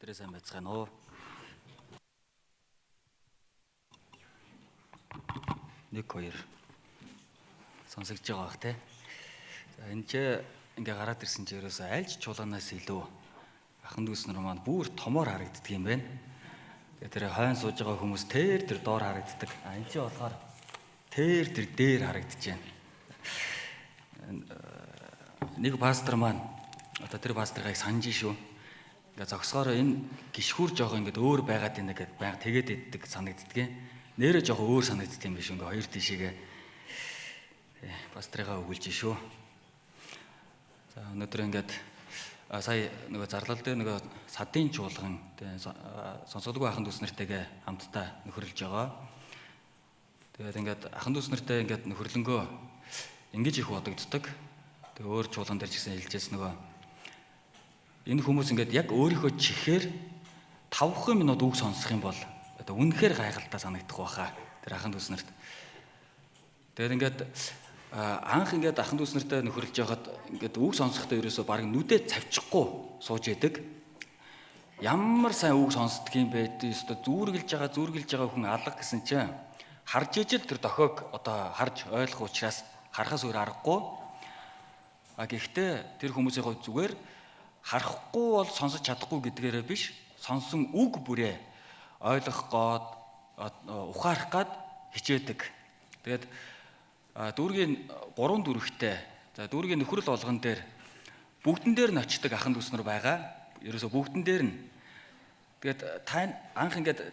Бүгдээрээ сайн байцгаана уу? Нэг хоёр сонсогдож байгаа бах те. За энэ ч ингээ гараад ирсэн чи ерөөсөө альж чулуунаас илүү ахын дүүснэр маань бүр томоор харагддаг юм байна. Тэгээ тэр хойно сууж байгаа хүмүүс тэр доор харагддаг. Энэ чи болохоор тэр дээр харагдаж байна. Нэг пастор маань одоо тэр пасторыг санаж шүү. Ингээ зогсохоор энэ гიშхүр жоох ингээд өөр байгаад байна гэд байнга тэгээд иддэг санагддаг. Нэрээ жоох өөр санагддаг юм биш ингээ хоёр тишээгээ пастрыгаа өгүүлж шүү. За өнөөдөр ингээд сая нөгөө зарлал дээр нөгөө садын чуулган сонсголгүй ахын дүүс нартэйгээ хамтдаа нөхөрлөж байгаа. Тэгээд ингээд ахын дүүс нартай ингээд нөхөрлөнгөө ингэж их бодогддог. Тэгээ өөр чуулган дээр ч гэсэн хэлжээс нөгөө энэ хүмүүс ингээд яг өөрийнхөө чихээр 5 минут үг сонсох юм бол одоо үнэхээр гайхалтай санагдах байхаа тэр ахын дүүс нарт. Тэгээд ингээд анх ингээд ахын дүүс нартай нөхөрлөж байхад ингээд үг сонсохдоо ерөөсөө баг нүдээ цавчихгүй сууж яадаг. Ямар сайн үг сонсдог юм бэ? Өөртөө зүүргэлж байгаа хүн алга гэсэн чинь харж ижил тэр дохиог одоо харж ойлгох учраас харахаас өөр аргагүй. Гэхдээ тэр хүмүүсийн хувьд зүгээр харахгүй бол сонсож чадахгүй гэдгээрээ биш, сонсон үг бүрээ ойлгох гээд ухаарах гээд хичээдэг. Тэгээд дүүргийн 3 дүрхтэй. За дүүргийн нөхрөл болгон дээр бүгдэн дээр нь очдог ахын дүүс нар байгаа. Ерөөсө бүгдэн дээр нь. Тэгээд та анх ингээд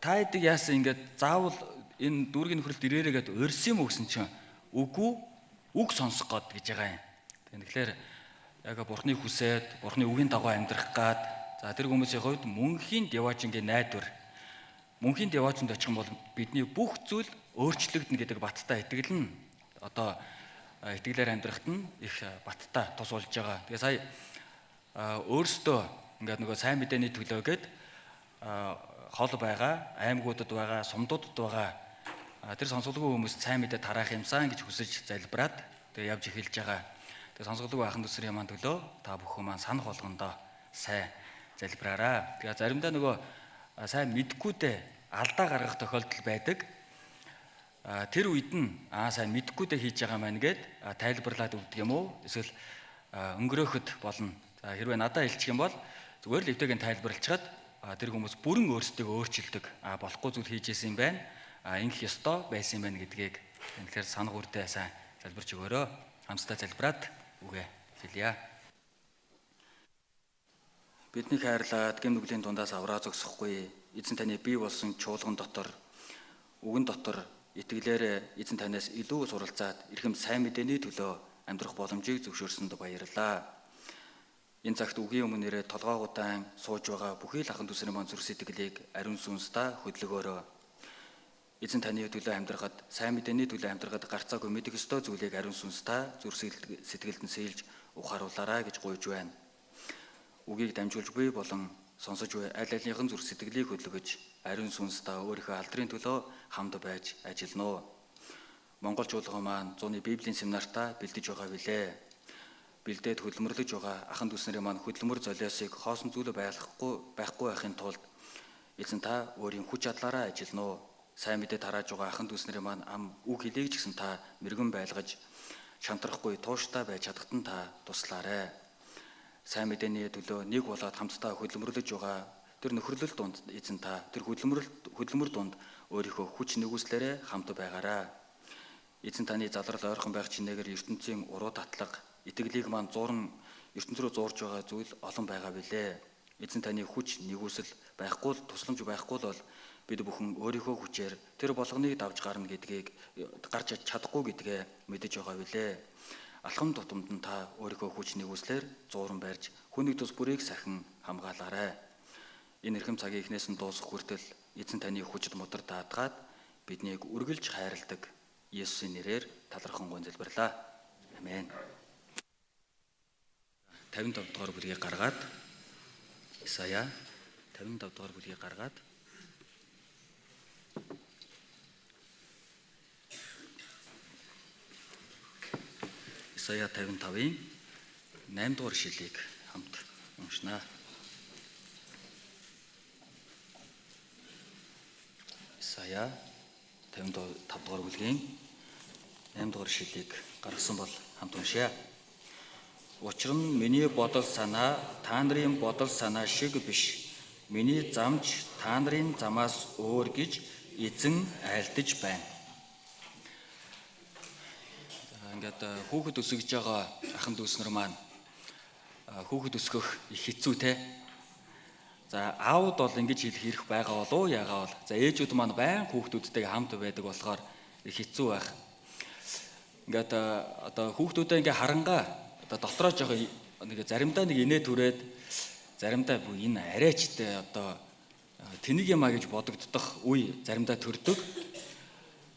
та идэг яасан ингээд заавал энэ дүүргийн нөхрөлд ирээрээ гэд өрсөн юм уу гэсэн чинь үгүй үг сонсох гээд гэж байгаа юм. Тэгэхээр яг бурхны хүсээд бурхны үгийн дагуу амьдрах гээд за тэр хүмүүсийн хувьд мөнхийн деважингийн найдвар мөнхийн деважинд очих юм бол бидний бүх зүйл өөрчлөгдөн гэдэг баттай итгэлэн одоо итгэлээр амьдрахад нь их баттай тус болж байгаа. Тэгээ сая өөрсдөө ингээд нөгөө сайн мэдээний төлөөгээд хол байгаа, аймагуудад байгаа, сумдуудад байгаа тэр сонсголгүй хүмүүст сайн мэдээ тараах юмсан гэж хүсэж залбираад тэгээ явж эхэлж байгаа. Тэгээ сонсголгүй ахын дүүсрийн маань төлөө та бүхэн маань санах болгондоо сайн залбираарай. Тэгээ заримдаа нөгөө сайн мэдгүйдээ алдаа гаргах тохиолдол байдаг. Тэр үед нь сайн мэдгүйдээ хийж байгаа маань гээд тайлбарлаад өгдөг юм уу? Эсвэл өнгөрөөхөд болно. За хэрвээ надад хэлчих юм бол зүгээр л эвтэйг нь тайлбарлацгаад тэр хүмүүс бүрэн өөрсдөө өөрчилдөг. Болохгүй зүйл хийж исэн юм байна. Ингэх ёстой байсан юм байна гэдгийг тэгэхээр санах үрдээ сайн залбирч өгөөрэй. Хамтдаа залбираад үгээ хэлье. Бидний хайрлаад гэм нүглийн дундаас авраа зогсохгүй эзэн таны бий болсон чуулган дотор үгэн дотор итгэлээр эзэн танаас илүү суралцаад эрхэм сайн мэдээний төлөө амьдрах боломжийг зөвшөөрсөнд баярлалаа. Энэ цагт үгийн өмнөрөө толгоогуудаа сууж байгаа бүхий л ахын дүүсрийн маань зүрх сэтгэлийг ариун сүнстэй хөдөлгөөрөө. Эзэн таны төлөө амьдрахад сайн мэдээний төлөө амьдрахад гарцаагүй мэдэх ёстой зүйлийг ариун сүнстэй зүрх сэтгэлд нь сэлж ухааруулаарай гэж гуйж байна. Үгийг дамжуулж буй болон сонсож буй аль алийнхын зүрх сэтгэлийг хөдөлгөж ариун сүнстэй өөрийнхөө алдрын төлөө хамт байж ажиллана. Монгол чуулган маань зууны библийн семинартаа бэлдэж байгаа билээ. Бэлдээд хөдөлмөрлөж байгаа ахын дүүснэрийн маань хөдөлмөр золиосыг хоосон зүйлө байхгүй байхын тулд эзэн та өөрийн хүч чадлаараа ажиллана. Сайн мэдээ тарааж байгаа ахын дүүснэрийн маань ам үг хэлийг ч гэсэн та мэрэгэн байлгаж шантрахгүй тууштай байж чадахт нь та туслаарай. Сайн мэдээний төлөө нэг болоод хамтдаа хөдөлмөрлөж байгаа тэр нөхөрлөл дунд эзэн та тэр хөдөлмөр дунд өөрийнхөө хүч нэгүслээрээ хамт байгаарай. Эзэн таны залрал ойрхон байх чинээгээр ертөнцийн уруу татлага итгэлийг маань ертөнц рүү зуурж байгаа зүйл олон байгаа билээ. Эзэн таны хүч нэгүсэл байхгүй л тусламж байхгүй л бол бид бүхэн өөрийнхөө хүчээр тэр болгоныг давж гарна гэдгийг гарч чадахгүй гэдгээ мэдэж байгаа билээ. Алхам тутамд нь та өөрийнхөө хүч нэгүслэр зууран барьж хүнийг тус бүрийг сахин хамгаалаарай. Энэ эрхэм цагийн эхнээс нь дуусах хүртэл эзэн таны хүчит модар даатгаад биднийг үргэлж хайрладаг Есүсийн нэрээр талархан залбирлаа. Амен. 55 дугаар бүлгийг гаргаад Исая 55 дугаар бүлгийг гаргаад Исая 55-ийн 8 дугаар ишлэлийг хамт уншнаа. Исая 55 дугаар бүлгийн 8 дугаар ишлэлийг гаргасан бол хамт уншъя. Учир нь миний бодол санаа та нарын бодол санаа шиг биш. Миний замч та нарын замаас өөр гэж эзэн айлдаж байна. Ингээд хүүхэд өсөж байгаа ахын дүүснэр маань хүүхэд өсгөх их хэцүү те. За аауд бол ингэж хэлэх хэрэг байгаа болов уу? Ягаа бол. За ээжүүд маань байн хүүхдүүдтэйгээ хамт байдаг болохоор их хэцүү байх. Ингээд одоо хүүхдүүдээ ингээ харангаа одоо дотроо жоо нэг заримдаа нэг инээ түрээд заримдаа энэ арайчтай одоо тэнийг юмаа гэж бодогддох үе заримдаа төрдөг.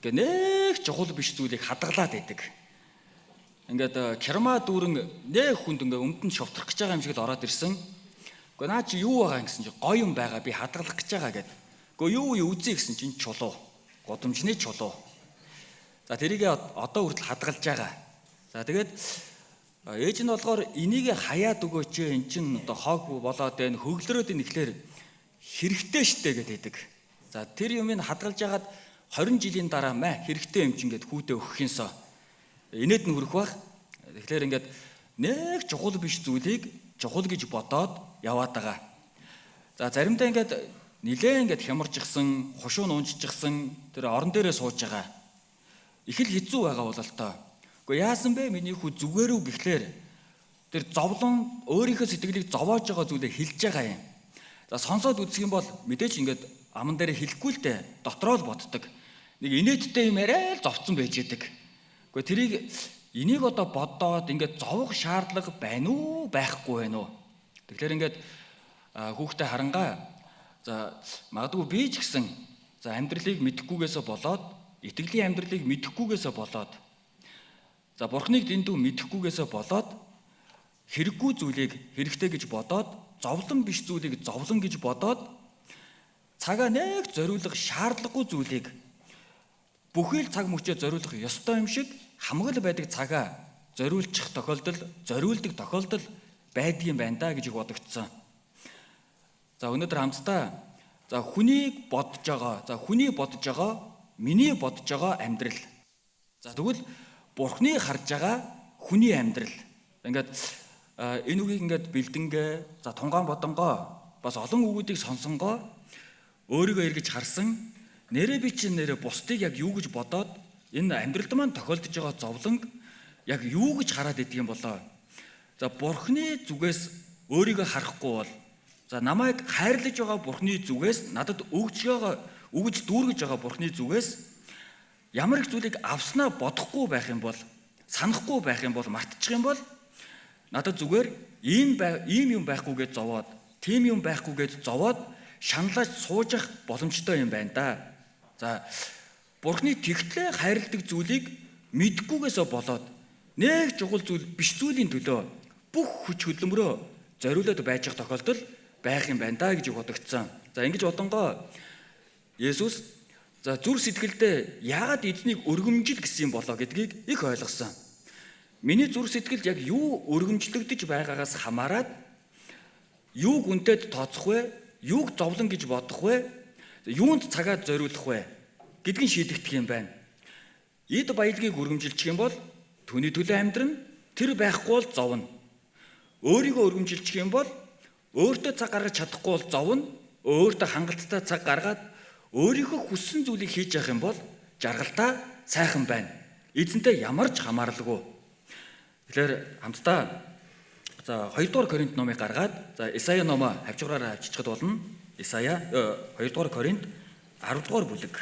Ингээ нэг чухал биш зүйлийг хадгалаад байдаг. Ингээд керма дүүрэн нэг хүнд ингээ өмдөнд шовтрох гэж байгаа юм шиг л ороод ирсэн. Гэхдээ наа чи юу байгаа гэсэн чи гоё юм байгаа би хадгалах гэж байгаа гэд. Гэхдээ юу үзье гэсэн чинь чулуу. Годомжны чулуу. За тэрийг одоо хүртэл хадгалж байгаа. За тэгээд ээж нь болохоор энийг хаяад өгөөч эн чин одоо хог болоод байна хөглөрөөд ин ихлээр хэрэгтэй штэ гэдэг. За тэр юмыг хадгалж ягаад 20 жилийн дараа мэ хэрэгтэй юм чин гэд хүүдээ өгөхийнсоо инээд нь хүрэх бах. Тэгэхээр ингээд нэг чухал биш зүйлийг чухал гэж бодоод яваад байгаа. За заримдаа ингээд нилээн ингээд хямарчихсан, хушуу нуунжчихсан тэр орон дээрээ сууж байгаа. Их л хэцүү байгаа бол л тоо. Гэхдээ яасан бэ миний хүү зүгээрүү гэхлээр тэр зовлон өөрийнхөө сэтгэлийг зовоож байгаа зүйлээ хэлж байгаа юм. За сонсоод үзэх юм бол мэдээж ингээд аман дээр хэлэхгүй л дээ. Дотроо л боддог. Нэг инээдтэй юм арай л зовцсон байж идэг. Гэхдээ тэрийг энийг одоо бодоод ингээд зовох шаардлага байна уу, байхгүй байна уу? Тэгэхээр ингээд хүүхдээ харангаа за магадгүй би ч гэсэн за амьдралыг мэдэхгүйгээсээ болоод итгэлийн амьдралыг мэдэхгүйгээсээ болоод за бурхныг дэндүү мэдэхгүйгээсээ болоод хэрэггүй зүйлийг хэрэгтэй гэж бодоод зовлон биш зүйлийг зовлон гэж бодоод цагаа нэг зориулах шаардлагагүй зүйлийг бүхий л цаг мөчөө зориулах ёстой юм шиг хамгаал байдаг цагаа зориулчих тохиолдол зориулдаг тохиолдол байдгийн байна да гэж бодогдсон. За өнөөдөр хамтдаа за хүний бодож байгаа миний бодож байгаа амьдрал. За тэгвэл бурхны харж байгаа хүний амьдрал. Ингээд энэ үгийг ингээд бэлдэнгээ за тунгаан бодонгоо бас олон үгүүдийг сонсонгоо өөрийгөө эргэж харсан нэрээ би чинь нэрээ бусдыг яг юу гэж бодоод энэ амьдралд маань тохиолдож байгаа зовлонг яг юу гэж хараад идэг юм болоо. За бурхны зүгээс өөрийгөө харахгүй бол за намайг хайрлаж байгаа бурхны зүгээс надад өгж дүүргэж байгаа бурхны зүгээс ямар их зүйлийг авснаа бодохгүй байх юм бол санахгүй байх юм бол мартчих юм бол надад зүгээр ийм юм байхгүйгээд зовоод тийм юм байхгүйгээд зовоод шаналж суужих боломжтой юм байна да. За бурхны тэгтлээ хайрладаг зүйлийг мэдгүйгээсээ болоод нэг чухал зүйл биш зүйлийн төлөө бүх хүч хөдөлмөрөө зориулаад байж байгаа тохиолдол байх юм байна да гэж бодогдсон. За ингэж бодонгоо Есүс за зүр сэтгэлдээ яагаад эзнийг өргөмжил гэсэн юм болоо гэдгийг их ойлгосон. Миний зүр сэтгэлд яг юу өргөмжлөгдөж байгаагаас хамаарат юуг үнтэд тооцох вэ? Юуг зовлон гэж бодох вэ? Юунд цагаа зориулах вэ? Гэдгийг шийдэгдэх юм байна. Эд баялагийг өргөмжилчих юм бол түүний төлөө амьдрна, тэр байхгүй бол зовно. Өөрийгөө өргөмжилчих юм бол өөртөө цаг гаргаж чадахгүй бол зовно. Өөртөө хангалттай цаг гаргаад өөрийнхөө хүссэн зүйлийг хийж явах юм бол жаргалтай сайхан байна. Эзэнтэй ямар ч хамааралгүй. Тэгэхээр хамтдаа за 2 дугаар Коринт номыг гаргаад за Исая номоо хавчгаараа авчичхад болно. Исая 2 дугаар Коринт 10 дугаар бүлэг.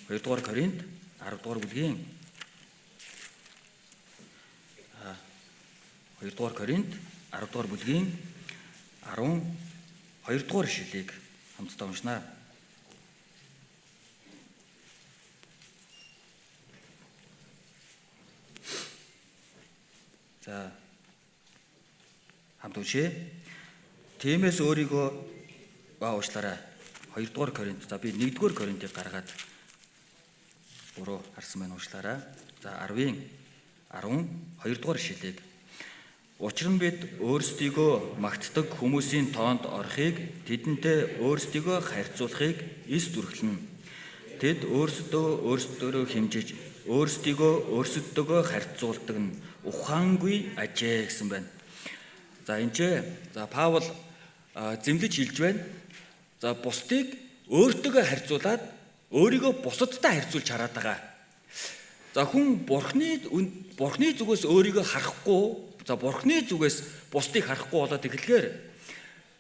2 дугаар Коринт 10 дугаар бүлгийн 2 дугаар Коринт 10 дугаар бүлгийн 12 дугаар ишлэлийг хамтдаа уншнаа. За хамт уншъя. Тиймээс өөрийгөө уушлаарай. 2 дугаар Коринт. За би 1 дугаар Коринтыг гаргаад буруу харсан байна уушлаарай. За 10-ийн 12 дугаар ишлэлийг Учир нь бид өөрсдийгөө магтдаг хүмүүсийн тоонд орохыг, тэдэнтэй өөрсдийгөө харьцуулахыг эс зүрхлэнэ. Тэд өөрсдөө хэмжиж, өөрсдийгөө өөрсдөө харьцуулдаг нь ухаангүй ажээ гэсэн байна. За энэ ч Паул зэмлэж хэлж байна. За бусдыг өөртөөгөө харьцуулаад өөрийгөө бусадтай харьцуулж хараад байгаа. За хүн бурхны зүгээс өөрийгөө харахгүй, за бурхны зүгээс бусдыг харахгүй болоод эхлэхээр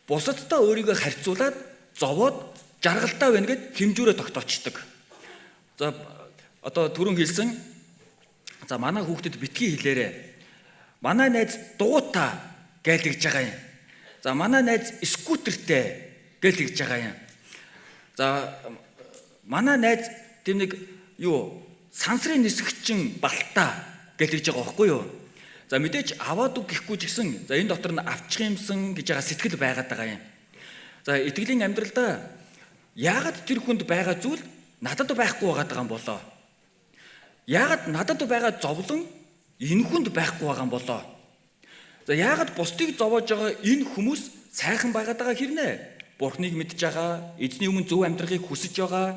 бусадтай өөрийгөө харьцуулаад зовоод жаргалтай байна гэд хэмжүүрээ тогтоочдөг. За одоо түрүүн хэлсэн за манай хүүхдэд битгий хэлээрээ. Манай найз дуута гэлэгж байгаа юм. За манай найз скутертэй гэлэгж байгаа юм. За манай найз тийм нэг сансрын нисгэгчин балтаа гэлэгж байгаа байхгүй юу? За мэдээж аваад үг гэхгүй ч гэсэн за энэ дотор нь авчих юмсан гэж байгаа сэтгэл байгаад байгаа юм. За итгэлийн амьдралдаа яагаад тэр хүнд байгаа зүйл надад байхгүй байгаа юм болоо? Яагаад надад байгаа зовлон энэ хүнд байхгүй байгаа юм болоо? За яагаад бусдыг зовоож байгаа энэ хүмүүс сайхан байгаад байгаа хэрнээ? Бурхныг мэдж байгаа, эзний өмнө зөв амьдрахыг хүсэж байгаа,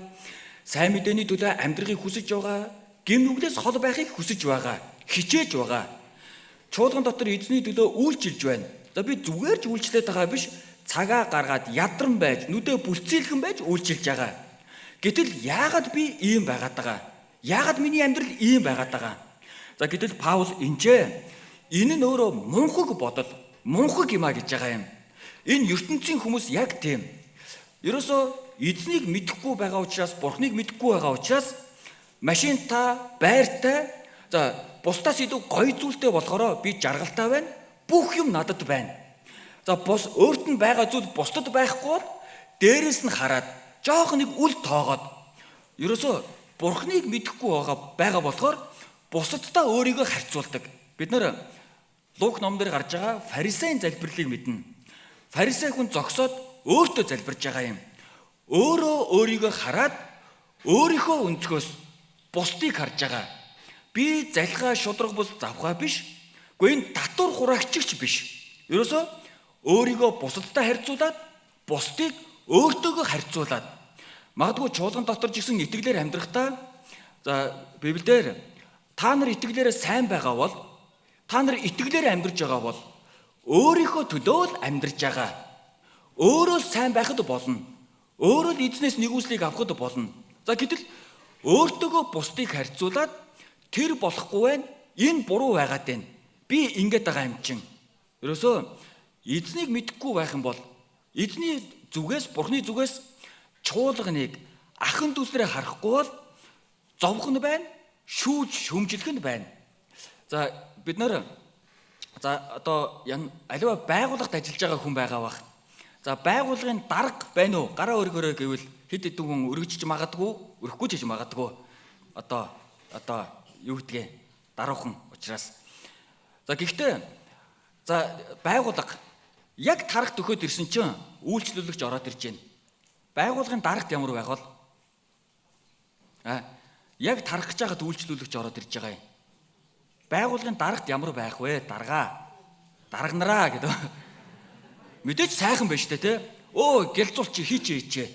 сайн мэдээний төлөө амьдрахыг хүсэж байгаа, гэм нүглээс хол байхыг хүсэж байгаа, хичээж байгаа. Чуулган дотор эзний төлөө үйлчилж байна. За би зүгээр ч үйлчлээд байгаа биш, цагаа гаргаад ядран байж, нүдээ бүлцээлхэн байж үйлчилж байгаа. Гэтэл яагаад би ийм байгаад байгаа? Яагаад миний амьдрал ийм байгаад байгаа? За гэтэл Паул энэ нь өөрөө мунхаг бодол, мунхаг юм а гэж байгаа юм. Энэ ертөнцийн хүмүүс яг тийм. Ерөөсөө эзнийг мэдэхгүй байгаа учраас, бурхныг мэдэхгүй байгаа учраас машинтай, байртай, за бусдаас илүү гоё зүйлтэй болохоор би жаргалтай байна. Бүх юм надад байна. За өөрт нь байгаа зүйл бусдад байхгүй бол дээрээс нь хараад жоох нэг үл тоогоод ерөөсөө бурхныг мэдэхгүй байгаа болохоор бусадтай өөрийгөө харьцуулдаг. Бид нар Лук номдэр гарч байгаа фарисеийн залбирлыг мэднэ. Фарисей хүн зогсоод өөртөө залбирж байгаа юм. Өөрийгөө хараад өөрийнхөө өнцгөөс бусдыг харж байгаа. Би залхаа шудраг бус завхаа биш. Гэхдээ энэ татвар хураагчч биш. Ерөөсөө өөрийгөө бусадтай харьцуулаад бусдыг өөртөөгөө харьцуулаад магадгүй чуулган дотор ч гэсэн итгэлээр амьдрахдаа за Библиэлд та нар итгэлээрээ сайн байгаа бол та нар итгэлээр амьдарч байгаа бол өөрийнхөө төлөө л амьдарч байгаа. Өөрөө сайн байхад болно. Өөрөө л эзнээс нэгүслийг авахд болно. За гэтэл өөртөөгөө бусдыг харьцуулаад тэр болохгүй байна. Энэ буруу байгаад байна. Би ингэж байгаа юм чинь. Ерөөсөө эзнийг мэдэхгүй байх юм бол эзний зүгээс, бурхны зүгээс чуулганыг ахын дүүслэрээ харахгүй бол зовхон байна, шүүж шөмжлөх нь байна. За бид нар одоо аливаа байгууллагт ажиллаж байгаа хүн байгаа бах. За байгууллагын дарга байна уу? Гараа өргөрөө гэвэл хэд хэдэн хүн өргөжж магадгүй, өрөхгүй ч гэж магадгүй. Одоо юу гэдгийг даруухан учраас. За гэхдээ за байгууллага яг тарах төхөөд ирсэн чинь үйлчлүүлэгч ороод ирж байна. Байгууллагын дарагт ямар байх бол? Яг тарах гэж байгаад үйлчлүүлэгч ороод ирж байгаа юм. Байгууллагын дарагт ямар байх вэ? Дарагнараа гэдэг. Мэдээж сайхан байна шүү дээ, тий? Гэлзуулч хийчээ.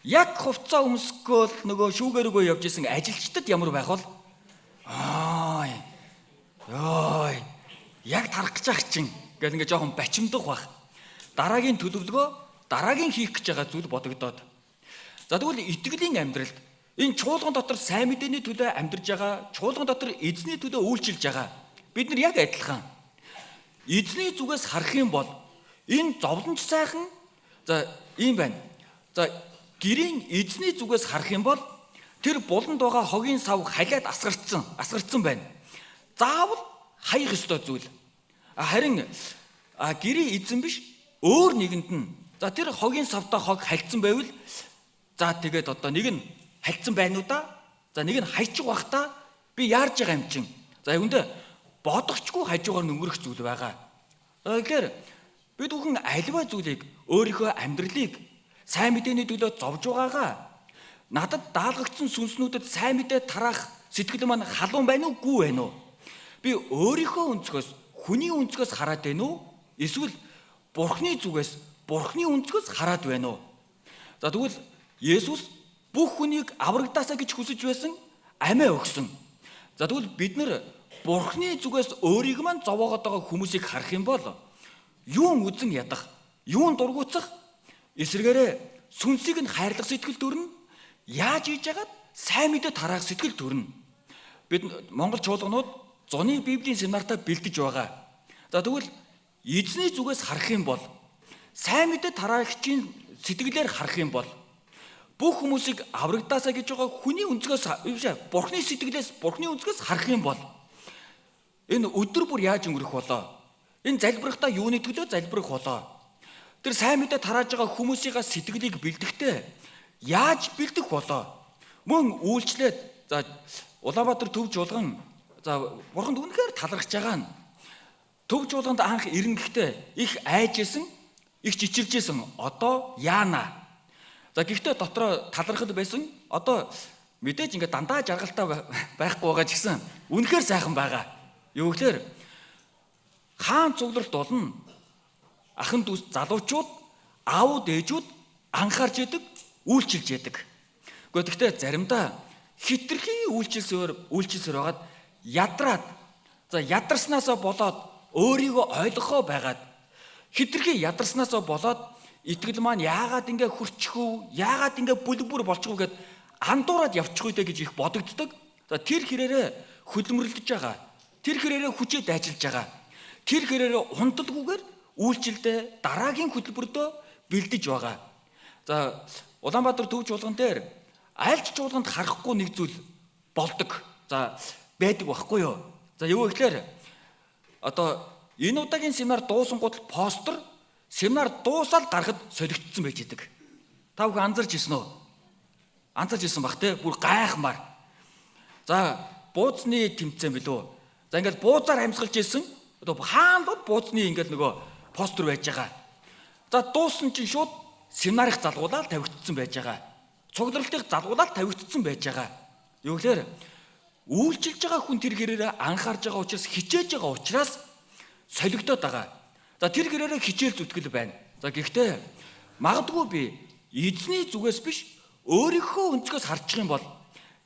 Яг хувцас өмсгөөл нөгөө шүүгээрөө явж исэн ажилчдад ямар байх бол? Яг тарах гэж байгаа чинь гэл ингээ жоохон бачимдах байх. Дараагийн төлөвлөгөө, дараагийн хийх гэж байгаа зүйл бодогдоод. За тэгвэл итгэлийн амьдралд энэ чуулган дотор сайн мэдээний төлөө амьдарж байгаа, чуулган дотор эзний төлөө үйлчилж байгаа. Бид нар яг адилхан. Эзний зүгээс харах юм бол энэ зовлонч сайхан за ийм байна. За гэрийн эзний зүгээс харах юм бол тэр буланд байгаа хогийн сав халиад асгарцсан байна. Заавал хаях ёстой зүйл. Харин гэрийн эзэн биш өөр нэгэнд нь за тэр хогийн савтай хог хальцсан байвал за тэгээд одоо нэг нь хальцсан байна уу да? За нэг нь хайчих бах та би яарж байгаа юм чинь. За үүндээ бодохчгүй хажуугаар өнгөрөх зүйл байгаа. Тэгэхээр бид бүхэн альва зүйлийг өөрийнхөө амьдралыг сайн мэдээний төлөө зовж байгаагаа надад даалгагдсан сүнснүүдэд сайн мэдээ тараах сэтгэл маань халуун байна уу гүй байна уу? Би өөрийнхөө өнцгөөс хүний өнцгөөс хараад байна уу? Эсвэл Бурхны зүгээс, Бурхны өнцгөөс хараад байна уу? За тэгвэл Есүс бүх хүнийг аврагдаасаа гэж хүсэж байсан, амиа өгсөн. За тэгвэл бид нар Бурхны зүгээс өөрийг маань зовоогоод байгаа хүмүүсийг харах юм бол юун үзэн ядах, юун дургуутсах, эсвэргээрээ сүнсийг нь хайрлах сэтгэл төрнө, яаж хийж яагаад сайн мэдээ тараах сэтгэл төрнө. Бид Монгол чуулганууд зуны Библийн семинартаа бэлдэж байгаа. За тэгвэл эзний зүгээс харах юм бол, сайн мэдээ тараагчийн сэтгэлээр харах юм бол, бүх хүмүүсийг аврагдаасаа гэж байгаа хүний өнцгөөс, Бурхны сэтгэлээс, Бурхны өнцгөөс харах юм бол энэ өдөр бүр яаж өнгөрөх болоо? Энэ залбирахтаа юуны төлөө залбирах болоо? Тэр сайн мэдээ тарааж байгаа хүмүүсийн сэтгэлийг бэлдэхдээ яаж бэлдэх болоо? Мөн үйлчлээд за Улаанбаатар төв жуулган за Бурханд үнэхээр талархаж байгаа нь төв жуулганд анх ирнэ гэхдээ их айжсэн, их чичиржсэн. Одоо яана. За гэхдээ дотроо талархал байсан. Одоо мэдээж ингээд дандаа жаргалтай байхгүй байгаа ч гэсэн үнэхээр сайхан байгаа. Юу гэхээр хаан цугларт болно. Ахан дүүс залуучууд, аав ээжүүд анхаарч яадаг, үйлчилж яадаг. Гэхдээ заримдаа хитрхи үйлчилсээр байгаад ядраад за ядарснаасаа болоод өөрийгөө ойлгохоо байгаад хитрхи ядарснаасаа болоод итгэл маань яагаад ингэ хурцчихв, яагаад ингэ бүлбүр болчихв гэд андуураад явчих үедээ гэж их бодогддог. За тэр хэрээрээ хөдөлмөрлөж байгаа. Тэр хэрээрээ хүчээд ажиллаж байгаа. Тэр хэрээрээ унталгүйгээр үйлчлэлдээ дараагийн хөтөлбөртөө бэлдэж байгаа. За Улаанбаатар төв жуулган дээр аль ч жуулганд харахгүй нэг зүйл болдог. За байдаг байхгүй юу? За юу гэхээр одоо энэ удаагийн семинар дуусан гутал постэр семинар дуусаад гарахад солигдсон байж идэг. Та бүхэн анзарч ирсэн үү? Анзарч ирсэн бах те бүр гайхмаар. За бууцны тэмцээн билүү? За ингээд бууцаар амьсгалж ирсэн. Одоо хаандад бууцны ингээд нөгөө постэр байж байгаа. За дууссан чинь шууд семинарыг залгуулаад тавигдсан байж байгаа. Цугларалтыг залгуулаад тавигдсан байж байгаа. Юу гэхээр үйлчилж байгаа хүн тэр хэрээрээ анхаарж байгаа учраас хичээж байгаа учраас солигдоод байгаа. За тэр хэрээрээ хичээл зүтгэл байна. За гэхдээ магадгүй би эзний зүгээс биш өөрийнхөө өнцгөөс харчих юм бол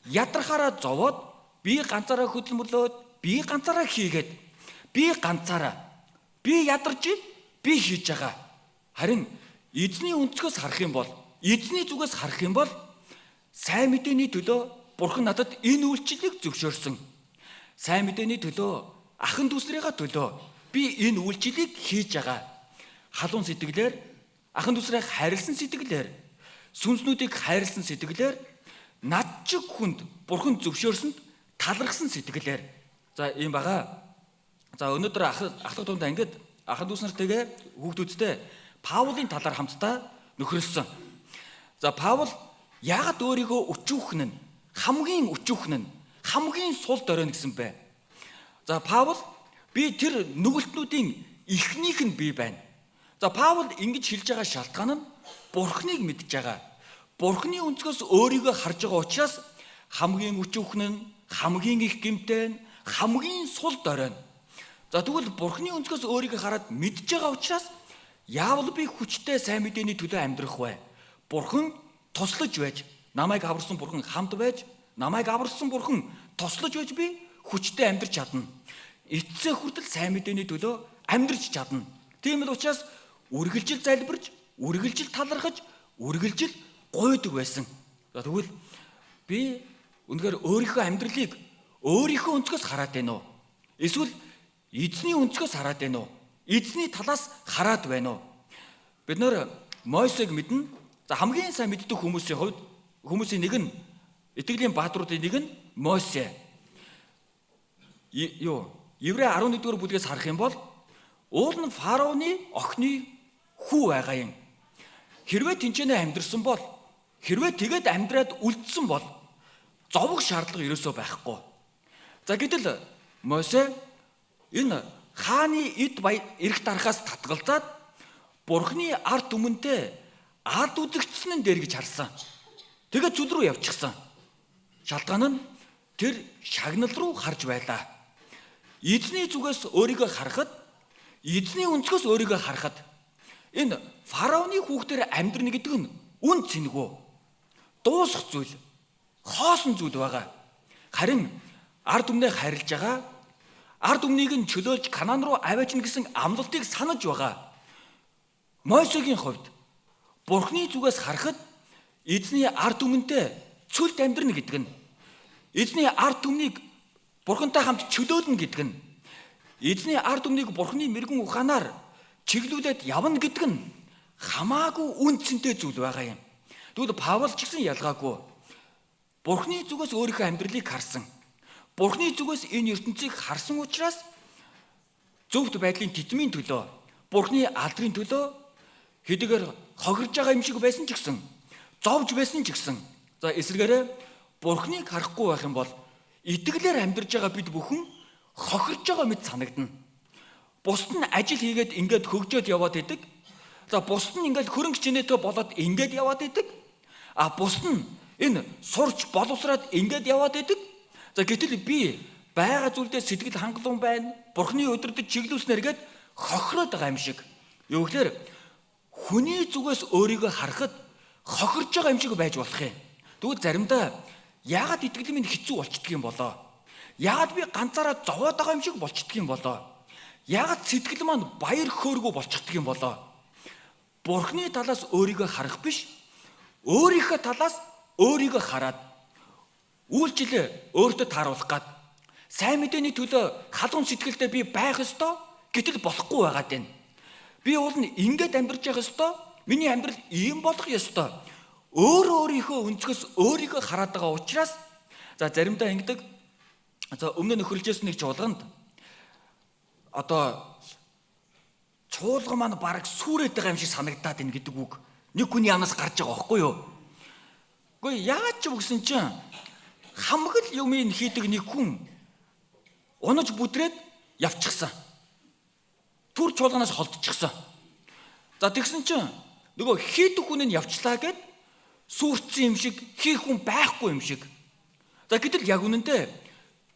ядрахаараа зовоод би ганцаараа хөдөлмөрлөөд би ганцаараа хийгээд би ганцаараа би ядарч би хийж байгаа. Харин эзний өнцгөөс харах юм бол, эзний зүгээс харах юм бол сайн мэдээний төлөө Бурхан надад энэ үйлчлэлийг зөвшөөрсөн. Сайн мэдээний төлөө, ахын дүүсрийнхаа төлөө би энэ үйлчлэлийг хийж байгаа. Халуун сэтгэлээр, ахын дүүсрийг хайрлсан сэтгэлээр, сүнснүүдийг хайрлсан сэтгэлээр, над чиг хүнд Бурхан зөвшөөрсөнд талархсан сэтгэлээр. За ийм байгаа. За өнөөдөр ахлах тунд ангид ахын дүүс нартайгээ хүүхдүүдтэй Паулын талаар хамтдаа нөхрөлсөн. За Паул яагаад өөрийгөө өчүүхэн нь хамгийн өчүүхэн нь хамгийн сул доройно гэсэн бэ? За Паул би тэр нүгэлтнүүдийн эхнийх нь би байна. За Паул ингэж хэлж байгаа шалтгаан нь Бурхныг мэдж байгаа. Бурхны өнцгөөс өөрийгөө харж байгаа учраас хамгийн өчүүхэн нь, хамгийн их гэмтэн, хамгийн сул доройно. За тэгвэл Бурхны өнцгөөс өөрийгөө хараад мэдж байгаа учраас яавал би хүчтэй сайн мэдээний төлөө амьдрах вэ? Бурхан туслаж байж, намайг аварсан Бурхан хамт байж, намайг аварсан Бурхан туслаж байж би хүчтэй амьдрч чадна. Эцсээ хүртэл сайн мэдээний төлөө амьдрч чадна. Тийм л учраас үргэлжил залбирч, үргэлжил талархаж, үргэлжил гуйдаг байсан. За тэгвэл би үнэхээр өөрийнхөө амьдралыг өөрийнхөө өнцгөөс хараад байна уу? Эсвэл эзний өнцгөөс хараад байна уу? Эзний талаас хараад байна уу? Бид нэр Мойсег мэднэ. За хамгийн сайн мэддэг хүмүүсийн хувьд хүмүүсийн нэг нь итгэлийн баатруудын нэг нь Мойсе. Еврей 11-р бүлгээс харах юм бол уул нь фараоны охины хүү байгаа юм. Хэрвээ тэнцэнэ амьдрсан бол, хэрвээ тэгээд амьдраад үлдсэн бол зовох шаардлага ерөөсөө байхгүй. За гэтэл Мойсе энэ хааны эд эрх дарахаас татгалзаад Бурхны ард түмэнтэй ард үзэгдсэн нь дээр гэж харсан. Тэгээд зүл рүү явчихсан. Шалтгаан нь тэр шагнал руу харж байлаа. эзний зүгээс өөрийгөө харахад, эзний өнцгөөс өөрийгөө харахад энэ фараоны хүүхдээр амьдрна гэдэг нь үн цэнэгүй, дуусах зүйл, хоосон зүйл байгаа. Харин ард түмнээ хайрлаж байгаа, ард түмнийг нь чөлөөлж Канаан руу аваачна гэсэн амлалтыг санаж байгаа Мойсегийн хувьд Бурхны зүгээс харахад эзний ард түмэнтэй цөлд амьдрна гэдэг нь, эзний ард түмнийг Бурхантай хамт чөлөөлнө гэдэг нь, эзний ард түмнийг Бурхны мэрэгэн ухаанаар чиглүүлээд явна гэдэг нь хамаагүй үнцэнтэй зүйл байгаа юм. Тэгвэл Паул ч гэсэн ялгаагүй Бурхны зүгээс өөрийнхөө амьдралыг харсан, Бурхны зүгээс энэ ертөнцийг харсан учраас зөвхт байдлын титмийн төлөө, Бурхны алдрын төлөө хэдийгээр хохирж байгаа юм шиг байсан ч гэсэн, зовж байсан ч гэсэн, за эсвэргээрээ Бурхныг харахгүй байх юм бол итгэлээр амьдарж байгаа бид бүхэн хохирж байгаа мэт санагдана. Бусд нь ажил хийгээд ингээд хөгжөөд яваад идэг. За бусд нь ингээд хөрөнгө чинээтэй болоод ингээд яваад идэг. А бусд нь энэ сурч боловсраад ингээд яваад идэг. За гэтэл би байгаа зүйлдээ сэтгэл хангалуун байна. Бурхны өдөртөж чиглүүлснээр гээд хохироод байгаа юм шиг. Юу гэхээр хүний зүгээс өөрийгөө харахад хохирж байгаа юм шиг байж болох юм. Тэгвэл заримдаа яагаад итгэл минь хэцүү болчихдөг юм болоо? Яагаад би ганцаараа зовоод байгаа юм шиг болчихдөг юм болоо? Яагаад сэтгэл маань баяр хөөргөө болчихдөг юм болоо? Бурхны талаас өөрийгөө харах биш, өөрийнхөө талаас өөрийгөө хараад үйлчлээ өөртөө тааруулах гад сайн мэдээний төлөө халуун сэтгэлдээ би байх ёстой, гэтэл болохгүй байгаад байна. Би уул нь ингээд амьдарч явах ёстой, миний амьдрал ийм болох ёстой. Өөрийнхөө өнцгөөс өөрийгөө хараад байгаа учраас за заримдаа ингэдэг. За өмнө нөхөрлжсэн нэг чуулганд одоо чуулга маань бараг сүрээд байгаа юм шиг санагдаад байна гэдэг үг нэг хүний амнаас гарч байгаа байхгүй юу? Гэхдээ яаж ч үгсэн чинь хамаг л юм хийдэг нэг хүн унаж бүдрээд явчихсан. Түр чуулганаас холдчихсан. За тэгсэн чинь нөгөө хийдэг хүн нь явчлаа гэд сүрцэн юм шиг, хийх хүн байхгүй юм шиг. За гэтэл яг үнэндээ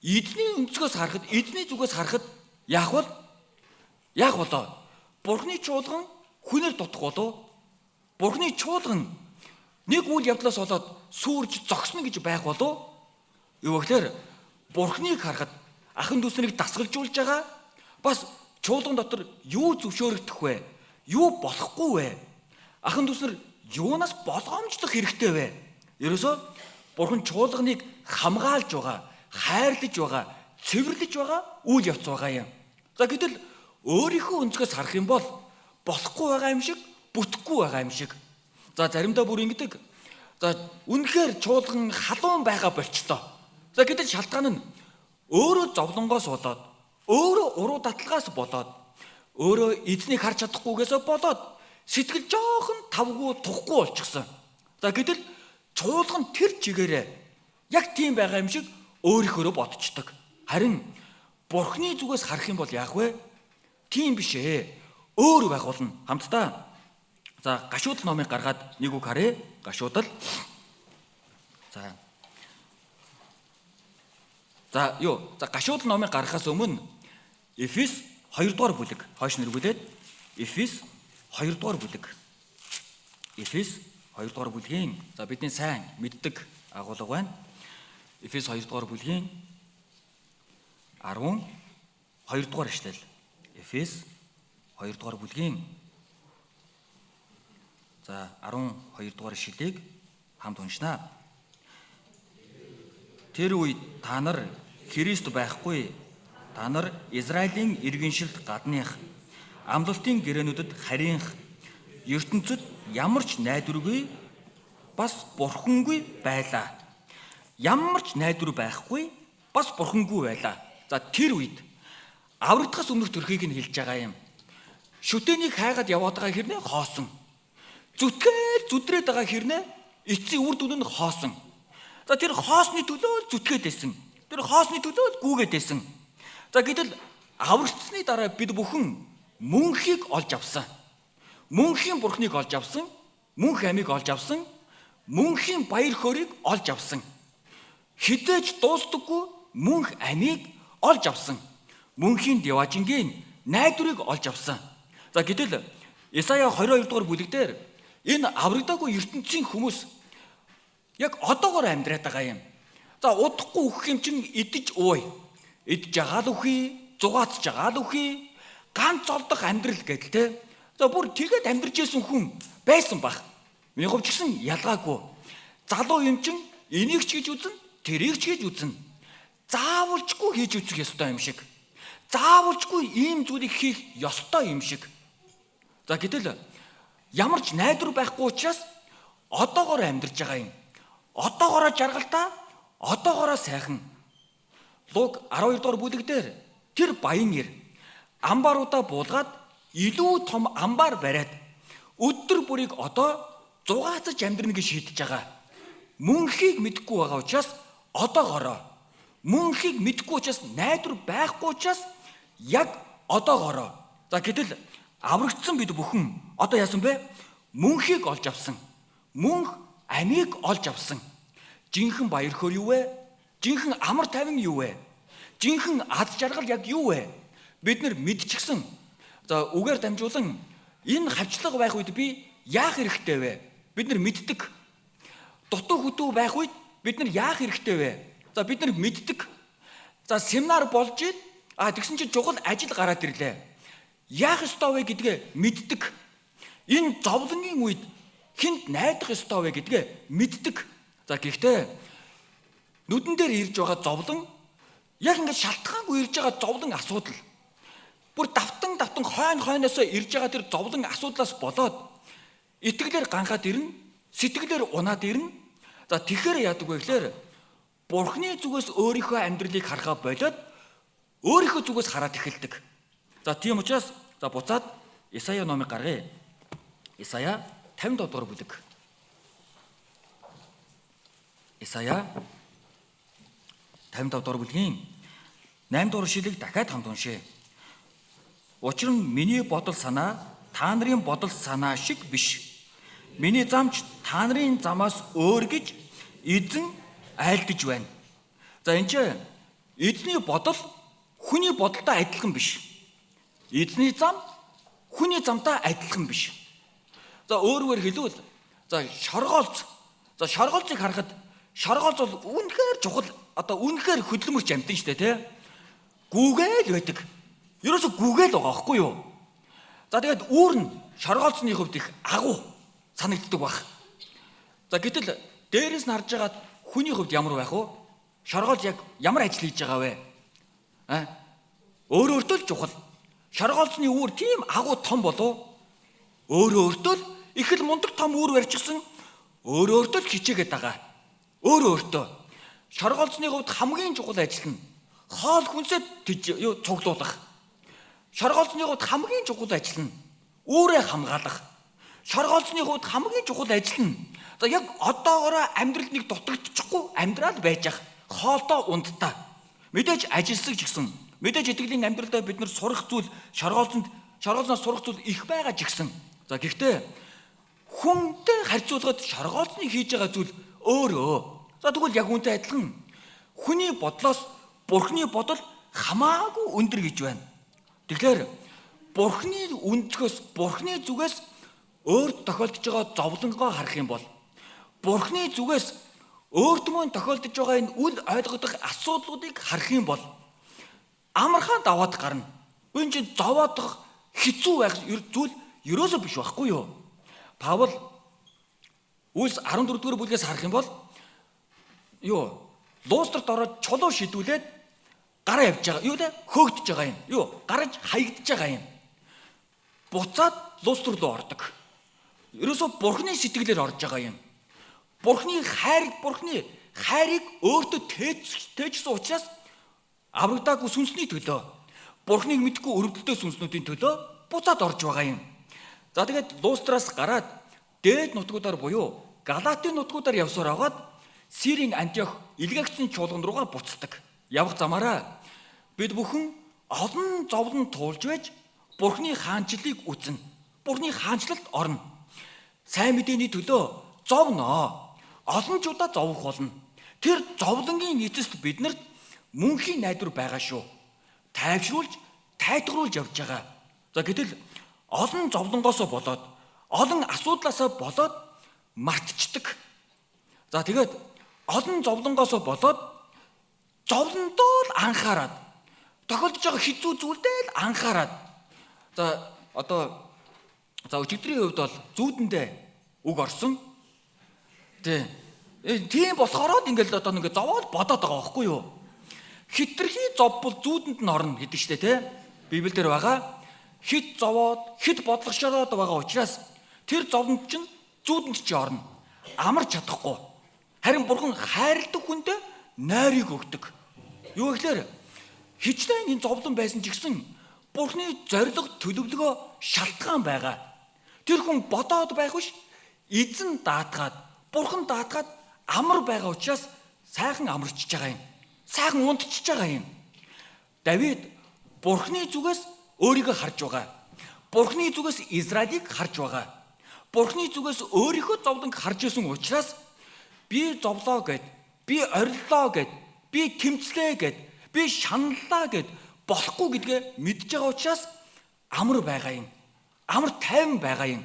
эзний өнцгөөс харахад, эзний зүгээс харахад яах болоо? Бурхны чуулган хүнээр дутах болоо? Бурхны чуулган нэг үйл явдлаас болоод сүрж зогсно гэж байх болоо? Юу гэхээр Бурхныг харахад ахын дүүснийг дасгалжуулж байгаа бас чуулган дотор юу зөвшөөрөгдөх вэ? Юу болохгүй вэ? Ахын дүүснэр юунаас болгоомжлох хэрэгтэй вэ? Ерөөсөө Бурхан чуулганыг хамгаалж байгаа, хайрлаж байгаа, цэвэрлэж байгаа үйл явц байгаа юм. За гэтэл өөрийнхөө өнцгөөс харах юм бол болохгүй байгаа юм шиг, бүтэхгүй байгаа юм шиг. За заримдаа бүр ингэдэг. За үнэхээр чуулган халуун байгаа болчлоо. За гэтэл шалтгаан нь өөрөө зовлонгоос болоод, өөрөө уруу татлагаас болоод, өөрөө эзнийг харж чадахгүйгээсээ болоод сэтгэл жоохон тавгүй тухгүй болчихсон. За гэтэл чуулган тэр чигээрээ яг тийм байгаа юм шиг өөрийнхөө бодчихдог. Харин Бурхны зүгээс харах юм бол яах вэ? Тийм биш ээ. Өөр байх болно. Хамтдаа. За гашуудал номыг гаргаад нэг үг харъя. Гашуудал. За гашуудал номыг гаргахаас өмнө Эфес 2 дугаар бүлэг хойш нэргүүлээд Эфес 2 дугаар бүлэг. Эфес 2 дугаар бүлгийн бидний сайн мэддэг агуулга байна. Эфес 2 дугаар бүлгийн 12 дугаар эшлэл. Эфес 2 дугаар бүлгийн 12 дугаар эшлэлийг хамт уншнаа. Тэр үед та нар Христ байхгүй, та нар Израилийн иргэншилд гадных амлалтын гэрээнүүдэд харийнх, ертөнцид ямар ч найдваргүй бас бурхангүй байлаа. Ямар ч найдвар байхгүй бас бурхангүй байлаа. За тэр үед аврагдахаас өмнөх төрхийг нь хэлж байгаа юм. Шүтээнийг хайгаад яваад байгаа хэрнээ хоосон. Зүтрээд байгаа хэрнээ эцсийн үр дүн нь хоосон. За тэр хоосны төлөө зүтгээд байсан. Тэр хоосны төлөө гүүгээд байсан. За гэтэл аврагдсны дараа бид бүхэн мөнхийг олж авсан. Мөнхийн бурхныг олж авсан. Мөнх амийг олж авсан. Мөнхийн баяр хөөргийг олж авсан. Хідээж дуустдаггүй мөнх амийг олж авсан. мөнхийн Деважингийн найдварыг олж авсан. За гэтэл Исая 22 дугаар бүлэг дээр энэ аврагдаагүй ертөнцийн хүмүүс яг одоогоор амьдраад байгаа юм. За удахгүй үхэх юм чин идэж ууй. Идж байгаа л үхий, зугаацж байгаа л үхий. Ганц олдох амьдрал гэдэг те. За бүр тэгэд амьдарч исэн хүн байсан баг. Миний хувьд ч гэсэн ялгаагүй. Залуу юм чин энийг ч гэж үзэн, тэрийг ч гэж үзэн. Заавалчгүй хийж үзэх ёстой юм шиг. Заавалчгүй ийм зүйлийг хийх ёстой юм шиг. За гэтэл ямар ч найдвар байхгүй учраас одоогоор амьдарч байгаа юм. Одоогоороо жаргалтай, одоогоороо сайхан. Луг 12 дугаар бүлэг дээр тэр баян нэр амбаруудаа буулгаад илүү том амбар бариад өдөр бүрийг одоо зугаацаж амьдрна гэж шийдэж байгаа. Мөнхийг мэдэхгүй байгаа учраас одоогоороо. Мөнхийг мэдэхгүй учраас найдвар байхгүй учраас яг одоогоороо. За гэтэл аврагдсан бид бүхэн одоо яасан бэ? Мөнхийг олж авсан. Мөнх амийг олж авсан. Жинхэнэ баяр хөөр юу вэ? Жинхэнэ амар тайван юу вэ? Жинхэнэ аз жаргал яг юу вэ? Бид нар мэдчихсэн. За үгээр дамжуулан энэ хавчлага байх үед би яах хэрэгтэй вэ? Бид нар мэддэг. Дутуу хөтөө байх үед бид нар яах хэрэгтэй вэ? За бид нар мэддэг. За семинар болж ид тэгсэн чинь чухал ажил гараад ирлээ. Яах ёстой вэ гэдгээ мэддэг. Энэ зовлонгийн үед хинт найдах ёстой вэ гэдгээ мэддэг. За гэхдээ нүдэн дээр ирж байгаа зовлон яг ингээд шалтгаангүй ирж байгаа зовлон асуудал. Бүр давтан хойноосоо ирж байгаа тэр зовлон асуудлаас болоод итгэлээр гангаад ирнэ, сэтгэлээр унаад ирнэ. За тэгэхээр яадаг вэ гэхээр Бурхны зүгээс өөрийнхөө амьдралыг харахаа болоод өөрийнхөө зүгээс хараад эхэлдэг. За тийм учраас буцаад Исая номыг гаргая. Исая 55 дугаар бүлэг. Исая 55 дугаар бүлгийн 8 дугаар шилийг дахиад хамт уншъя. Учир нь миний бодол санаа та нарын бодол санаа шиг биш. Миний замч та нарын замаас өөр гэж эзэн айлдж байна. За энэ ч эзний бодол хүний бодолтой адилхан биш. Эзний зам хүний замтай адилхан биш. За өөрөөр хэлбэл шоргоолц. За шоргоолцыг харахад шоргоолц бол үнэхээр чухал үнэхээр хөдөлмөрч амьтан штэ тий. Гүгээл байдаг. Ерөөсө гүгээл байгаа байхгүй юу? За тэгээд үүр нь шоргоолцны хувьд их агуу санагддаг баг. За гэтэл дээрээс нь харж байгаа хүний хувьд ямар байх вэ? Шоргоолц яг ямар ажил хийж байгаа вэ? Өөртөө л чухал. Шоргоолцны үүр тийм агуу том болов. Өөртөө л их л мундаг том үүр барьчихсан. Өөртөө л хичээгээд байгаа. Өөртөө. Шоргоолцны хувьд хамгийн чухал ажил нь хоол хүнсээ цуглуулах. Шоргоолцны хувьд хамгийн чухал ажил нь үүрээ хамгаалах. Шоргоолцны хувьд хамгийн чухал ажил нь яг одоогоороо амьдрал нэг дутагдчихгүй амьдрал байж ах. Хоолтой ундтаа. Мэдээж ажилсаг ч гэсэн. Мэдээж итгэлийн амьдралдаа бид нар сурах зүйл шоргоолцоос сурах зүйл их байгаа ч гэсэн. За гэхдээ хүнтэй харьцуулахад шоргоолцны хийж байгаа зүйл өөрөө. За тэгвэл яг үүнтэй адилхан хүний бодлоос Бурхны бодол хамаагүй өндөр гэж байна. Тэгэхээр Бурхны өнцгөөс Бурхны зүгээс өөрт тохиолдож байгаа зовлонгоо харах юм бол Бурхны зүгээс өөртмөө тохиолдож байгаа энэ үл ойлгогдох асуудлуудыг харах юм бол амархан даваад гарна. Энэ чинь зовоодох хэцүү байх зүйл ерөөсөө биш байхгүй юу? Паул Үлс 14 дугаар бүлгээс харах юм бол Лустрт ороод чулуу шидүүлээд гараа явж байгаа. Хөөгдөж байгаа юм. Гараж хаягдж байгаа юм. Буцаад Лустр руу ордог. Ерөөсөө Бурхны сэтгэлээр орж байгаа юм. Бурхны хайрыг өөртөө тээжсэн учраас аврагдаагүй сүнсний төлөө, Бурхныг мэдгүй өрөвдөлтөө сүнснүүдийн төлөө буцаад орж байгаа юм. За тэгээд Лустраас гараад дээд нутгуудаар буюу Галатийн нутгуудаар явсаар агаад Сирийн Антиох илгээгдсэн чуулган руугаа буцдаг. Явах замаараа бид бүхэн олон зовлон туулж байж Бурхны хаанчлалыг үзнэ. Бурхны хаанчлалд орно. Сайн мэдээний төлөө зовноо. Олон ч удаа зовох болно. Тэр зовлонгийн эцэст биднэрт мөнхийн найдвар байгаа шүү. тайвшруулж, тайтгаруулж явж байгаа. За гэтэл олон зовлонгоосоо болоод, олон асуудлаасаа болоод мартчихдаг. За тэгээд олон зовлонгоосоо болоод зовлондоо л анхаарад, тохиолдож байгаа хэцүү зүйлдээ л анхаарад. За одоо өчигдрийн хувьд бол зүүдэндээ үг орсон. Тийм болохоор ингээл одоо нэг зовоод бодоод байгаа байхгүй юу? Хитрхи зовбол зүүдэнд нь орно гэдэг штэ тий. Библиэлд байгаа. Хит зовоод, хит бодлогошороод байгаа учраас тэр зовлонд чинь зүүдэнд ч орно. Амарч чадахгүй. Харин Бурхан хайрладаг хүндээ нойрыг өгдөг. Юу гэхээр хичнээн энэ зовлон байсан ч гэсэн Бурханы зориг төлөвлөгөө шалтгаан байгаа. Тэр хүн бодоод байх биш, эзэн даатгаад, Бурхан даатгаад амар байгаа учраас сайхан амарчж байгаа юм. Сайхан унтчихж байгаа юм. Давид Бурханы зүгээс өөрийгөө харж байгаа. Бурханы зүгээс Израилийг харж байгаа. Бурханы зүгээс өөрийнхөө зовлонг харж исэн учраас би зовлоо гэд, би ориллоо гэд, би тэмцлээ гэд, би шаналлаа гэд болохгүй гэдгээ мэдж байгаа учраас амар байгаа юм. Амар тайван байгаа юм.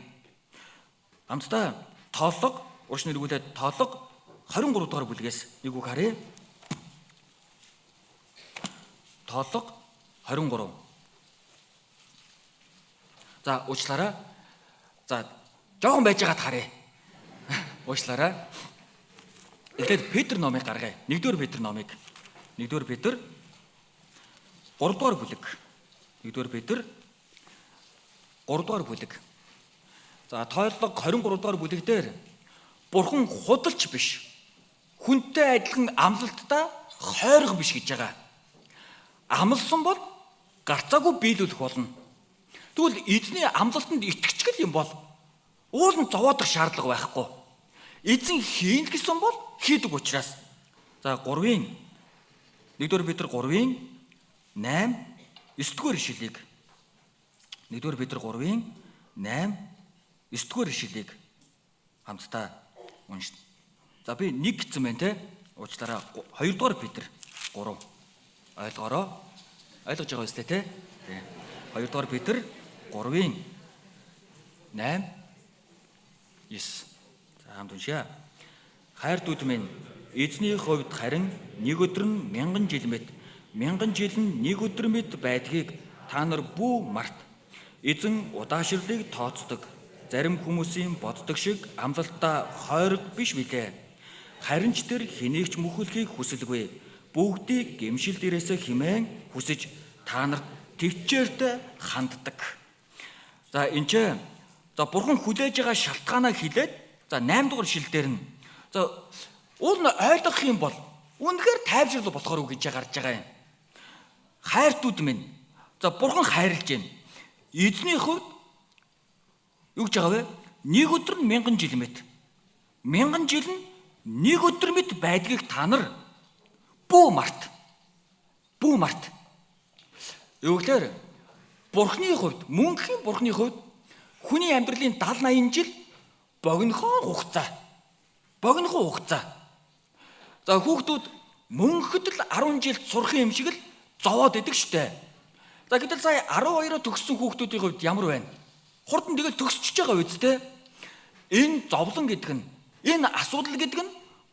Хамтдаа тооллого, урьд нь эргүүлээд тооллого 23 дугаар бүлгээс нэг үг харъя. Тооллого 23. За уучлаарай. За жоохон байж байгаад харъя. Уучлаарай. Эхлээд Петр номыг гаргая. 1-р Петр номыг. 1-р Петр 3 дугаар бүлэг. 1-р Петр 3 дугаар бүлэг. За тооллого 23 дугаар бүлэг дээр Бурхан худалч биш. Хүнтэй адилхан амлалттай хойрох биш гэж байгаа. Амлсан бол гарцаагүй биелүүлэх болно. Тэгвэл эзний амлалтанд итгэжгэл юм бол уул нь зовоодох шаардлага байхгүй. Эзэн хийн гэсэн бол хийдэг учраас. За 3-ын 1-р Петр 3-ын 8 9-р ишлэлийг 1-р Петр 3-ын 8 9-р ишлэлийг хамтдаа уншина. За би нэг гэсэн байна те. Уучлаарай. 2-р Петр 3. Ойлгоорой. Ойлгож байгаа үстэй те. 2-р Петр 3-ын 8 9. За хамт уншъя. Хайр дүүд минь, эзний хувьд харин нэг өдөр нь 1000 жил мэт, 1000 жил нь нэг өдөр мэт байдгийг та нар бүү март. Эзэн удаашрлыг тооцдог. Зарим хүмүүсийн боддог шиг амлалтаа хойрог биш билээ. Харин ч тэр хэнийгч мөхөлхийг хүсэлгүй. Бүгдийг гэмшил дээрээс химэн хүсэж та нарт төвчээртэй ханддаг. За энэ ч Бурхан хүлээж байгаа шалтгаанаа хэлээд 8 дугаар шилдээр нь уул нь ойлгох юм бол үнэхээр тайвшрал болохоор үг гэж гарч байгаа юм. Хайртууд минь. Бурхан хайрлаж байна. Эзний хувьд юу гэж байгаа вэ? Нэг өдөр нь 1000 жил мэт. 1000 жил нь нэг өдөр мэт байдгийг та нар бүү март. Бүү март. Юу гэхээр Бурханы хувьд, мөнхийн Бурханы хувьд хүний амьдралын 70-80 жил богинохон хугацаа. Богинохон хугацаа. За хүүхдүүд мөнхөд л 10 жилд сурах юм шиг л зовоод идэг штэ. За гэтэл сая 12-оо төгссөн хүүхдүүдийн хувьд ямар байна? Хурдан тэгэл төгсчихөж байгаа үсттэй. Энэ зовлон гэдэг нь, энэ асуудал гэдэг нь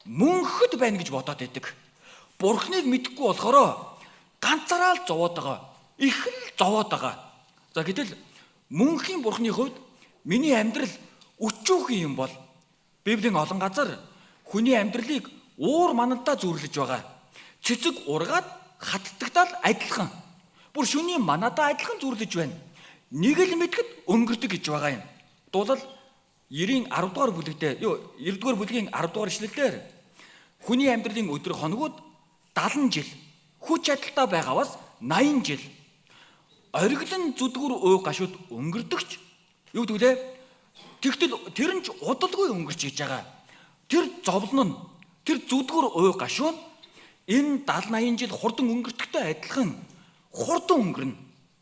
мөнхөд байна гэж бодоод идэг. Бурхныг мэдэхгүй болохоор ганцаараа л зовоод байгаа. Их л зовоод байгаа. За гэтэл мөнхийн Бурхны хувьд миний амьдрал өчүүхэн юм бол Библийн олон газар хүний амьдралыг уур манандаа зүрлэж байгаа. Цэцэг ургаад хаттагдал адилхан. Бүр шөнийн манадаа адилхан зүрлэж байна. Нэг л мэдгэд өнгөрдөг гэж байгаа юм. Дуулал 90-ийн 10 дугаар бүлэгтээ 9 дугаар бүлгийн 10 дугаар ишлэлээр хүний амьдралын өдөр хоногуд 70 жил, хүч чадалтай байгаваас 80 жил. Ориглон зүдгүр уу гашууд өнгөрдөгч юу гэдэг вэ? Тэгтэл тэр нь ч удалгүй өнгөрч иж байгаа. Тэр зовлон нь, тэр зүдгүр уу гашууд энэ 70-80 жил хурдан өнгөртөгтэй адилхан хурдан өнгөрнө.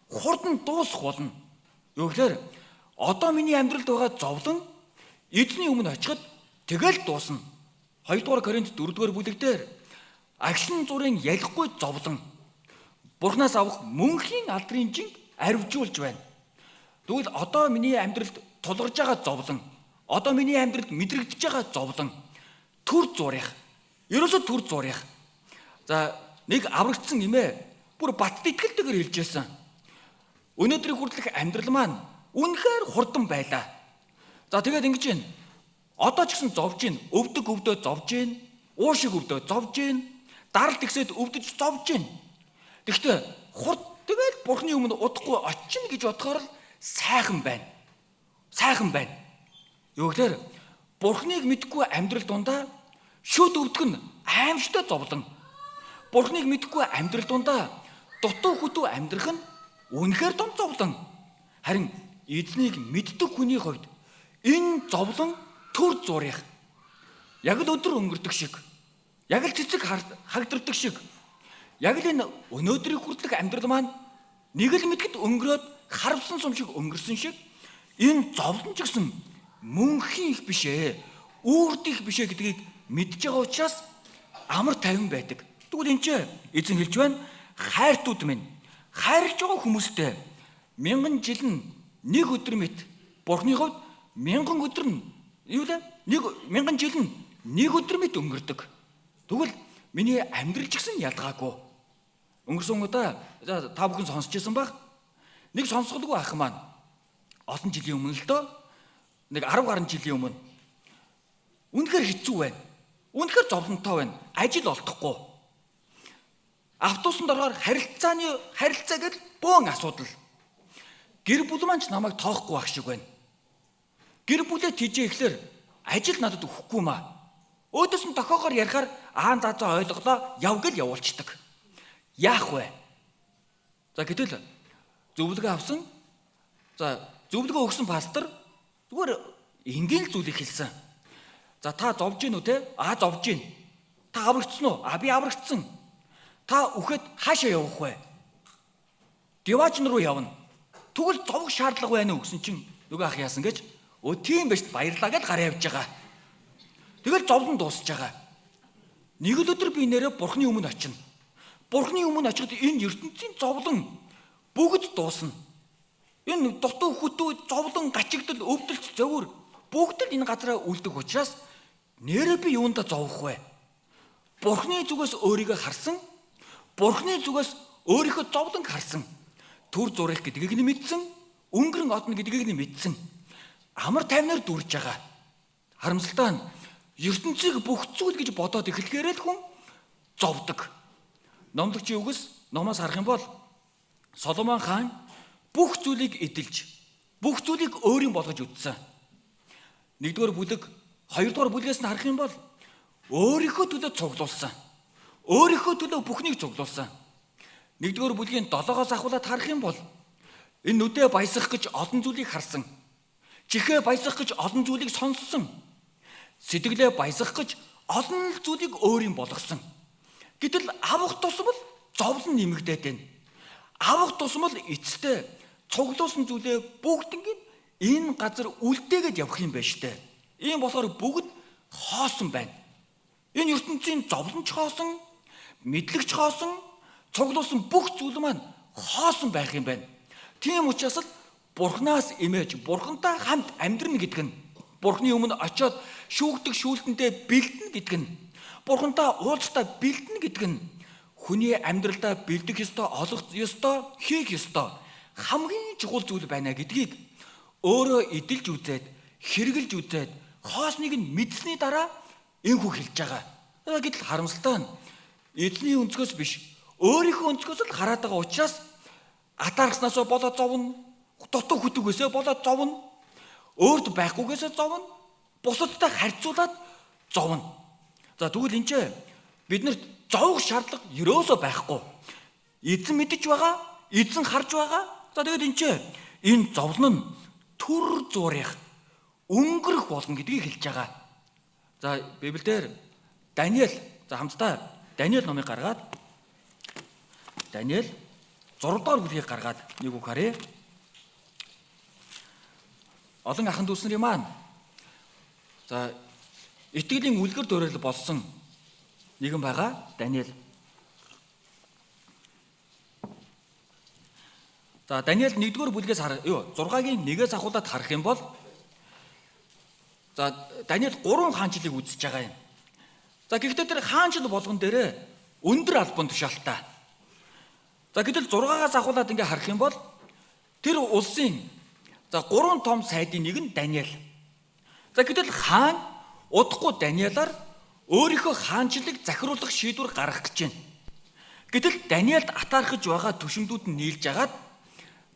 Хурдан дуусах болно. Юу гэхээр одоо миний амьдралд байгаа зовлон эзний өмнө очиход тэгэл дуусна. 2 дугаар Коринт 4 дугаар бүлэг дээр агшин зургийн ялахгүй зовлон Бурханаас авах мөнхийн алдрын жинг арвижуулж байна. Тэгвэл одоо миний амьдралд тулгарж байгаа зовлон, одоо миний амьдралд мэдрэгдэж байгаа зовлон төр зурих. Ерөөсө төр зурих. За нэг аврагдсан эмээ бүр бат итгэлтэйгээр хэлжсэн. Өнөөдрийн хүртэлх амьдрал маань үнэхээр хурдан байлаа. За тэгээд ингэж байна. Одоо ч гэсэн зовж гин, өвдөг өвдөө зовж гин, уушиг өвдөө зовж гин, даралт ихсэд өвдөж зовж гин. Тэгэхдээ хурд тэгэл Бурхны өмнө удахгүй очино гэж бодохоор л сайхан байна. Сайхан байна. Юу гэхээр Бурхныг мэдгүй амьдрал дундаа шүд өвдөх нь аимшигтай зовлон. Бурхныг мэдгүй амьдрал дундаа дутуу хүтүү амьдрах нь үнэхээр том зовлон. Харин эзнийг мэддэг хүний хувьд энэ зовлон төр зурих. Яг л өдөр өнгөрдөг шиг, яг л цэцэг хагддаг шиг, яг л энэ өнөөдрийн хүртэлх амьдрал маань нэг л мэтгэд өнгөрөөд харвсан сум шиг өнгөрсөн шиг энэ зовлон ч гэсэн мөнхийн их бишээ, үрд их бишээ гэдгийг мэдж байгаа учраас амар тайван байдаг. Тэгвэл энэ ч эзэн хэлж байна, хайртууд минь, хайрлж байгаа хүмүүстэй 1000 жил нь нэг өдөр мэт, Бурхны хувьд 1000 өдөр нь юу вэ? 1000 жил нь нэг өдөр мэт өнгөрдөг. Тэгвэл миний амьдрал ч гэсэн ялгаагүй. Өнгөрсөн удаа та бүхэн сонсч байсан баг. Нэг сонсголгүй ах маань олон жилийн өмнө л доо нэг 10 гаруй жилийн өмнө үнэхээр хэцүү байна. Үнэхээр зовлонтой байна. Ажил олдохгүй. Автобусанд орохоор харилцаа гэж бөөн асуудал. Гэр бүл маань ч намайг тоохгүй байх шиг байна. Гэр бүлээ тийжээ ихлээр ажил надад өгөхгүй маа. Өөдөөс нь тохоогоор ярихаар аан заазаа ойлголоо яв гэл явуулцдаг. Яах вэ? За гэтэл зөвлөгөө авсан. За зөвлөгөө өгсөн пастор зүгээр энгийн зүйлийг хэлсэн. За та зовж гин үү те? Зовж гин. Та аврагдсан уу? Би аврагдсан. Та үхэд хаашаа явах вэ? Диваачн руу явна. Тэгвэл зовох шаардлага байна уу гэсэн чинь нөгөө ах яасан гэж тийм байж баярлаа гэж гараа явж байгаа. Тэгэл зовлон дуусж байгаа. Нэг л өдөр би нэрээ Бурхны өмнө очино. Бурхны өмнө очиход энэ ертөнцийн зовлон бүгд дуусна. Энэ дутуу хүтүү зовлон гачигдал өвдөлт зовөр бүгд л энэ газараа үлдэх учраас нэрээ би юундаа зовох вэ? Бурхны зүгээс өөрийгөө харсан, Бурхны зүгээс өөрийнхөө зовлон харсан. Түр зурих гэдгийг нь мэдсэн, өнгөрөн одно гэдгийг нь мэдсэн. Амар тайвнаар дүрж байгаа. Харамсалтай нь ертөнцийг бүх зүйл гэж бодоод эхлэхээр л хүн зовдөг. Номлогчийн үгс номоос харах юм бол Соломон хаан бүх зүйлийг эдэлж, бүх зүйлийг өөрийн болгож үзсэн. Нэгдүгээр бүлэг, хоёрдугаар бүлгээс нь харах юм бол өөрийнхөө төлөө цуглуулсан. Өөрийнхөө төлөө бүхнийг цуглуулсан. Нэгдүгээр бүлгийн 7-оос ахуулаад харах юм бол энэ нүдээ баясгах гэж олон зүйлийг харсан. Чихээ баясгах гэж олон зүйлийг сонссон. Сэтгэлээ баясгах гэж олон зүйлийг өөрийн болгосон. Гэтэл авах тусмал зовлон нэмэгдээд байна. Авах тусмал эцэстээ цуглуулсан зүйлээ бүгднийг энэ газар үлдээгээд явах юм байна штэ. Ийм болохоор бүгд хоосон байна. Энэ ертөнцийн зовлонч хоосон, мэдлэгч хоосон, цуглуулсан бүх зүйл маань хоосон байх юм байна. Тийм учраас л Бурханаас имэж, Бурхантай хамт амьдрна гэдэг нь, Бурханы өмнө очиод шүүгдэг шүүлтэндээ бэлдэнэ гэдэг нь, Бурхантай уулзалтаа бэлдэнэ гэдэг нь хүний амьдралдаа бэлдэх ёстой, олох ёстой, хийх ёстой хамгийн чухал зүйл байна гэдгийг өөрөө эдэлж үзээд, хэрэгжилж үзээд, хоосныг нь мэдсэний дараа энхүү хэлж байгаа. Гэтэл харамсалтай нь эзний өнцгөөс биш, өөрийнхөө өнцгөөс л хараад байгаа учраас атаархснасоо болоод зовно, дутуу хүтүгээсээ болоод зовно, өөрт байхгүйгээсээ зовно, бусадтай харьцуулаад зовно. За тэгвэл энэ ч биднэрт зовох шаардлага ерөөсөө байхгүй. Эзэн мэдэж байгаа, эзэн харж байгаа. За тэгээд энэ зовлон нь түр зурих, өнгөрөх болно гэдгийг хэлж байгаа. За Библиэлд Даниэл, за хамтдаа Даниэл номыг гаргаад Даниэл 6 дугаар бүлгийг гаргаад нэг үг харъя. Олон ахын дүүснэрийн маань за итгэлийн үлгэр дуурал болсон нэгэн байгаа Даниэл. За Даниэл 1-р бүлгээс 6-гийн 1-ээс ахуулаад харах юм бол за Даниэл 3 хаанчлалыг үзэж байгаа юм. За гэхдээ тэр хаанчлал болгон дээрээ өндөр албан тушаалтай. За гэтэл 6-аас ахуулаад ингээ харах юм бол тэр улсын за 3 том сайдын нэг нь Даниэл. За гэтэл хаан удахгүй Даниэлаар өөрийнхөө хаанчлалыг захируулах шийдвэр гаргах гэж байна. Гэтэл Даниэлд атаархаж байгаа түшимдүүд нь нийлж агаад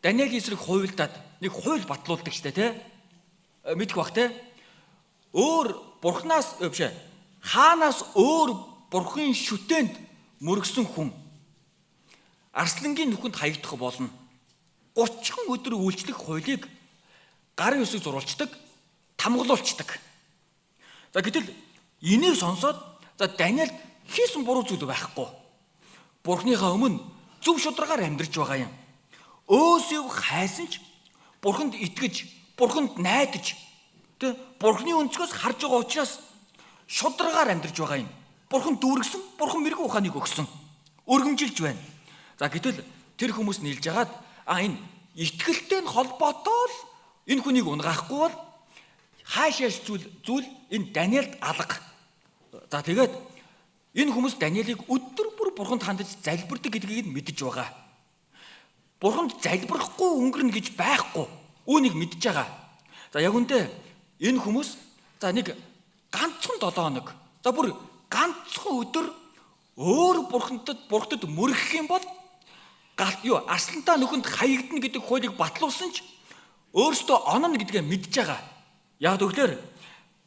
Даниэлийн эсрэг хуйлдаад нэг хууль батлуулдаг штэ тий. Мэдэх бах тий. Өөр бурхнаас хаанаас өөр бурхын шүтээнд мөргсөн хүн арслангийн нүхэнд хаягдах болно. 30 өдөр үйлчлэх хуулийг гарын үсэг зурулцдаг, тамгалуулцдаг. За гэтэл энийг сонсоод за Даниэлд хийсэн буруу зүйл байхгүй. Бурхныхаа өмнө зөв шударгаар амьдарч байгаа юм. Өөсөв хайсан ч Бурханд итгэж, Бурханд найдаж, тэ Бурхны өнцгөөс харж байгаа учраас шударгаар амьдарч байгаа юм. Бурхан дүүргэсэн, Бурхан мэрэгэн ухааныг өгсөн. Өргөмжилж байна. За гэтэл тэр хүмүүс нийлж агаад энэ итгэлтэй холбоотой л энэ хүнийг унгаахгүй бол хаашааш зүйл энэ Даниэлд алга. За тэгээд энэ хүмүүс Даниэлийг өдөр бүр Бурханд хандаж залбирдаг гэдгийг нь мэдэж байгаа. Бурханд залбирахгүй өнгөрнө гэж байхгүй. Үүнийг мэдж байгаа. За яг үнэндээ энэ хүмүүс за нэг ганцхан 7 хоног. За бүр ганцхан өдөр өөр Бурхандад мөрөх юм бол арслантаа нүхэнд хаягдана гэдэг хуулийг батлуулсан ч өөртөө онно гэдгээ мэдж байгаа. Яг тэгэхээр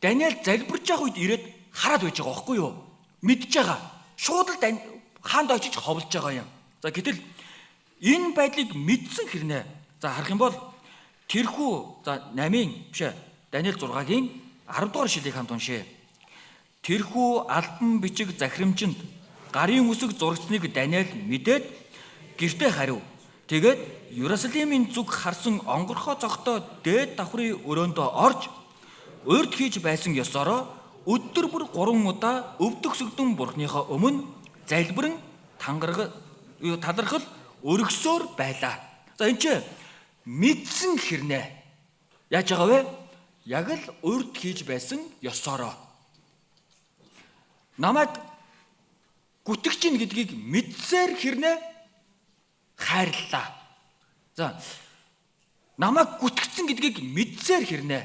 Даниэл залбирж байгаа үед ирээд хараад байж байгаа байхгүй юу? Мэдж байгаа. Шууд л хаанд очиж ховлж байгаа юм. За гэтэл энэ байдлыг мэдсэн хэрнээ. За харах юм бол тэрхүү за 8-ын Даниэл 6-гийн 10 дугаар шүлгийг хамт уншъя. Тэрхүү албан бичиг захирамжинд гарын үсэг зурагчныг Даниэл мэдээд гэртээ хариу. Тэгээд Иерусалимийн зүг харсан онгорхоо цогтой дээд давхрын өрөөндөө орж урд хийж байсан ёсороо өдөр бүр 3 удаа өвдөх сүгдэн Бурхныхаа өмнө залбирэн талархал өргөсөөр байлаа. За энэ ч мэдсэн хэрнээ. Яаж байгаа вэ? Яг л урд хийж байсан ёсороо. Намайг гүтгэж ийн гэдгийг мэдсээр хэрнээ хайрлаа. За намайг гүтгэсэн гэдгийг мэдсээр хэрнээ.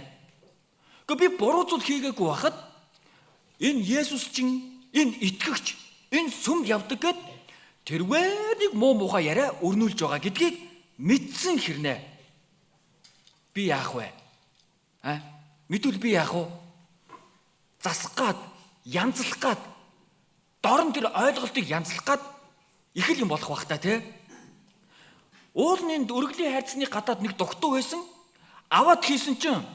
Гэхдээ би буруу зүйл хийгээгүй байхад энэ Есүс чинь энэ итгэгч энэ сүмд явдаг гэд тэрвээ нэг муу мухай яриа өрнүүлж байгаа гэдгийг мэдсэн хэрнээ. Би яах вэ? Мэдвэл би яах вэ? Засах гад, янзлах гад, дорн тэр ойлголтыг янзлах гад их л юм болох бах та тий. Уулын өргөлийн хайрцны гадаад нэг дугтуу байсан. Аваад хийсэн чинь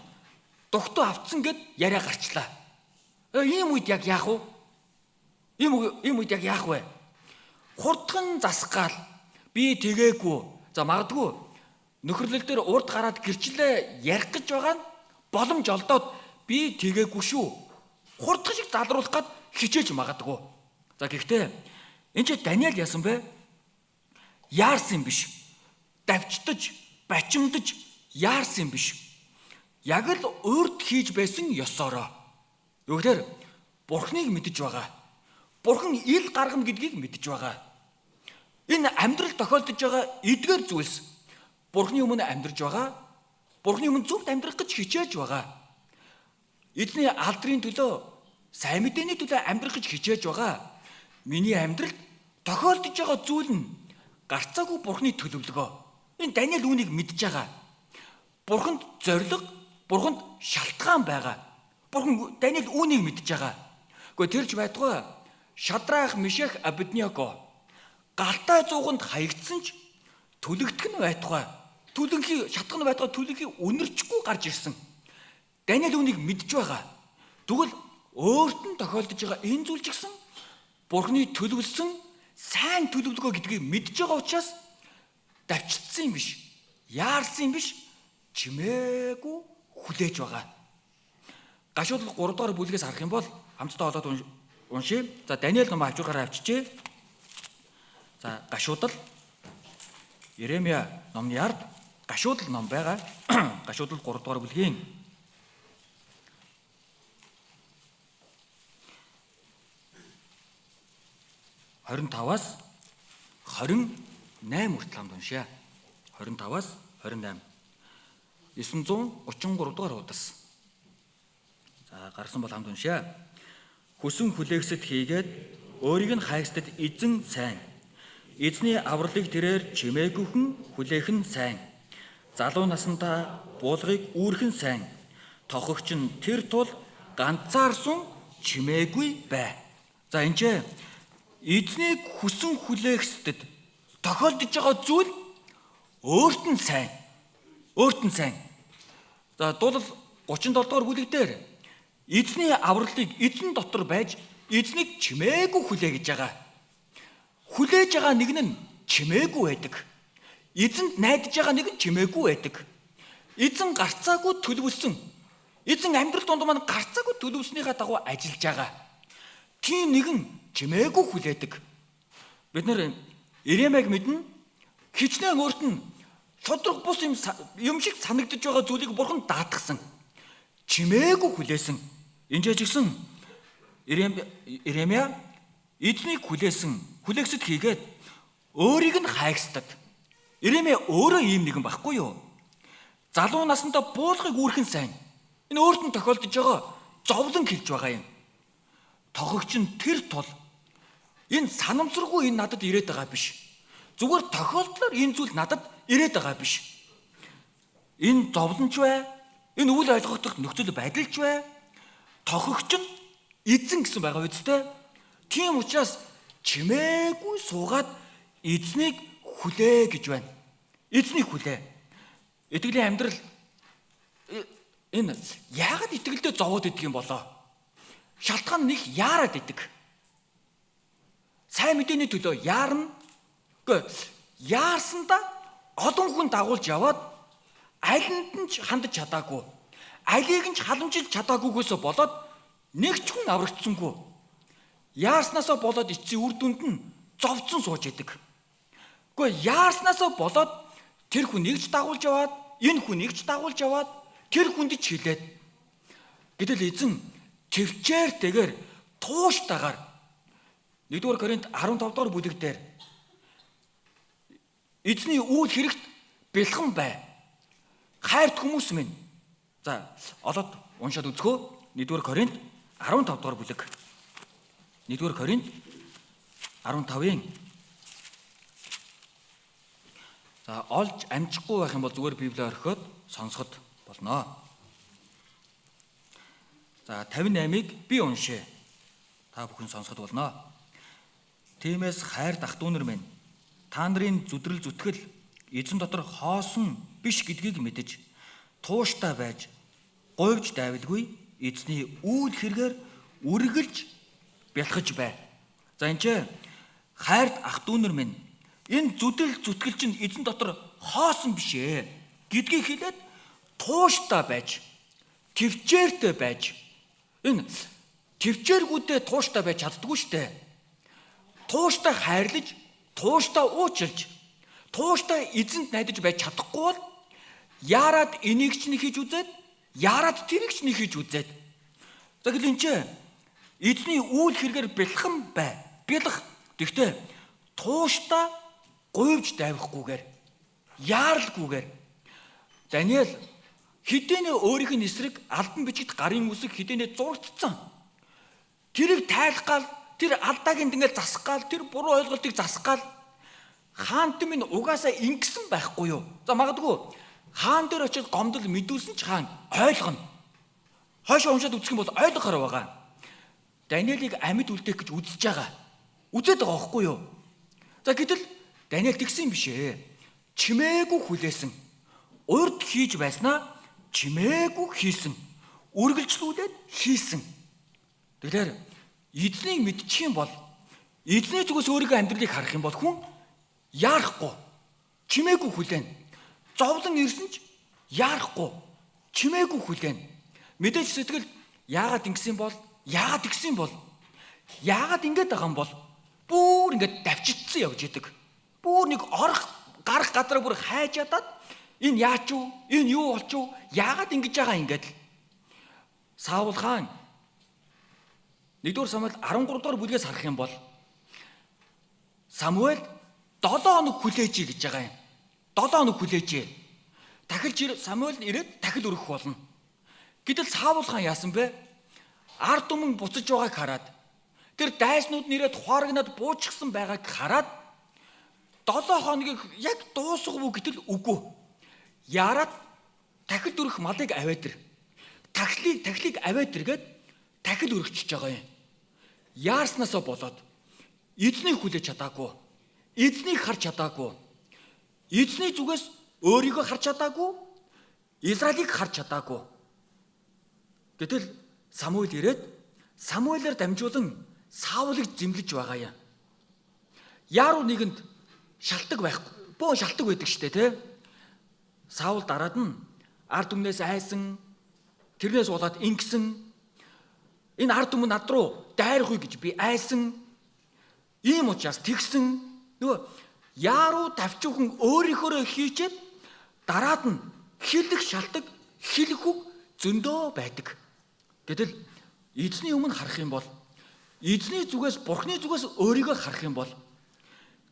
дугтуу авцсан гэд яриа гарчлаа. Ийм үед яг яах вэ? Ийм үед яг яах вэ? Хурдхан засгаал би тэгээгүй. За магадгүй нөхөрлөл дээр урд гараад гэрчлээ ярих гэж байгаа нь боломж олдоод би тэгээгүй шүү. Хурдхан шиг залруулах гад хичээж магадгүй. За гэхдээ энэ ч Даниэл яасан бэ? Яарсан биш. Давчтаж, бачимдаж яарсан биш. Яг л урд хийж байсан ёсороо. Юу гэхээр Бурхныг мэдэж байгаа. Бурхан ил гаргана гэдгийг мэдэж байгаа. Энэ амьдрал тохиолдож байгаа эдгээр зүйлс Бурхны өмнө амьдарч байгаа. Бурхны өмнө зөвхт амьдрах гэж хичээж байгаа. Эзний алдрын төлөө, сайн мэдээний төлөө амьдрах гэж хичээж байгаа. Миний амьдралд тохиолдож байгаа зүйл нь гарцаагүй Бурхны төлөвлөгөө. Энэ Даниэл үүнийг мэдж байгаа. Бурханд зориг, Бурханд шалтгаан байгаа. Бурхан Даниэл үүнийг мэдж байгаа. Гэхдээ тэрч байтугай Шадрах, Мишах, Абедnego галтай зууганд хаягдсан ч түлэгдэх нь байтугай. Түлэнхий шатган байтугай түлэнхий үнэрчгүй гарч ирсэн. Даниэл үүнийг мэдж байгаа. Тэгвэл өөрт нь тохиолдож байгаа энэ зүйл ч гэсэн Бурхны төлөвлөсөн сайн төлөвлөгөө гэдгийг мэдж байгаа учраас давчилсан юм биш, яарсан юм биш, чимээгүй хүлээж байгаа. Гашуудлал 3 дугаар бүлгээс харах юм бол хамтдаа олоод уншъя. За Даниэл номоо хавчургаараа авчижээ. За гашуудлал Иремья номны ард гашуудлал ном байгаа. Гашуудлал 3 дугаар бүлгийн 25-аас 28 хүртэл хамт уншъя. 25-аас 28. 933 дугаар удас. За гарсан бол хамт уншъя. Хүсэн хүлээгсэд хийгээд өөрийг нь хайгсдад эзэн сайн. Эзний авралыг тэрээр чимээгүйхэн хүлээх нь сайн. Залуу насандаа буулгыг үүрхэн сайн. Тохогч нь тэр тул ганцаарсан чимээгүй бай. За энэ ч эзнийг хүсэн хүлээгсдэд тохиолдож байгаа зүйл өөрт нь сайн. Өөрт нь сайн. За дуулал 37 дугаар бүлэг дээр эзний авралыг эзэн дотор байж эзнийг чимээгүй хүлээ гэж байгаа. Хүлээж байгаа нэг нь чимээгүй байдаг. Эзэнд найдаж байгаа нэг нь чимээгүй байдаг. Эзэн гарцаагүй төлөвлөсөн. Эзэн амьдрал донд маань гарцаагүй төлөвлөснийхаа дагуу ажиллаж байгаа. Тийм нэгэн чимээгүй хүлээдэг. Бид нэр Иремьяг мэднэ. Хичнээн өөрт нь шудраг бус юм шиг санагдаж байгаа зүйлийг бурхан даатгсан. Чимээгүй хүлээсэн. Энд ч гэсэн Иремья эзнийг хүлээсэд хийгээд өөрийг нь хайгсдад. Иремья өөрөө ийм нэгэн байхгүй юу? Залуу насндаа буулгыг үүрхэн сайн. Энэ өөрт нь тохиолдож байгаа зовлон хэлж байгаа юм. Тохогч нь тэр тул энэ санамсаргүй энэ надад ирээд байгаа биш. Зүгээр тохиолдлоор энэ зүйл надад ирээд байгаа биш. Энэ зовлонч бай. Энэ үл ойлгогдох нөхцөл байдалч бай. Тохогч нь эзэн гэсэн байгаа үстэй. Тийм учраас чимээгүй суугаад эзнийг хүлээ гэж байна. Эзнийг хүлээ. Итгэлийн амьдрал энэ яагаад итгэлдээ зовоод идэх юм болоо? Шалтгаан нэг яарад идэг. Сайн мэдээний төлөө яарна. Гэхдээ яарсандаа олон хүн дагуулж яваад алинд нь ч хандж чадаагүй. Алийг нь ч халамжилж чадаагүйгээс болоод нэг ч хүн аврагдсангүй. Яарснаасаа болоод эцсийн үр дүнд нь зовцсон сууж идэг. Гэхдээ яарснаасаа болоод тэр хүн нэгж дагуулж яваад, энэ хүн нэгж дагуулж яваад тэр хүнд ч хилээд. Гэтэл эзэн төвчээртэйгээр тууштайгаар 1-р Коринт 15 дугаар бүлэг дээр эзний үйл хэрэгт бэлхэн бай. Хайрт хүмүүс минь. За олоод уншаад үзгөө. 1-р Коринт 15 дугаар бүлэг. 1-р Коринт 15-ын за олж амжихгүй байх юм бол зүгээр Библийг орхиод сонсоход болно. За 58-ыг би уншъя. Та бүхэн сонсоход болно. Тиймээс хайр ах トゥ нар минь та нарын зүдрэл зүтгэл эзэн дотор хоосон биш гэдгийг мэдэж тууштай байж говьж давилгүй эзний үйл хэрэгээр үргэлж бэлхэж бай. За энэ ч хайр ах トゥ нар минь энэ зүдрэл зүтгэл чинь эзэн дотор хоосон биш ээ гэдгийг хэлээд тууштай байж төвчээртэй байж энэ төвчээргүүдээ тууштай байж чаддгүй штэ. Тууштай хайрлаж, тууштай уучлж, тууштай эзэнт найдаж байж чадахгүй бол яарад энийг ч нэг хийж үзээд, яарад тэрийг ч нэг хийж үзээд. Тэгвэл энэ ч эзний үйл хэрэгээр бэлхэн бай. Бэлх. Тэгтээ тууштай говьж давихгүйгээр, яаралгүйгээр. Даниэл хэдийнэ өөрийнх нь эсрэг албан бичигт гарын үсэг хэдийнэ зурдсан. Тэрийг тайлхгаал, тэр алдаагийн ингээд засгаал, тэр буруу ойлголтыг засгаал. Хаан минь угаасаа ингэсэн байхгүй юу? За магадгүй хаан дээр очиж гомдол мэдүүлсэн ч хаан ойлгоно. Хойшоо уншаад үзэх юм бол ойлгохоор байгаа. Даниэлийг амьд үлдээх гэж үзэж байгаа. Үзээд байгаа байхгүй юу? За гэтэл Даниэл тэгсэн юм биш ээ. Чимээгүй хүлээсэн. Урд хийж байснаа чимээгүй хийсэн. Үргэлжлүүлээд хийсэн. Тэгэхээр эзнийг мэдчих юм бол эзний зүгээс өөрийнхөө амьдралыг харах юм бол хүн яарахгүй, чимээгүй хүлээн. Зовлон ирсэн ч яарахгүй, чимээгүй хүлээн. Мэдээж сэтгэл яагаад ингэсэн бол, яагаад тэгсэн бол, яагаад ингэж байгаа юм бол бүр ингэж давчигдсан явж идэг. Бүр нэг орох гарах газараа бүр хайж ядаад энэ яач юу? Энэ юу болч юу? Яагаад ингэж байгаа ингээд л. Саул хаан 1-р Самуэль 13 дугаар бүлгээс харах юм бол Самуэль 7 хоног хүлээж гэж байгаа юм. 7 хоног хүлээжээ. Дахиж Самуэль ирээд дахил өргөх болно. Гэтэл Саул хаан яасан бэ? Ард түмэн буцаж байгааг хараад тэр дайснууд нэрээд хуарагнаад буучгсан байгааг хараад 7 хоногийг яг дуусгав гэтэл үгүй. Яраад дахил өргөх малыг аваад ир. Тахлыг аваад иргээд дахил өргөчж байгаа юм. Яарснасаа болоод эзнийг хүлээж чадаагүй. Эзнийг харж чадаагүй. Эзний зүгээс өөрийгөө харж чадаагүй. Израилийг харж чадаагүй. Гэтэл Самуэль ирээд Самуэлээр дамжуулан Саулыг зэмлэж байгаа юм. Яруу нэгэнд шалтгаан байхгүй. Бөө шалтгаан байдаг штэ тий. Саул дараад нь ард түмнээс айсан, тэрнээс болоод ингэсэн. Энэ ард түмэн над руу дайрахгүй гэж би айсан. Ийм учраас тэгсэн. Нөгөө яруу тавчуухан өөрийнхөө хийчээд дараад нь хэлэх шалтгаан хэлэх үг зөндөө байдаг. Гэтэл эзний өмнө харах юм бол эзний зүгээс бурхны зүгээс өөрийгөө харах юм бол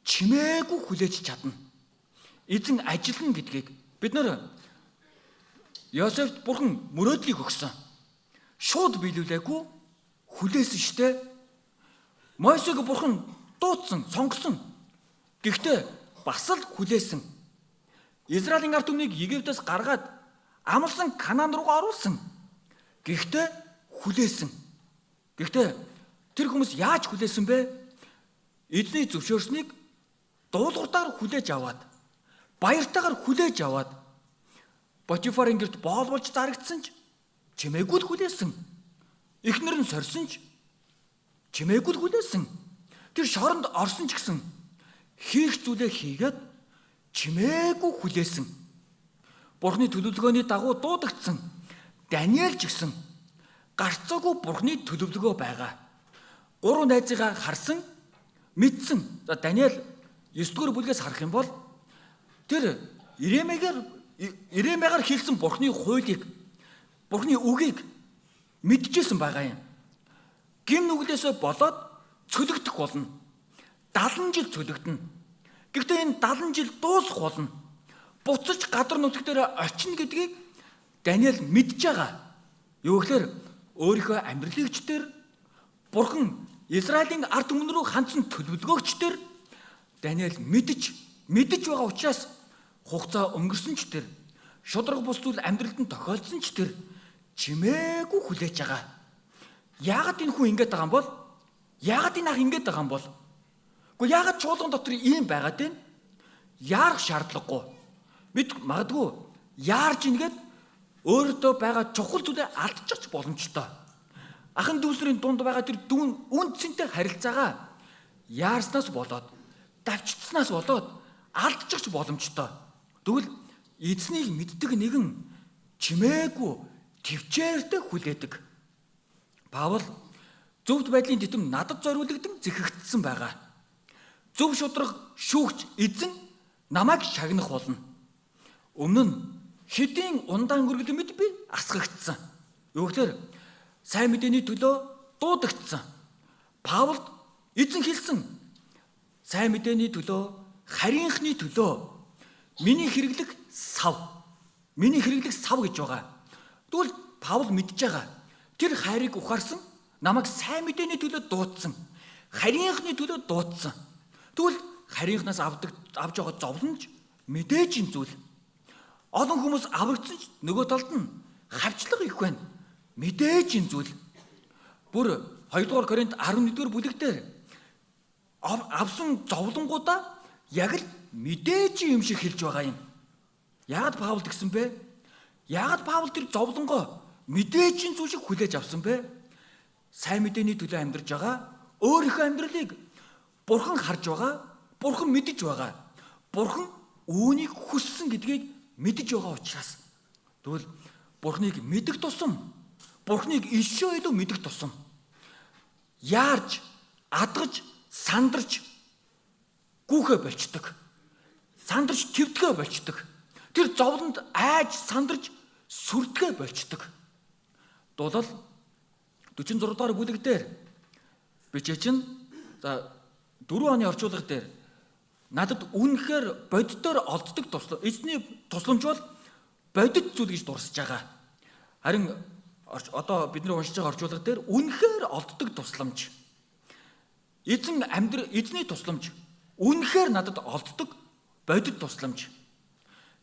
чимээгүй хүлээж чадна. Эзэн ажиллана гэдгийг бид нар Йосефт бурхан мөрөөдлийг өгсөн. Шууд биелүүлээгүй хүлээсэн штэ. Мойсег бурхан дуудсан, сонгосон. Гэхдээ бас л хүлээсэн. Израилийн ард түмнийг Египтээс гаргаад амлсан Канаан руу оруулсан. Гэхдээ хүлээсэн. Гэхдээ тэр хүмүүс яаж хүлээсэн бэ? Эзний зөвшөөрснийг дуулууртаар хүлээж аваад, баяртайгаар хүлээж аваад, Потифарын гэрт боолболж зарагдсан ч чимээгүй л хүлээсэн. Эхнэр нь сорьсон ч чимээгүй л хүлээсэн. Тэр шоронд орсон ч гэсэн хийх зүйлээ хийгээд чимээгүй хүлээсэн. Бурхны төлөвлөгөөний дагуу дуудагдсан Даниэл ч гэсэн гарцаагүй Бурхны төлөвлөгөө байгаа. 3 найзыгаа харсан, мэдсэн. За Даниэл 9-р бүлгээс харах юм бол тэр Иремегаар хэлсэн Бурхны хуулийг, Бурхны үгийг мэдчихсэн байгаа юм. Гим нүглээсээ болоод цөлөгдөх болно. 70 жил цөлөгдөнө. Гэхдээ энэ 70 жил дуусах болно. Буцаж гадар нутаг дээр очино гэдгийг Даниэл мэдж байгаа. Юу гэхээр өөрийнхөө амьдралыгчдэр Бурхан Израилийн ард түмэн рүү хандсан төлөвлөгөөгчдэр Даниэл мэдж байгаа учраас хугацаа өнгөрсөн ч тэр шудраг бус зүйл амьдралд нь тохиолдсон ч тэр чимээгүй хүлээж байгаа. Яагаад энэ хүн ингэж байгаа юм бол? Яагаад энэ ах ингэж байгаа юм бол? Гэхдээ яагаад чуулган дотор ийм байгаад байна? Яарах шаардлагагүй. Бид магадгүй яарж ингээд өөртөө байгаа чухал зүйлээ алдчих боломжтой. Ахын дүүсрийн дунд байгаа тэр дүүн үндсэнтэй харилцаагаа яарснаас болоод, давчцснаас болоод алдчих боломжтой. Тэгвэл эзнийг мэддэг нэгэн чимээгүй төвчээртэй хүлээдэг. Паул зөвхт байдлын титэм надад зориулагдсан зэхэгдсэн байгаа. Зөв шудраг шүүгч эзэн намайг шагнах болно. Өмнө нь хэдийн ундаан өргөлмөд би асгагдсан. Юу гэхээр сайн мэдээний төлөө дуудагдсан. Паулд эзэн хэлсэн сайн мэдээний төлөө, харийнхны төлөө миний хэрэглэх сав гэж байгаа. Тэгвэл Паул мэдж байгаа. Тэр хайрыг ухаарсан, намайг сайн мэдээний төлөө дуудсан. Харийнхны төлөө дуудсан. Тэгвэл харийнхнаас авж байгаа зовлонж мэдээж зүйл. Олон хүмүүс аврагдсан ч нөгөө талд нь хавчлага их байна. Мэдээж зүйл. Бүр 2-р Коринт 11-р бүлэгтэр авсан зовлонгуудаа яг л мэдээж юм шиг хэлж байгаа юм. Яагаад Паул тэгсэн бэ? Яагаад Паул тэр зовлонгоо мэдээж зүйл шиг хүлээж авсан бэ? Сайн мэдээний төлөө амьдарч байгаа, өөрийнхөө амьдралыг Бурхан харж байгаа, Бурхан мэдэж байгаа. Бурхан үүнийг хүссэн гэдгийг мэдэж байгаа учраас. Тэгвэл Бурханыг мэдэх тусам, Бурханыг ишөө илүү мэдэх тусам яарж, адгаж, сандарч гүүхэ болчдөг. сандарч твдгээ болчдөг. Тэр зовлонд айж сандарч сүрдгээ болчдөг. Дуулал 46 дугаар бүлэг дээр бичээч нь 4 оны орчуулга дээр надад үнэхээр боддоор олддог тусламж, эзний тусламж бол бодит зүйл гэж дурсаж байгаа. Харин одоо бидний уншиж байгаа орчуулга дээр үнэхээр олддог тусламж. Эзний тусламж үнэхээр надад олддог бодит тусламж.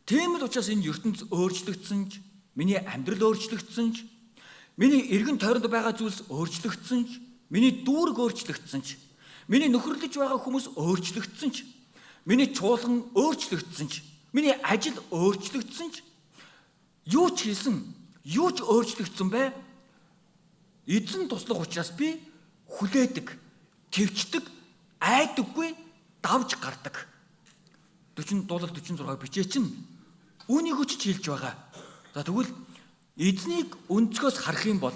Тийм л учраас энэ ертөнц өөрчлөгдсөн ч, миний амьдрал өөрчлөгдсөн ч, миний эргэн тойронд байгаа зүйлс өөрчлөгдсөн ч, миний дүүрэг өөрчлөгдсөн ч, миний нөхөрлөж байгаа хүмүүс өөрчлөгдсөн ч, миний чуулган өөрчлөгдсөн ч, миний ажил өөрчлөгдсөн ч, юу ч хийсэн, юу ч өөрчлөгдсөн бай. Эзэн туслах учраас би хүлээдэг, твчдэг, айдаггүй, давж гардаг. Дуулал 46 бичээч нь үүнийг ч хэлж байгаа. За тэгвэл эзнийг өнцгөөс харах юм бол,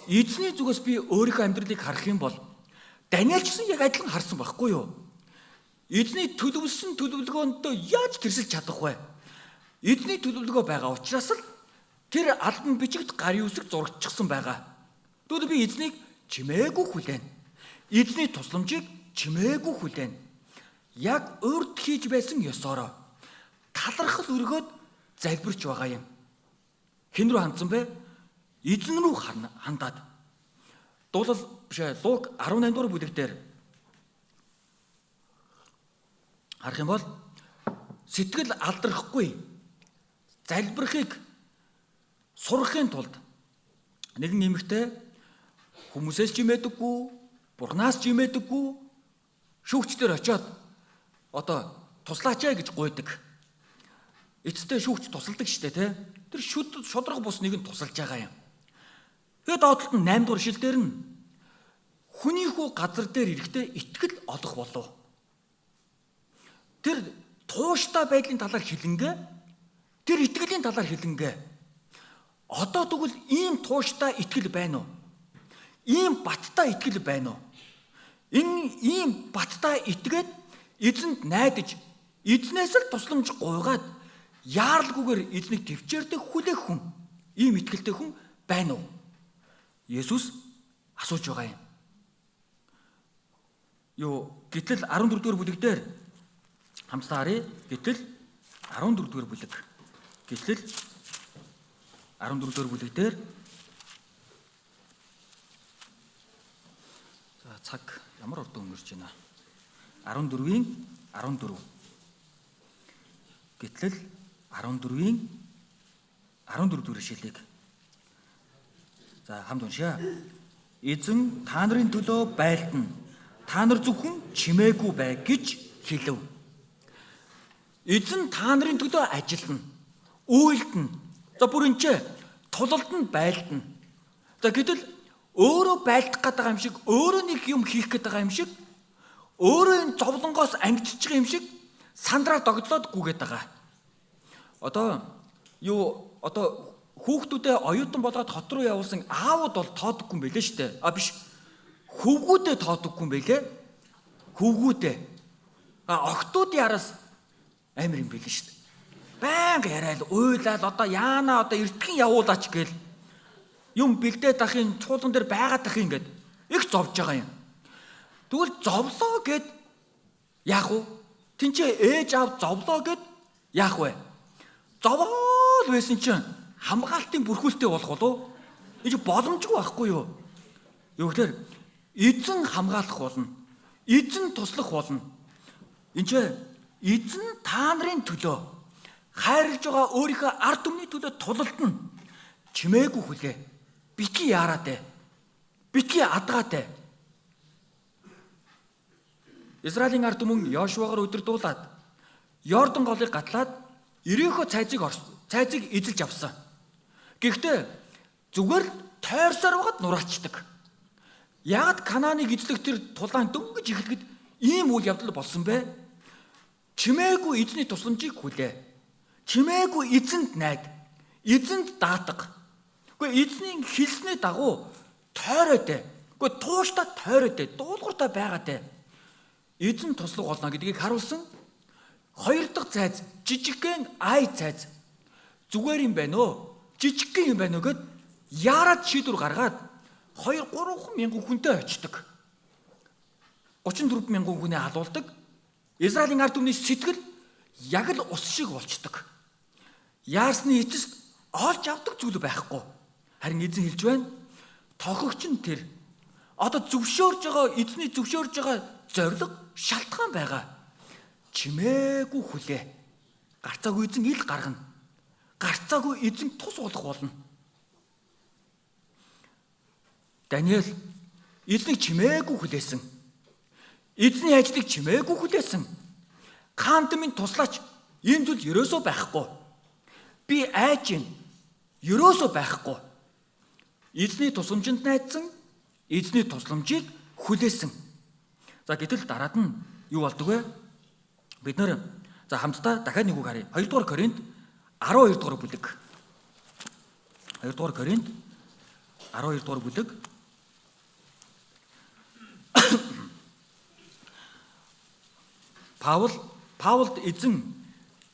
эзний зүгээс би өөрийнхөө амьдралыг харах юм бол Даниэлчсэн яг адилхан харсан байхгүй юу? Эзний төлөвлөсөн төлөвлөгөөндөө яаж тэрсэлж чадах вэ? Эзний төлөвлөгөө байгаа учраас л тэр албан бичигт гар юусыг зурагчсан байгаа. Тэгвэл би эзнийг чимээгүй хүлээн. Эзний тусламжийг чимээгүй хүлээн. Яг урд хийж байсан ёсороо талархал өргөөд залбирч байгаа юм. Хэн рүү хандсан бэ? Эзэн рүү хандаад. Дуулал Луг 18 дугаар бүлэг дээр харах юм бол сэтгэл алдрахгүй залбирахыг сурахын тулд нэгэн эмэгтэй хүмүүсээс жимээдэггүй, Бурханаас жимээдэггүй шүүгчдэр очиод одоо туслаач гэж гуйдаг. Эцэстээ шүүгч тусалдаг штэ тий. Тэр шудраг бус нэг нь тусалж байгаа юм. Тэгээд доотлолт нь 8 дугаар шил дээр нь хүний хүү газар дээр ирэхдээ итгэл олох болов. Тэр тууштай байдлын талаар хэлэнгээ, тэр итгэлийн талаар хэлэнгээ. Одоо тэгвэл ийм тууштай итгэл байна уу? Ийм баттай итгэл байна уу? Энэ ийм баттай итгээд эзэнд найдаж, эзнээс л тусламж гуйгаад яаралгүйгээр эзнийг төвчээрдэг хүлээх хүн, ийм итгэлтэй хүн байна уу? Есүс асууж байгаа юм. Гэтэл 14 дугаар бүлэг дээр хамтдаа харъя. Гэтэл 14 дугаар бүлэг. Гэтэл 14 дугаар бүлэг дээр цаг ямар урдан өнгөрч байна. 14-ийн 14. Гэтэл 14-ийн 14 дугаар шилийг. За хамт уншъя. Эзэн та нарын төлөө байлдана. Та нар зөвхөн чимээгүй бай гэж хэлв. Эзэн та нарын төлөө ажиллана. Үйлдэнэ. За бүр энэ тулалд нь байлдана. За гэтэл өөрөө байлдах гэдэг юм шиг, өөрөө нэг юм хийх гэдэг юм шиг, өөрөө энэ зовлонгоос ангижиж байгаа юм шиг сандраа догдлоод гүгээд байгаа. Одоо хүүхдүүдээ оюутан болгоод хот руу явуулсан аавууд бол тоодоггүй юм байлээ шүү дээ. Биш. Хөвгүүдээ тоодоггүй юм байлээ. Хөвгүүдээ. Охтуудын араас амар юм байлээ шүү дээ. Баянга яриад, уйлаад одоо яана одоо эртхэн явуулаач гээл юм бэлдээд ахын чуулган дээр байгаад ахын гээд их зовж байгаа юм. Тэгвэл зовлоо гэд яах вэ? Тинчээ ээж аав зовлоо гэд яах вэ? Зовоол байсан чинь хамгаалтын бүрхүүлтэй болох болов? Энэ боломжгүй байхгүй юу? Юу гэхээр эзэн хамгаалах болно. Эзэн туслах болно. Энд эзэн та нарын төлөө хайрлаж байгаа өөрийнхөө ард түмний төлөө тулалдана. Чимээгүй хүлээ. Битгий яараатай. Битгий адгаатай. Израилийн ард түмэн Йошуагаар өдөрдуулаад Йордан голыг гатлаад Ирихо цайзыг эзэлж авсан. Гэхдээ зүгээр л тойрсоор байгаад нураачдаг. Яагаад Канааныг эзлэх тэр тулаан дөнгөж эхлэхэд ийм үйл явдал болсон бэ? Чимээгүй эзний тусламжийг хүлээ. Чимээгүй эзэнд найд. Эзэнд даатга. Гэхдээ эзний хэлсний дагуу тойроотой. Гэхдээ тууштай тойроотой, дуулууртай байгаатай. Эзэн туслах болно гэдгийг харуулсан Хоёр дахь цайз жижигхэн ай цайз. Зүгээр юм байна уу? Жижигхэн юм байна уу гэд яарад шийдвэр гаргаад 2-3 мянган хүнтэй очдог. 34 мянган хүнээ халуулдаг. Израилийн ард түмний сэтгэл яг л ус шиг болчдөг. Яарсны эцэст олж авдаг зүйл байхгүй. Харин эзэн хэлж байна. Тохогч нь тэр. Одоо эзний зөвшөөрж байгаа зориг шалтгаан байгаа. Чимээгүй хүлээ. Гарцаагүй эзэн ил гаргана. Гарцаагүй эзэн тус болох болно. Даниэл эзнийг чимээгүй хүлээсэн. Эзний ажлыг чимээгүй хүлээсэн. Хаант минь туслаач ийм зүйл ерөөсөө байхгүй. Би айж гин ерөөсөө байхгүй. Эзний тусламжинд найдсан, эзний тусламжийг хүлээсэн. За гэтэл дараад нь юу болдог вэ? Бид нэр хамтдаа дахиад нэг үг харъя. 2 дугаар Коринт 12 дугаар бүлэг. 2 дугаар Коринт 12 дугаар бүлэг. Паулд эзэн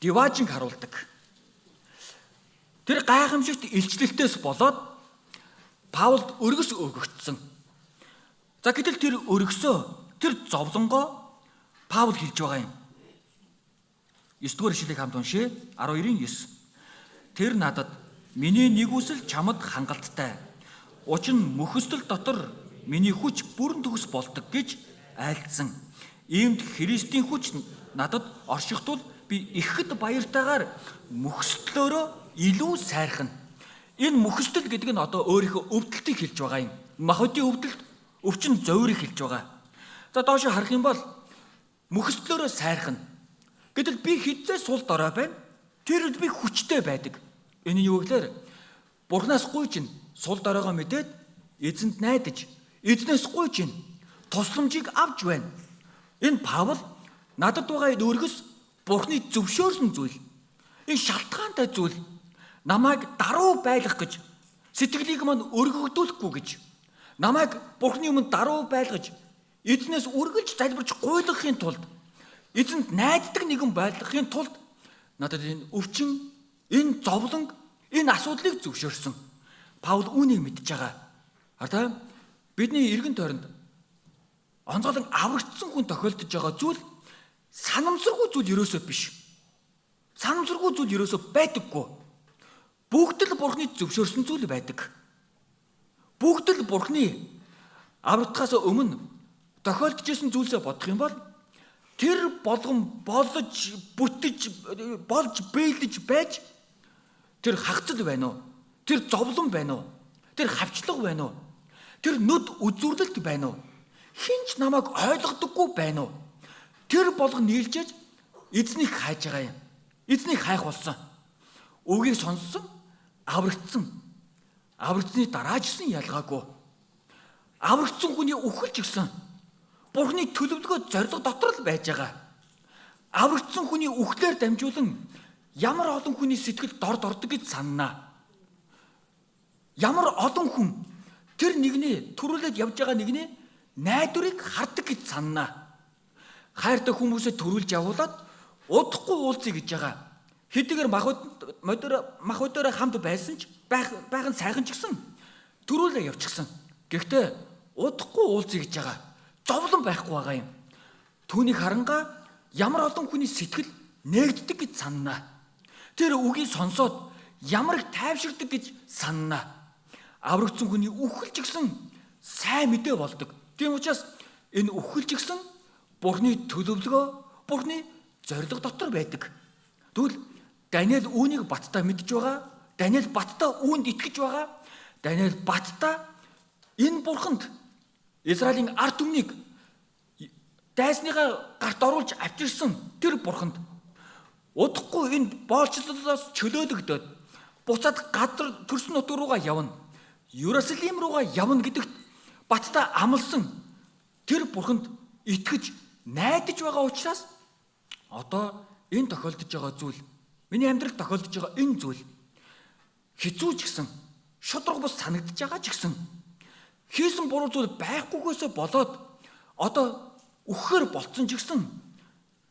диважинг харуулдаг. Тэр гайхамшигт илчлэлтээс болоод Паулд өргөс өгөгдсөн. За гэтэл тэр өргөсөө, тэр зовлонгоо Паул хэлж байгаа юм. 9 дугаар ишлэлийг хамт уншъя. 12:9. Тэр надад миний нэгүсэл чамд хангалттай. Учир нь мөхөстөл дотор миний хүч бүрэн төгс болдог гэж айлдсан. Иймд Христийн хүч надад оршихтул би ихэд баяртайгаар мөхсдлөөрөө илүү сайрхна. Энэ мөхсдөл гэдэг нь одоо өөрийнхөө өвдөлтийг хэлж байгаа юм. Махбодийн өвдөлт, өвчин зовирыг хэлж байгаа. За доошо харах юм бол мөхсдлөөрөө сайрхна. Гэтэл би хэзээ сул дорой байна. Тэр би хүчтэй байдаг. Энэ юу гэхээр Бурханаас гуйж ин сул доройгоо мэдээд эзэнд найдаж, эзнээс гуйж ин тусламжийг авч байна. Энэ Паул надад байгаа энэ өргөс Бурханы зөвшөөрсөн зүйл. Энэ шалтгаантай зүйл. Намайг даруй байлгах гэж, сэтгэлийг мань өргөгдүүлэхгүй гэж, намайг Бурханы өмнө даруй байлгаж, эзнээс үргэлж залбирч гуйлгахын тулд, эзэнд найддаг нэгэн байлгахын тулд надад энэ өвчин, энэ зовлон, энэ асуудлыг зөвшөөрсөн. Паул үүнийг мэдж байгаа. Хараа бидний эргэн тойронд онцгойлон аврагдсан хүн тохиолдож байгаа зүйл санамсаргүй зүйл ерөөсөө биш. Санамсаргүй зүйл ерөөсөө байдаггүй. Бүгд л Бурханы зөвшөөрсөн зүйл байдаг. Бүгд л Бурханы аврагдахаас өмнө тохиолдож исэн зүйлсээ бодох юм бол тэр болгон болж, бүтэж, болж, бэлдэж байж тэр хагцал байна уу? Тэр зовлон байна уу? Тэр хавчлага байна уу? Тэр нүд үзүүрлэлт байна уу? Хинч намайг ойлгодоггүй байна уу? Тэр болгон нийлжээж эзнийг хайж байгаа юм. Эзнийг хайх болсон. Үгийг сонссон, аврагдсан. Аврагдсны дараажсан ялгаагүй. Аврагдсан хүний үхэлж гисэн Бурханы төлөвлөгөө зориг дотор л байж байгаа. Аврагдсан хүний үхлээр дамжуулан ямар олон хүний сэтгэл дорд ордог гэж сананаа. Ямар олон хүн тэр нэгний төрүүлээд явж байгаа нэгний найдварыг хардаг гэж сананаа. Хайртай хүмүүсээ төрүүлж явуулаад удахгүй уулзъя гэж байгаа. Хэдийгээр махбодоор хамт байсан ч байх нь сайхан ч гэсэн төрүүлээ явчихсан. Гэхдээ удахгүй уулзъя гэж байгаа. Зовлон байхгүй байгаа юм. Түүнийг харангаа ямар олон хүний сэтгэл нээгддэг гэж сананаа. Тэр үгийг сонсоод ямар их тайвширдаг гэж сананаа. Аврагдсан хүний үхэлж гисэн сайн мэдээ болдог. Тийм учраас энэ үхэлж гисэн Бурханы төлөвлөгөө, Бурханы зориг дотор байдаг. Тэгвэл Даниэл үүнийг баттай мэдж байгаа. Даниэл баттай үүнд итгэж байгаа. Даниэл баттай энэ Бурханд Израилийн ард түмнийг дайсныхаа гарт оруулж авчирсан тэр Бурханд удахгүй энэ боолчлолоос чөлөөлөгдөд буцаад газар төрсөн нутг руугаа явна. Иерусалим руугаа явна гэдэгт баттай амласан тэр Бурханд итгэж найдаж байгаа учраас одоо энэ тохиолдож байгаа зүйл, миний амьдралд тохиолдож байгаа энэ зүйл хэцүү ч гэсэн, шудраг бус санагдаж байгаа ч гэсэн, хийсэн буруу зүйл байхгүйгээсээ болоод одоо үхэхээр болцсон ч гэсэн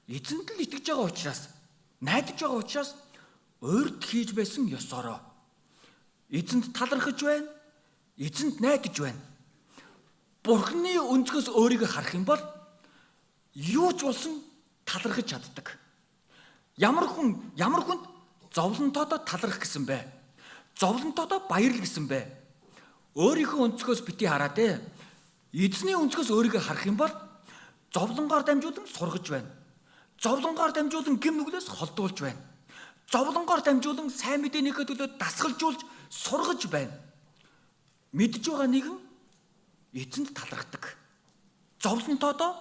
эзэнд л итгэж байгаа учраас, найдаж байгаа учраас урьд хийж байсан ёсороо эзэнд талархаж байна, эзэнд найдаж байна. Бурхны өнцгөөс өөрийгөө харах юм бол юу ч болсон талархаж чаддаг. Ямар хүнд зовлонтоодоо талархах гэсэн бэ? Зовлонтоодоо баярл гэсэн бэ? Өөрийнхөө өнцгөөс бити хараад эзний өнцгөөс өөрийгөө харах юм бол зовлонгоор дамжуулан сургаж байна. Зовлонгоор дамжуулан гэм нүглээс холдуулж байна. Зовлонгоор дамжуулан сайн мэдээнийхээ төлөө дасгалжуулж сургаж байна. Мэдж байгаа нэгэн эзэнд талархдаг. Зовлонтоодоо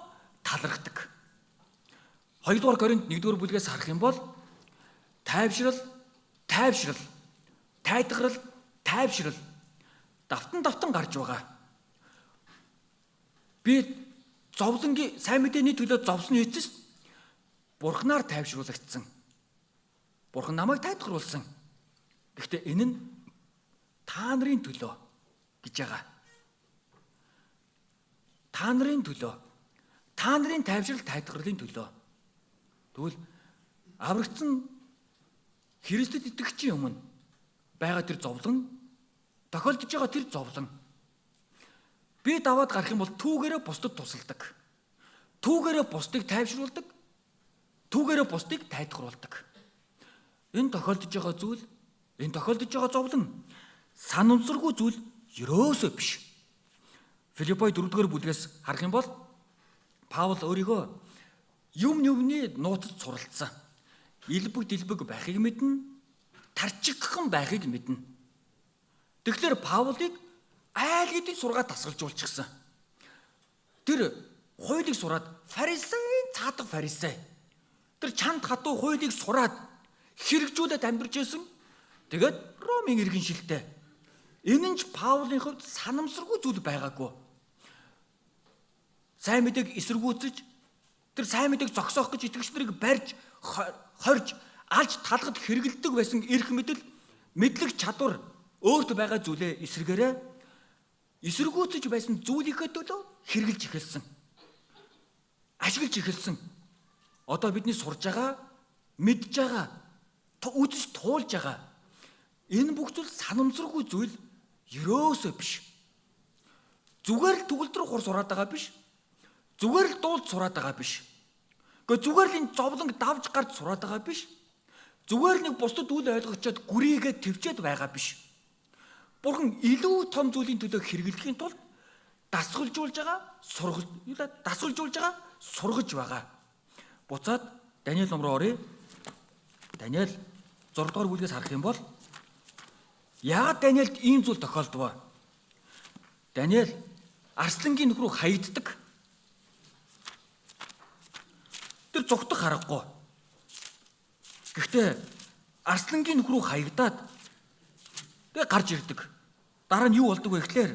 талархдаг. 2 дугаар Коринт 1-р бүлгээс харах юм бол тайвшрал, тайтгарал, давтан гарч байгаа. Би зовлонгийн сайн мэдээний төлөө зовсны эцэст Бурхнаар тайвшруулагдсан. Бурхан намайг тайтгаруулсан. Гэхдээ энэ нь та нарын төлөө гэж байгаа. Та нарын төлөө. Та нарын тайвшрал, тайтгарлын төлөө. Тэгвэл аврагдсан Христэд итгэгчийн өмнө байгаа тэр зовлон, тохиолдож байгаа тэр зовлон би даваад гарах юм бол түүгээрээ бусдад тусалдаг. Түүгээрээ бусдыг тайвшруулдаг. Түүгээрээ бусдыг тайтгаруулдаг. Энэ тохиолдож байгаа зүйл, энэ тохиолдож байгаа зовлон санамсаргүй зүйл ерөөсөө биш. Филиппой 4-р бүлгээс харах юм бол Паул өөрийгөө юмны нууцад суралцсан. Илбэг дэлбэг байхыг мэднэ, тарчигхан байхыг мэднэ. Тэгэхээр Паулыг айл хэдийн сургаад тасгалжуулчихсан. Тэр хуулийг сураад цаадах фарисей. Тэр чанд хатуу хуулийг сураад хэрэгжүүлээд амьдарч байсан. Тэгээд Ромын иргэн шилтэй. Энэ нь ч Паулын хувьд санамсаргүй зүйл байгаагүй. Сайн мэдээг эсэргүүцэж, тэр сайн мэдээг зогсоох гэж итгэгч нарыг барьж, хорж, алж талхад хэрэгэлдэг байсан эрх мэдлэг чадвар өөртөө байгаа зүйлээ эсэргүүцэж байсан зүйлийнхээ төлөө хэрэгжилж эхэлсэн. Ашиглаж эхэлсэн. Одоо бидний сурж байгаа, мэдж байгаа, үзэж туулж байгаа энэ бүх зүйл санамсаргүй зүйл ерөөсөө биш. Зүгээр л төгөлдөр хур сураад байгаа биш. Зүгээр л дуулж сураад байгаа биш. Гэхдээ зүгээр л энэ зовлонг давж гарч сураад байгаа биш. Зүгээр л нэг бусдад үл ойлгочоод гүрийгээ төвчээд байгаа биш. Бурхан илүү том зүйлийн төлөө хэрэглэхийн тулд дасгалжуулж байгаа, сургаж байгаа. Буцаад Даниэл ном руу оръё. Даниэл 6 дугаар бүлгээс харах юм бол яагаад Даниэлд ийм зүйл тохиолдов? Даниэл арслангийн нүх рүү хаягддаг. Тэр зүгтх харахгүй. Гэхдээ арслангийн нүх рүү хаягдаад тэгээ гарч ирдэг. Дараа нь юу болдог вэ гэхлээр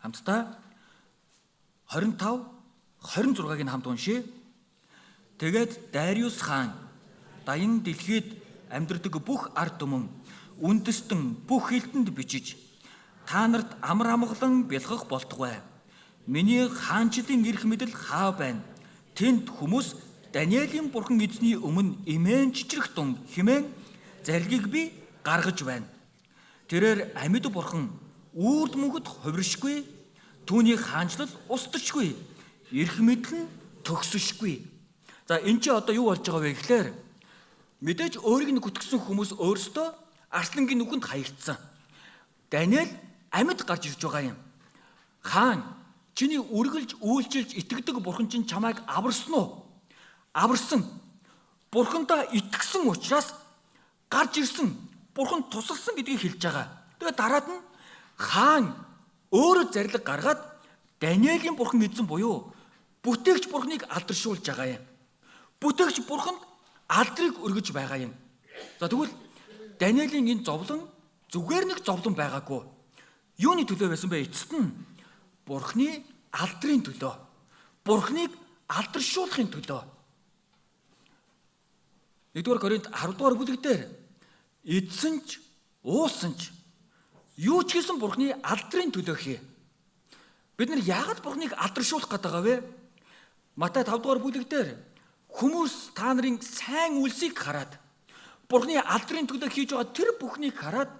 хамтдаа 25, 26-ыг хамт уншъя. Тэгээд Дариус хаан даян дэлхийд амьдардаг бүх ард түмэн үндэстэн бүх хилтэнд бичиж та нарт амар амгалан бэлгэх болтугай. Миний хаанчлалын эрх мэдэл хаа байна? Тэнд хүмүүс Даниэлийн бурхан эзний өмнө имэн чичрэх тун хэмээн зарилгийг би гаргаж байна. Тэрээр амьд бурхан үрд мөнгөд хувиршгүй, түүний хаанчлал устдашгүй, эрх мэдэл нь төгсөшгүй. За энэ чи одоо юу болж байгаа вэ гэхлээр мэдээж өөрийг нь гүтгсэн хүмүүс өөрсдөө арслангийн нүхэнд хаягдсан. Даниэл амьд гарч ирж байгаа юм. Хаан, чиний үргэлж үйлчилж итгэдэг бурхан чинь чамайг аварсан уу? Аварсан. Бурхандаа итгэсэн учраас гарч ирсэн. Бурхан тусалсан гэдгийг хэлж байгаа. Тэгээд дараад нь хаан өөрөө зарлиг гаргаад Даниэлийн бурхан эзэн буюу бүтээгч бурханыг алдаршуулж байгаа юм. Бүтээгч бурханд алдрыг өргөж байгаа юм. За тэгвэл Даниэлийн энэ зовлон зүгээр нэг зовлон байгаагүй. Юуны төлөө байсан бэ? Эцэст нь бурхны алдрын төлөө. Бурхныг алдаршуулахын төлөө. 1-р Коринт 10-р бүлэгдэр эдсэн ч уусан ч юу ч гэсэн бурхны алдрын төлөө хий. Бид нар яагаад бурхныг алдаршуулах гээд байгаа вэ? Матай 5-р бүлэгдэр Хүмүүс та нарын сайн үйлсийг хараад Бурхны алдрын төлөө хийж байгаа тэр бүхнийг хараад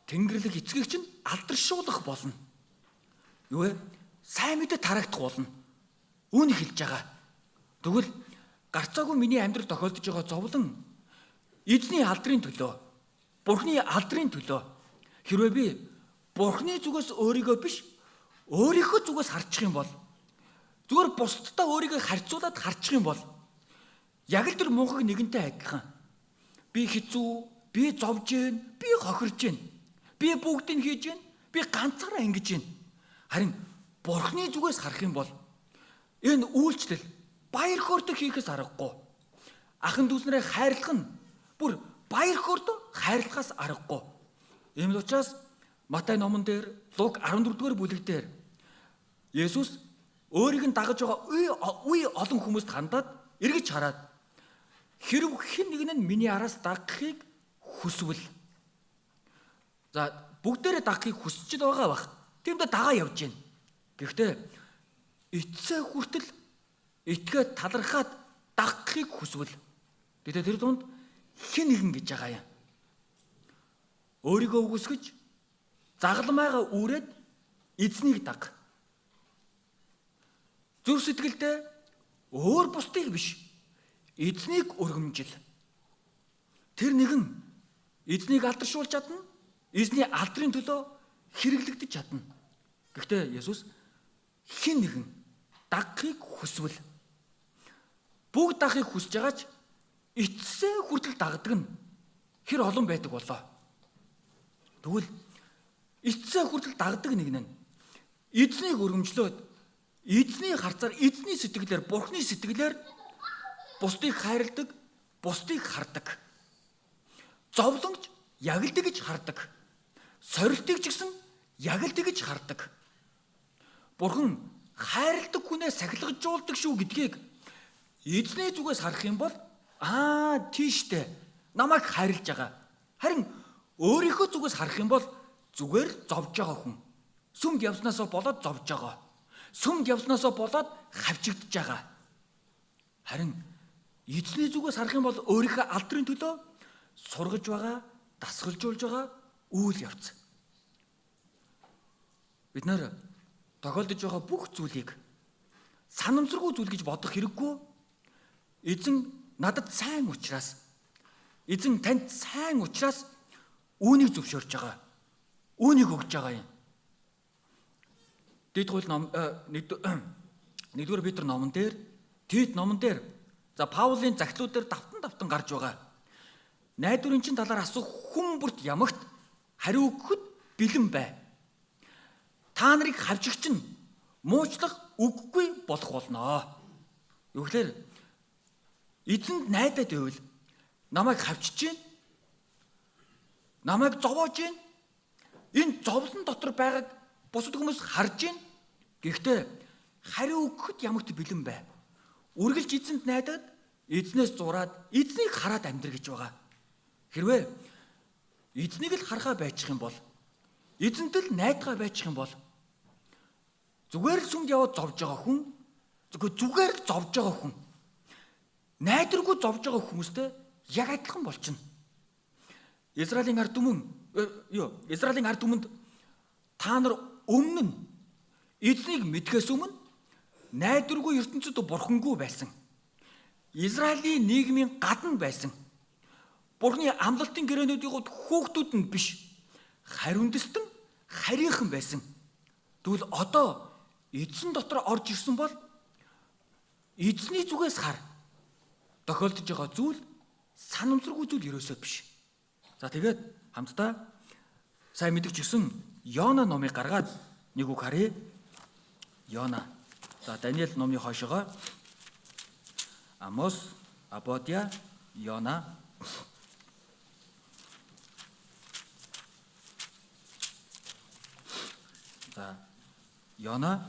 Тэнгэрлэг эцгийгч нь алдаршуулах болно. Юу вэ? Сайн мэдээ тарагдах болно. Үүнийг хэлж байгаа. Тэгвэл гарцаагүй миний амьдрал тохиолдож байгаа зовлон эзний алдрын төлөө, Бурхны алдрын төлөө хэрвээ би Бурхны зүгээс өөрийгөө биш, өөрийнхөө зүгээс харчих юм бол, зүгээр бусдтай өөрийгөө харьцуулаад харчих юм бол яг л тэр мунхаг нэгэнтэй адилхан. Би хэцүү, би зовж гин, би хохирж гин, би бүгдийг хийж гин, би ганцаараа ингэж гин. Харин Бурхны зүгээс харах юм бол энэ үйлчлэл баяр хөөртэй хийхээс аргагүй. Ахын дүүснэрээ хайрлах нь бүр баяр хөөртэй хайрлахаас аргагүй. Ийм л учраас Матай номон дээр Луг 14-р бүлэг дээр Есүс өөрийг нь дагаж байгаа үе олон хүмүүст хандаад эргэж хараад хэрв хэн нэг нь миний араас дагахыг хүсвэл за бүгдээрээ дагахыг хүсэж байгаа бах. Тиймдээ дагаа явж гин. Гэхдээ эцсээ хүртэл итгээд талархаад дагахыг хүсвэл тэгээд тэр дунд хэн нэгэн гэж байгаа юм. Өөрийгөө үгүйсгэж загалмайгаа үүрээд эзнийг даг. Зүрх сэтгэлдээ өөр бусдыг биш, эзнийг өргөмжил. Тэр нэгэн эзнийг алдаршуулж чадна, эзний алдрын төлөө хэрэглэгдэж чадна. Гэхдээ Есүс хэн нэгэн дагахыг хүсвэл бүгд дагахыг хүсэж байгаач эцсээ хүртэл дагдаг нь хэр олон байдаг болоо. Тэгвэл эцсээ хүртэл дагдаг нэг нь эзнийг өргөмжлөөд эзний харцаар, эзний сэтгэлээр, Бурхны сэтгэлээр бусдыг хайрладаг, бусдыг хардаг. Зовлонгч яг л тэгж хардаг. Сорилтыг ч гэсэн яг л тэгж хардаг. Бурхан хайрладаг хүнээ сахилгажуулдаг шүү гэдгийг эзний зүгээс харах юм бол тийштэй намайг хайрлаж байгаа. Харин өөрийнхөө зүгээс харах юм бол зүгээр зовж байгаа хүн. Сүмд явснаасаа болоод зовж байгаа. Сүмд явснаасаа болоод хавчигдж байгаа. Харин эзний зүгээс харах юм бол өөрийнхөө алдрын төлөө сургаж байгаа, дасгалжуулж байгаа үйл явц. Бид нэр тохиолдож байгаа бүх зүйлийг санамсаргүй зүйл гэж бодох хэрэггүй. Эзэн надад сайн учраас, эзэн танд сайн учраас үүнийг зөвшөөрж байгаа. Үүнийг өгж байгаа юм. Дээд хууль ном 1-р Петр номон дээр, Тит номон дээр за Паулын захидлууд дээр давтан гарч байгаа. Найдварын чин талаар асуух хүн бүрт ямагт хариу өгөхөд бэлэн бай. Та нарыг хавчигч нь муучлах үггүй болох болно. Юу гэхээр эзэнд найдаад байвал намайг хавчиж гин, намайг зовоож гин, энэ зовлон дотор байгааг бусад хүмүүс харж гин. Гэхдээ хариу өгөхөд ямагт бэлэн бай. Үргэлж эзэнд найдаад, эзнээс зураад, эзнийг хараад амьдр гэж байгаа. Хэрвээ эзнийг л харахаа байчих юм бол, эзэнт л найдгаа байчих юм бол зүгээр л сүмд яваад зовж байгаа хүн, зүгээр л зовж байгаа хүн, найдваргүй зовж байгаа хүмүүстэй яг адилхан болчихно. Израилийн ард түмэнд та нар өмнө нь эзнийг мэдхээс өмнө найдваргүй ертөнцид бурхангүй байсан. Израилийн нийгмийн гадна байсан. Бурхны амлалтын гэрээнүүдийн хувьд хүүхдүүд нь биш, хариундэстэн харийнхан байсан. Тэгвэл одоо эзэн дотор орж ирсэн бол эзний зүгээс хар. Тохиолдож байгаа зүйл санамсаргүй зүйл ерөөсөө биш. За тэгээд хамтдаа сайн мэдвч гисэн Йона номыг гаргаад нэг үг харъя. Йона. За Даниэл номын хойшоогоо Амос, Обадия, Йона. За Йона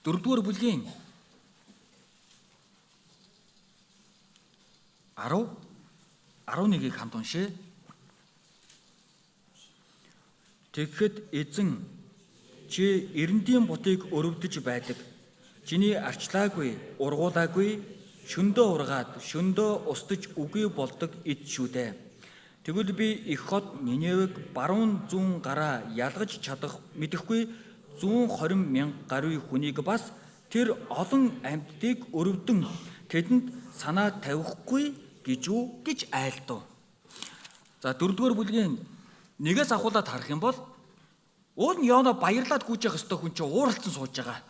4-р бүлгийн 10-11-ийг хамт уншъя. Тэгэхэд эзэн чи эрендийн бутыг өрөвдөж байдаг. Чиний арчлаагүй, ургуулаагүй, шөндөө ургаад шөндөө устж үгүй болдог эд шүү дээ. Тэгвэл би их хот Ниневег баруун зүүн гараа ялгаж чадах мэдэхгүй 120 мянга гаруй хүнийг бас тэр олон амьтдыг өрөвдөн тэдэнд санаа тавихгүй гэж үү гэж айлдав. За 4-р бүлгийн 1-ээс ахуулаад харах юм бол уул нь Йона баярлаад гүйж явах ёстой хүн чинь ууралцсан сууж байгаа.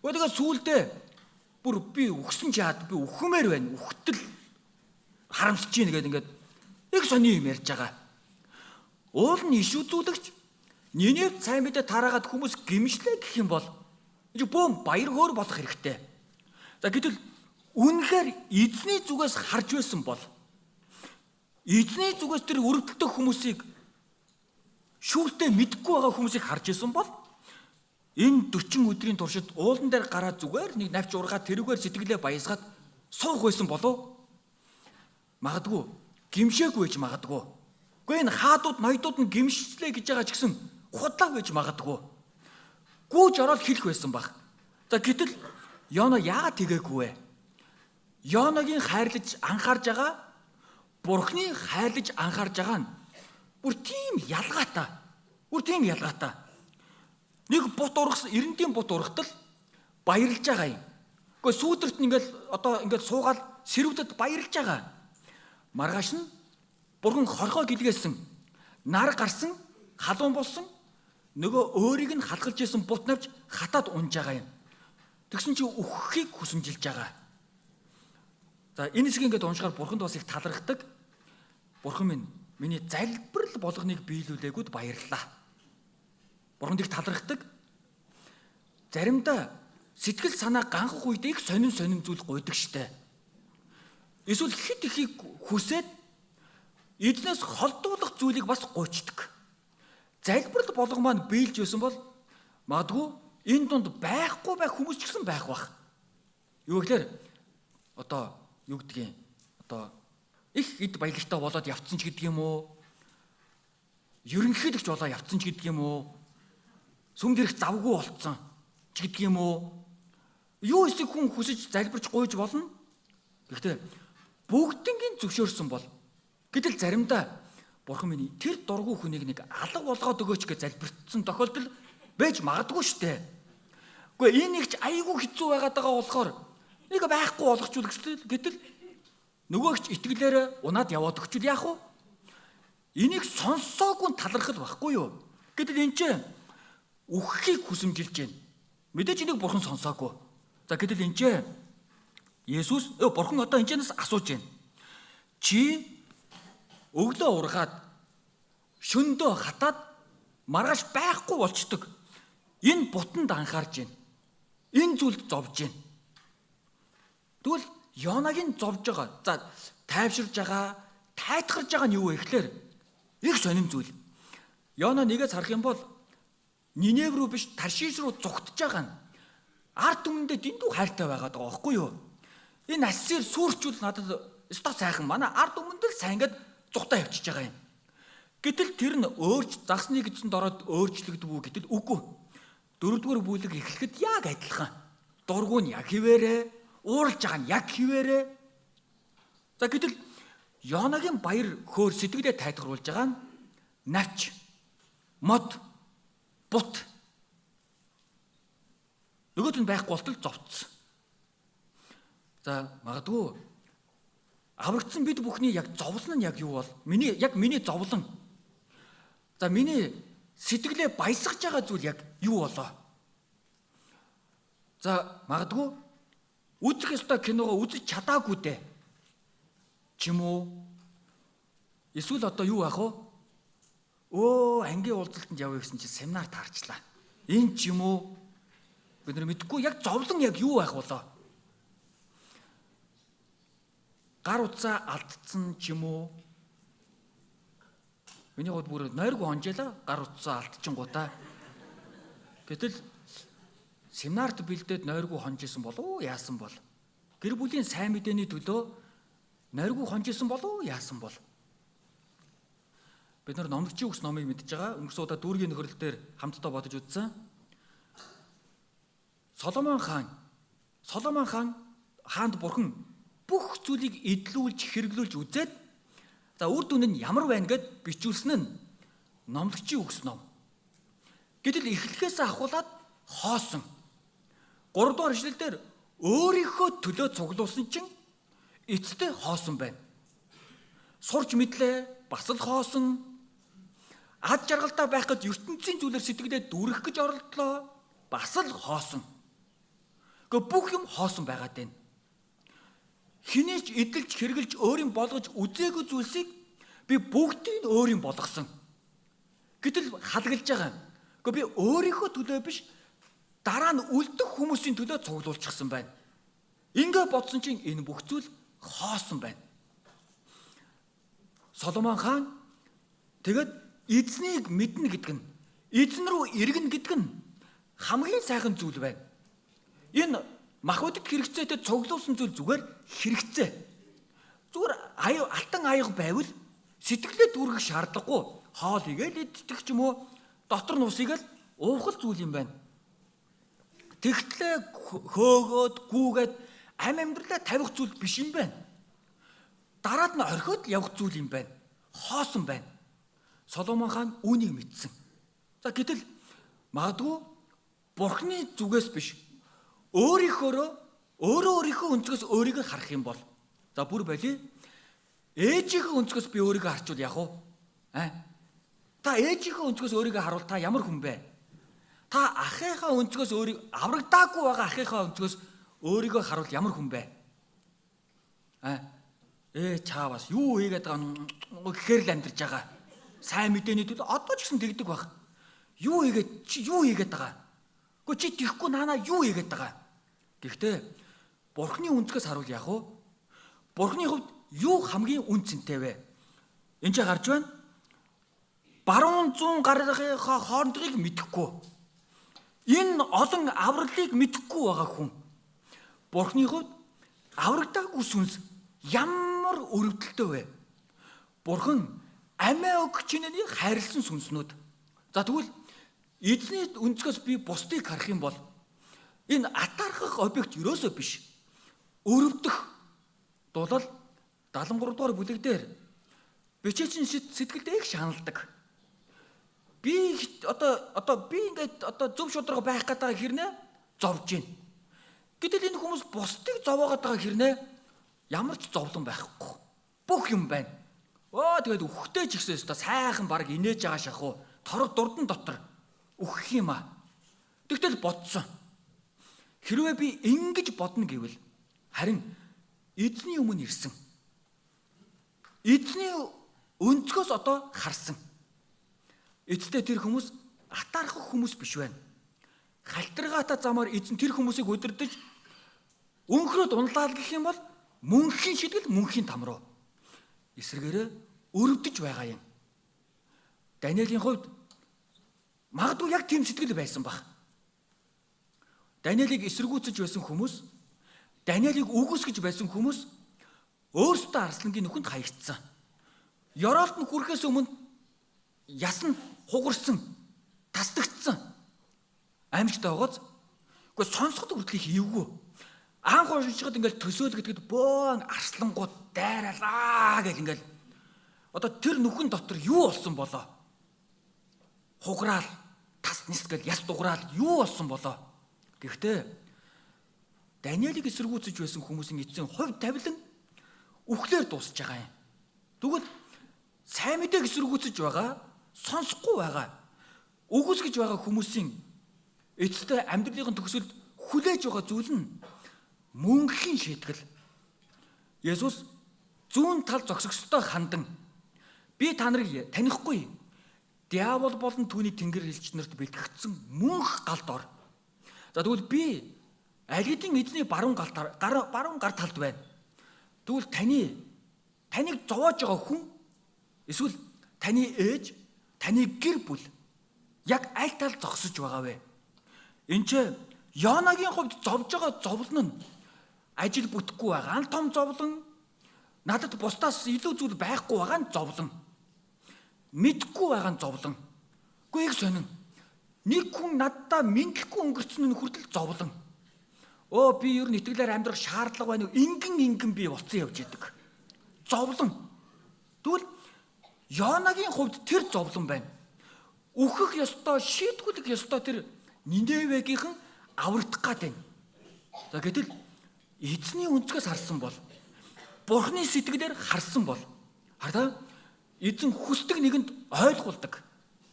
Тэгээд сүүлдээ бүр би үхсэн чаад би үхмээр байна. Үхтэл харамсаж гин гэдэг ингээд их сони юм ярьж байгаа. Уул нь иш үзүүлэгч Нинев сайн мэдээ тараагаад хүмүүс гимшлээ гэх юм бол бөөм баяр хөөр болох хэрэгтэй. За гэтэл үнэхээр эзний зүгээс харж байсан бол эзний зүгээс тэр өрөвдөлтөй хүмүүсийг шүүлтээ мэдгүй байгаа хүмүүсийг харж байсан бол энэ 40 өдрийн туршид уулан дээр гараад зүгээр нэг навч ургаад тэрүүгээр сэтгэлээ баясгаад суух байсан болов? Магадгүй гимшээгүй гэж магадгүй. Гэхдээ энэ хаадууд ноёдууд нь гимшлээ гэж байгаа ч гэсэн худлаа гэж магадгүй. Гүүж ороод хэлэх байсан баг. За гэтэл Йона яагаад тэгээгүй вэ? Йоногийн хайрлаж анхаарж байгаа Бурхны хайрлаж анхаарж байгаа нь бүр тийм ялгаатай. Бүр тийм ялгаатай. Нэг бут ургасан, эрентийн бут ургатал баярлж байгаа юм. Гэхдээ сүүдэрт нь ингээд суугаад сэрвдэд баярлж байгаа. Маргааш нь Бурхан хорхоо гэлгээсэн, нар гарсан, халуун болсон, нөгөө өөрийг нь хатгалж исэн бут навч хатаад унж байгаа юм. Тэгсэн чи үххийг хүсэмжилж байгаа. За энэ хэсгийг ингээд уншихаар Бурханд бас их талархдаг. Бурхан минь миний залбирал болгоныг биелүүлээгүүд баярлалаа. Бурханд их талархдаг. Заримдаа сэтгэл санаа ганхах үед их сонин зүйл гуйдаг штэ. Эсвэл хит ихийг хүсээд эзнээс холдуулах зүйлийг бас гуйчдаг. Залбирал болгон маань биелж байсан бол магадгүй энэ дунд байхгүй байх хүмүүс ч гэсэн байх бах. Юу гэхээр юу гэдгийг их эд баялагтай болоод явцсан ч гэдэг юм уу? Ерөнхийлөгч болоо явцсан ч гэдэг юм уу? Сүмд ирэх завгүй болцсон ч гэдэг юм уу? Юу эсэг хүн хүсэж залбирч гуйж болно? Гэхдээ бүгднийг зөвшөөрсөн бол гэтэл заримдаа Бурхан минь тэр дургүй хүнийг нэг алга болгоод өгөөч гэж залбирсан тохиолдол байж магадгүй штэ. Гэхдээ энэ их ч айгүй хэцүү байгаад байгаа болохоор нэг байхгүй болгочул гэтэл нөгөөгч итгэлээр унаад яваад өгчүүл яах вэ? Энийг сонссоогүй талархал байхгүй юу? Гэтэл энэ чинь үххийг хүсэмжилж байна. Мэдээж энийг Бурхан сонсоогүй. За гэтэл энэ чинь Бурхан одоо энэчнээс асууж байна. Чи өглөө ургаад шөндөө хатаад маргааш байхгүй болчдөг. Энэ бутанд анхаарж байна. Энэ зүйлд зовж байна. Тэгвэл Йонагийн зовж байгаа, за тайвширж байгаа, тайтгарж байгаа нь юу вэ гэхээр их сонирм зүйл. Йона нэгээс харах юм бол Нинев рүү биш Таршиш руу зүгтж байгаа нь ард түмэндээ дэндүү хайртай байгаад байгаа байхгүй юу? Энэ Ассир сүрчүүл надад өстой сайхан манай ард түмэнд л сайн гэд зүгтаа явчихж байгаа юм. Гэтэл тэр нь загсны гэдсэнд ороод өөрчлөгдвүү гэтэл үгүй. 4-р бүлэг эхлэхэд яг адилхан. Дургуун яг хിവэрэ, ууралж байгаа нь яг хിവэрэ. За гэтэл Йонагийн баяр хөөр сэтгэлээ тайтгаруулж байгаа нь навч, мод, бут. Нөгөөд нь байхгүй болтол зовцсон. За магадгүй аврагдсан бид бүхний яг зовлон нь яг юу бол? Миний зовлон. За миний сэтгэлээ баясгаж байгаа зүйл яг юу болоо? За магадгүй үзэх ёстой киногоо үзэж чадаагүй дээ. Чим үү? Эсвэл одоо юу яах вэ? Ангийн уулзалтанд явъя гэсэн чинь семинар таарчлаа. Энэ ч юм уу? Бид нар мэдэхгүй яг зовлон яг юу байх болоо? Гар утсаа алдсан ч юм уу? Миний гол бүр нойргүй онжела гар утсаа алдчихгоотаа. Гэтэл семинарт бэлдээд нойргүй хонжсэн болов яасан бол? Гэр бүлийн сайн мэдээний төлөө нойргүй хонжсэн болов яасан бол? Бид нар номлогчийн үгс номыг мэдж байгаа. Өнгөрсөн удаа дүүргийн нөхөрлөл дээр хамтдаа бодож үзсэн. Соломон хаан хаанд бурхан бүх зүйлийг эдлүүлж хэрэглүүлж үзээд за үр дүн нь ямар байна гэд бичүүлсэн нь номлогчийн үгс ном. Гэтэл эхлэхээс ахуулаад хоосон. 3 дугаар ишлэлдэр өөрийнхөө төлөө цуглуулсан чинь эцэстээ хоосон байна. Сурч мэдлээ бас л хоосон. Ад жаргалтай байх гэж ертөнцийн зүйлээр сэтгэлээ дүрэх гэж оролдлоо бас л хоосон. Гэхдээ бүх юм хоосон байгаад байна. Хинээч эдэлж хэрглэж өөрийн болгож үзээгүй зүйлсийг би бүгдийг өөрийн болгосон. Гэтэл халгалж байгаа. Гэхдээ би өөрийнхөө төлөө биш дараа нь үлдэх хүмүүсийн төлөө цуглуулчихсан байна. Ингээ бодсон чинь энэ бүх зүйл хоосон байна. Соломон хаан тэгэд эзнийг мэднэ гэдэг нь эзэн рүү эргэнэ гэдэг нь хамгийн сайхан зүйл байна. Энэ махбодит хэрэгцээтэй цуглуулсан зүйл зүгээр хэрэгцээ. Зүгээр алтан аяга байвал сэтгэлээ дүүргэх шаардлагагүй. Хоол игээл идэх ч юм уу дотор нь ус игээл уухал зүйл юм байна. Тэгтлээ хөөгөөд гүүгээд амьдралаа тавих зүйл биш юм байна. Дараад нь орхиод явах зүйл юм байна. Хоосон байна. Соломон хаан үүнийг мэдсэн. За гэтэл магадгүй Бурхны зүгээс биш өөрийнхөө өнцгөөс өөрийгөө харах юм бол за бүр байли ээжийнхээ өнцгөөс би өөрийгөө харчвал яах вэ? Та ээжийнхээ өнцгөөс өөрийгөө харуул та ямар хүн бэ? Та ахыхаа өнцгөөс аврагдаагүй байгаа ахыхаа өнцгөөс өөрийгөө харуул ямар хүн бэ? Чаавас юу хийгээд байгаа гэхээр л амьдарч байгаа. Сайн мэдээний төлөө одоо ч гэсэн тэгдэг баг. Юу хийгээд байгаа? Гэхдээ чи тийхгүй наанаа юу хийгээд байгаа? Гэхдээ Бурхны өнцгөөс харуул яах вэ? Бурхны хувьд юу хамгийн үнцэнтэй вэ? Энд чи гарч байна. Баруун зүүн гарынхаа хоорондыг мэдэхгүй. Энэ олон авралыг мэдэхгүй байгаа хүн. Бурхны хувьд аврагдаагүй сүнс ямар өрөвдөлтөө вэ? Бурхан амиа өгч чиний хайрлсан сүнснүүд. За тэгвэл эзний өнцгөөс би бусдыг харах юм бол энэ атаархах объект ерөөсөө биш. Өрөвдөх. Дулал 73 дугаар бүлэг дээр бичээчин сэтгэлдээ их шаналдаг. Би ингээд зөв шударга байх гэдэг хэрнээ зовж гин. Гэтэл энэ хүмүүс бусдыг зовоогоод байгаа хэрнээ ямар ч зовлон байхгүй. Бүх юм байна. Тэгээд үхтэй ч гэсэн өстө сайхан баг инээж байгаа шахуу торог дурдан дотор үхэх юм аа. Тэгтэл бодсон. Хэрвээ би ингэж бодно гэвэл харин эзний өмнө ирсэн. Эзний өнцгөөс одоо харсан. Эцэстээ тэр хүмүүс атаархах хүмүүс биш байна. Халтаргаатай замаар эзэн тэр хүмүүсийг удирдах өнхрөөд унлаа гэх юм бол мөнхийн шидэл мөнхийн там руу эсрэгээрээ өрөвдөж байгаа юм. Даниэлийн хувьд магадгүй яг тийм сэтгэл байсан баг. Даниэлийг эсэргүүцэж байсан хүмүүс, Даниэлийг үгүйсгэж байсан хүмүүс өөрсдөө арслангийн нүхэнд хаягдсан. Ёроолт нь хүрэхээс өмнө ясна хугарсан, тасдагдсан. Амьжтай байгааз. Гэхдээ сонсоход хүртэл их эвгүй. Анх уншихад ингээл төсөөлгөдөд бөөн арслангууд дайралаа гэх ингээл одоо тэр нүхэн дотор юу болсон болоо? Хуграал, тас нис гэл яс дуграал юу болсон болоо? Гэхдээ Даниэлийг эсэргүүцэж байсан хүмүүсийн эцсийн хувь тавилан үхлээр дуусж байгаа юм. Тэгвэл сайн мэдээг эсэргүүцэж байгаа, сонсохгүй байгаа, үгүйсгэж байгаа хүмүүсийн эцэстээ амьдралын төгсөлд хүлээж байгаа зүйл нь мөнхийн шийтгэл. Есүс зүүн тал зогсогчтой хандан би та нарыг танихгүй. Диавол болон түүний тэнгэр хэлчнэрт бэлтгэгдсэн мөнх галд ор. За тэгвэл би аль хэдийн эзний баруун гар талд байна. Тэгвэл таныг зовоож байгаа хүн эсвэл таны ээж, таны гэр бүл яг аль тал зогсож байгаа вэ? Энд ч Йонагийн хувьд зовж байгаа зовлон нь ажил бүтэхгүй байгаа нь том зовлон, надад бусдаас илүү зүйл байхгүй байгаа нь зовлон, мэдхгүй байгаа нь зовлон. Гэхдээ их сонин. Нэг хүн надтай мэдлэхгүй өнгөрцөн нь хүртэл зовлон. Өө би ер нь итгэлээр амьдрах шаардлага байна уу? Ингэн би уцсан явж идэг. Зовлон. Тэгвэл Йонагийн хувьд тэр зовлон байна. Үхэх ёстой, шийтгүүлэх ёстой тэр Ниневегийнхэн аврагдах гээд байна. За гэтэл эзний өнцгөөс харсан бол, Бурхны сэтгэлээр харсан бол, хардаа эзэн хүсдэг нэгэнд ойлгуулдаг,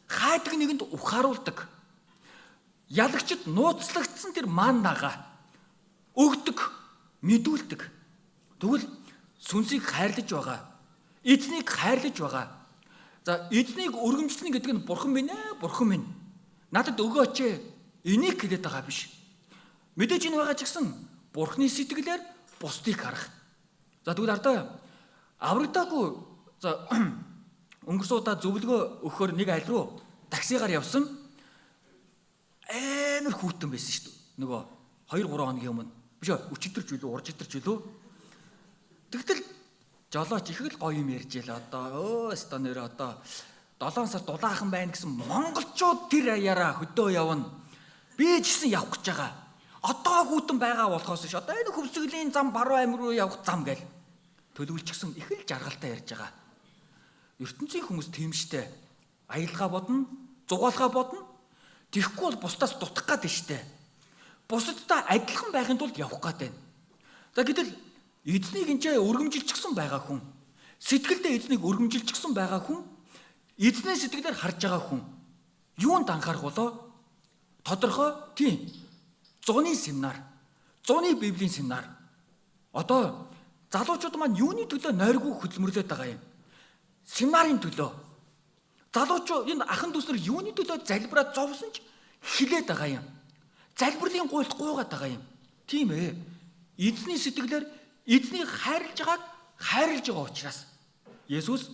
хайдаг нэгэнд ухааруулдаг. Ялагчд нууцлагдсан тэр маннагаа өгдөг, мэдүүлдэг. Тэгвэл сүнсийг хайрлаж байгаа, эзнийг хайрлаж байгаа. За эзнийг өргөмжлөн гэдэг нь бурхан минь ээ, бурхан минь. Надад өгөөч ээ. Энийг хэлээд байгаа биш. Мэдээж энэ байгаа ч гэсэн бурхны сэтгэлээр бусдыг харах. За тэгвэл ардаа аврагдаагүй за өнгөрсөн удаа зөвлөгөө өгөхөөр нэг аль руу таксигаар явсан. Амар хүүтэн байсан шүү дээ. Нөгөө 2-3 хоногийн өмнө. Биш үү? Өчигдөр ч үлээ, уржигдөр ч үлээ. Тэгтэл жолооч их л гоё юм ярьж ийлээ одоо. Өөстө нэр одоо 7 сар дулаахан байна гэсэн монголчууд тэр аяараа хөдөө явна. Би ч гэсэн явах гэж байгаа. Одоо хүүтэн байгаа болохоос ш. Одоо энэ хөвсгөлийн зам баруун амир руу явах зам гээл. Төлөвлөчихсөн их л жаргалтай ярьж байгаа. ертөнцийн хүмүүс тийм штэ. Аялгаа бодно, зугаалгаа бодно. Тэхгүй бол бусдаас дутах гээд штэ. Бусадтай адилхан байхын тулд явах гээд байна. За гэтэл эзнийг энэчээ өргөмжилчихсэн байгаа хүн, сэтгэлдээ эзнийг өргөмжилчихсэн байгаа хүн, эзний сэтгэлээр харж байгаа хүн юунд анхаарах болоо? Тодорхой тийм. Зуны семинар, зуны библийн семинар. Одоо залуучууд маань юуны төлөө нойргүй хөдөлмөрлөд байгаа юм? Семинарын төлөө. Залуучууд энэ ахан дүүснэр юуны төлөө залбираад зовсон ч хилээд байгаа юм. Залбирлын гуйлт гуйгаад байгаа юм. Тийм ээ. Эзний сэтгэлээр эзнийг хайрлаж байгаа учраас Есүс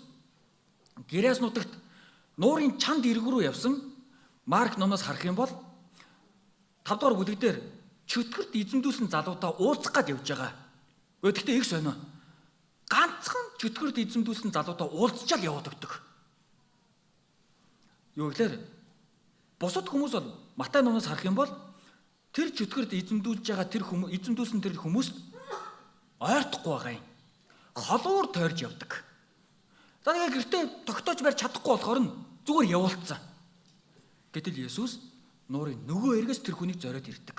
Гэрээс нутагт нуурын чанд ирэг рүү явсан. Марк номоос харах юм бол 5 дугаар бүлэг дээр чөтгөрт эзэмдүүлсэн залуутай уулзах гээд явж байгаа. Гэхдээ их сонио. Ганцхан чөтгөрт эзэмдүүлсэн залуутай уулзчаал яваад өгдөг. Юу гэхээр бусад хүмүүс бол Матай номоос харах юм бол тэр чөтгөрт эзэмдүүлж байгаа тэр хүмүүс эзэмдүүлсэн тэр хүмүүст ойртохгүй байгаа юм. Холуур тойрж явдаг. За нэг гэртээ тогтоож барь чадахгүй болохоор нь зүгээр явуулцсан. Гэтэл Есүс нуурын нөгөө эргээс тэр хүнийг зориод ирдэг.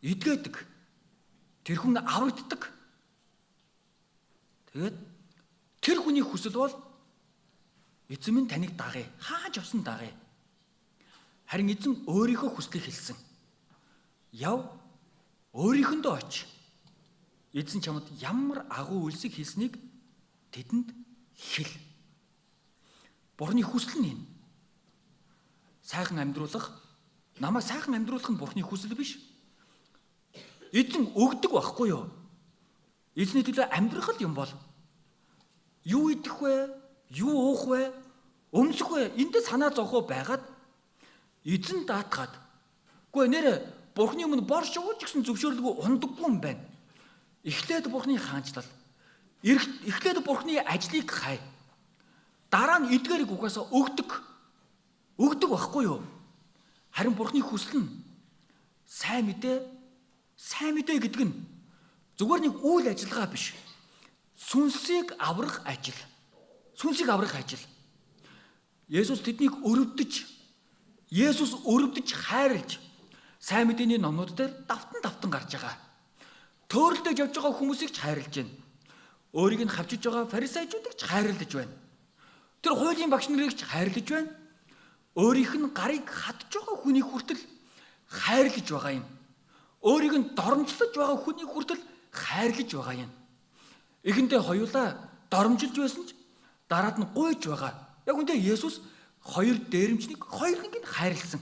Идгээдэг. Тэр хүн аврагддаг. Тэгээд тэр хүний хүсэл бол эзэн минь таныг дагъя. Хааж явсан дагъя. Харин эзэн өөрийнхөө хүслийг хэлсэн. Яв өөрийнхөндөө оч. Эзэн чамд ямар агуу үйлсийг хийснийг тэдэнд хэл. Бурхны хүсэл нь энэ. Сайхан амьдруулах, намайг сайхан амьдруулах нь Бурхны хүсэл биш. Эзэн өгдөг байхгүй юу? Эзний төлөө амьдрах л юм бол юу идэх вэ? Юу уух вэ? Өмсөх вэ? Эндээ санаа зовхоо байгаад эзэн даатгаад. Гэхдээ нэрэ Бурхны өмнө бор шууж гисэн зөвшөөрлгүй ундаггүй юм байна. Эхлээд Бурхны хаанчлал. Эхлээд Бурхны ажлыг хай. Дараа нь эдгээрийг угаасаа өгдөг. Өгдөг байхгүй юу? Харин Бурхны хүсэл нь сайн мэдээ гэдэг нь зүгээр нэг үйл ажиллагаа биш. Сүнсийг аврах ажил. Сүнсийг аврах ажил. Есүс тэднийг өрөвдөж хайрлж сайн мэдээний номнууд дээр давтан гарч байгаа. Төөрөлдөж явж байгаа хүмүүсийг ч хайрлж байна. Өөрийг нь хавчиж байгаа фарисеучуудыг ч хайрлаж байна. Тэр хуулийн багш нарыг ч хайрлаж байна. Өөрийнх нь гарыг хатж байгаа хүний хүртэл хайрлаж байгаа юм. Өөрийг нь доромжлож байгаа хүний хүртэл хайрлаж байгаа юм. Эхэндээ хоёулаа доромжилж байсан ч дараад нь гуйж байгаа. Яг үндэ Есүс хоёр дээрэмчнийг хоёр нэг нь хайрлсан.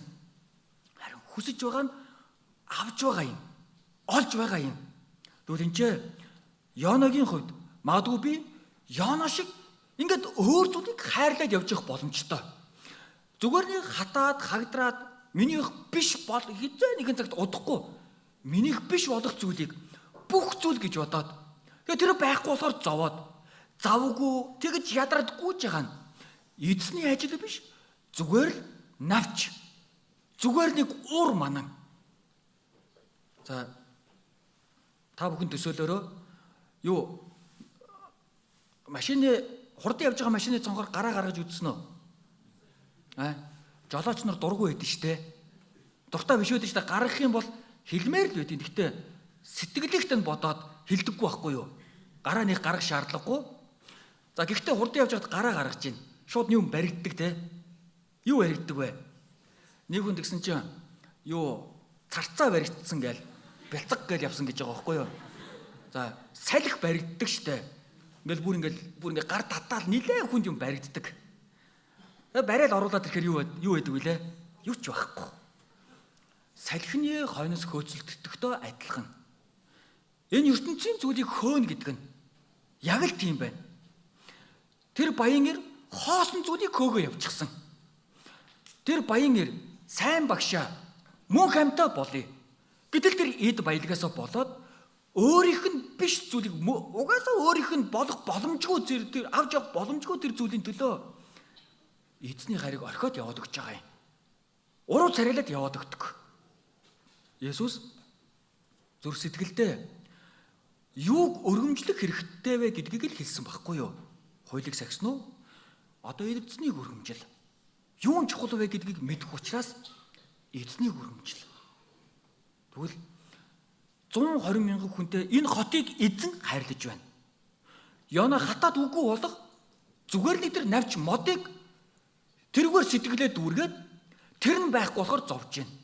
Харин хүсэж байгаа нь авж байгаа юм. Олж байгаа юм. Тэгвэл энэ ч Йонагийн хувьд магадгүй би Йона шиг ингээд өөр зүйлийг хайрлаад явж явах боломжтой. Зүгээр нэг хатаад, хагдраад минийх биш бол хизээ нэгэн цагт удахгүй минийх биш болох зүйлийг бүх зүйл гэж бодоод тэгээ тэр байхгүй болохоор зовоод завгүй тэгэж ядраад гүйж байгаа нь эзний ажил биш. Зүгээр л навч. Зүгээр нэг уур манан. За та бүхэн төсөөлөөрөө юу машины хурдан явж байгаа машины цонхоор гараа гаргаж үзсэн үү? Жолооч нар дургүй байдэн штэ. Дуртай биш байдэн штэ. Гаргах юм бол хэлмээр л байдیں۔ Гэхдээ сэтгэлийгт нь бодоод хэлдэггүй байхгүй юу? Гараа нэг гаргах шаардлагагүй. За гэхдээ хурдан явж байгаад гараа гаргаж чинь шууд юм баригддаг те. Юу баригддаг вэ? Нэг хүн тэгсэн чинь юу царцаа баригдсан гээл бяцаг гээл явсан гэж байгаа байхгүй юу? За салхи баригддаг штэ. Ингээл бүр ингээ гар татаал нилээн хүнд юм баригддаг. Барайл оруулаад ирэхээр юу байдаг вүлээ? Юу ч байхгүй. Салхины хойноос хөөцөлддөгтөө адилхан. Энэ ертөнцийн зүйлийг хөөнө гэдэг нь яг л тийм байна. Тэр баян ир хоосон зүйлийг хөөгөө явчихсан. Тэр баян ир сайн багшаа мөн хамтаа болъё. Гэтэл тэр эд баялгаасаа болоод өөрийнх нь биш зүйлийг угаасаа өөрийнх нь болох боломжгүй тэр авч явах боломжгүй тэр зүйлийн төлөө эзний гариг орхиод яваад өгч байгаа юм. Уруу царайлаад яваад өгдөг. Есүс зүр сэтгэлдээ юуг өргөмжлөх хэрэгтэй вэ гэдгийг л хэлсэн байхгүй юу? Хуулийг сахисан уу? Одоо эзнийг өргөмжил. Юун чухал вэ гэдгийг мэдэх учраас эзнийг өргөмжил. Тэгвэл 120 мянган хүнтэй энэ хотыг эзэн хайрлаж байна. Ёна хатаад үгүй болох зүгээр л тэр навч модыг тэргээр сэтгэлээ дүүргээд тэр нь байхгүй болохоор зовж байна.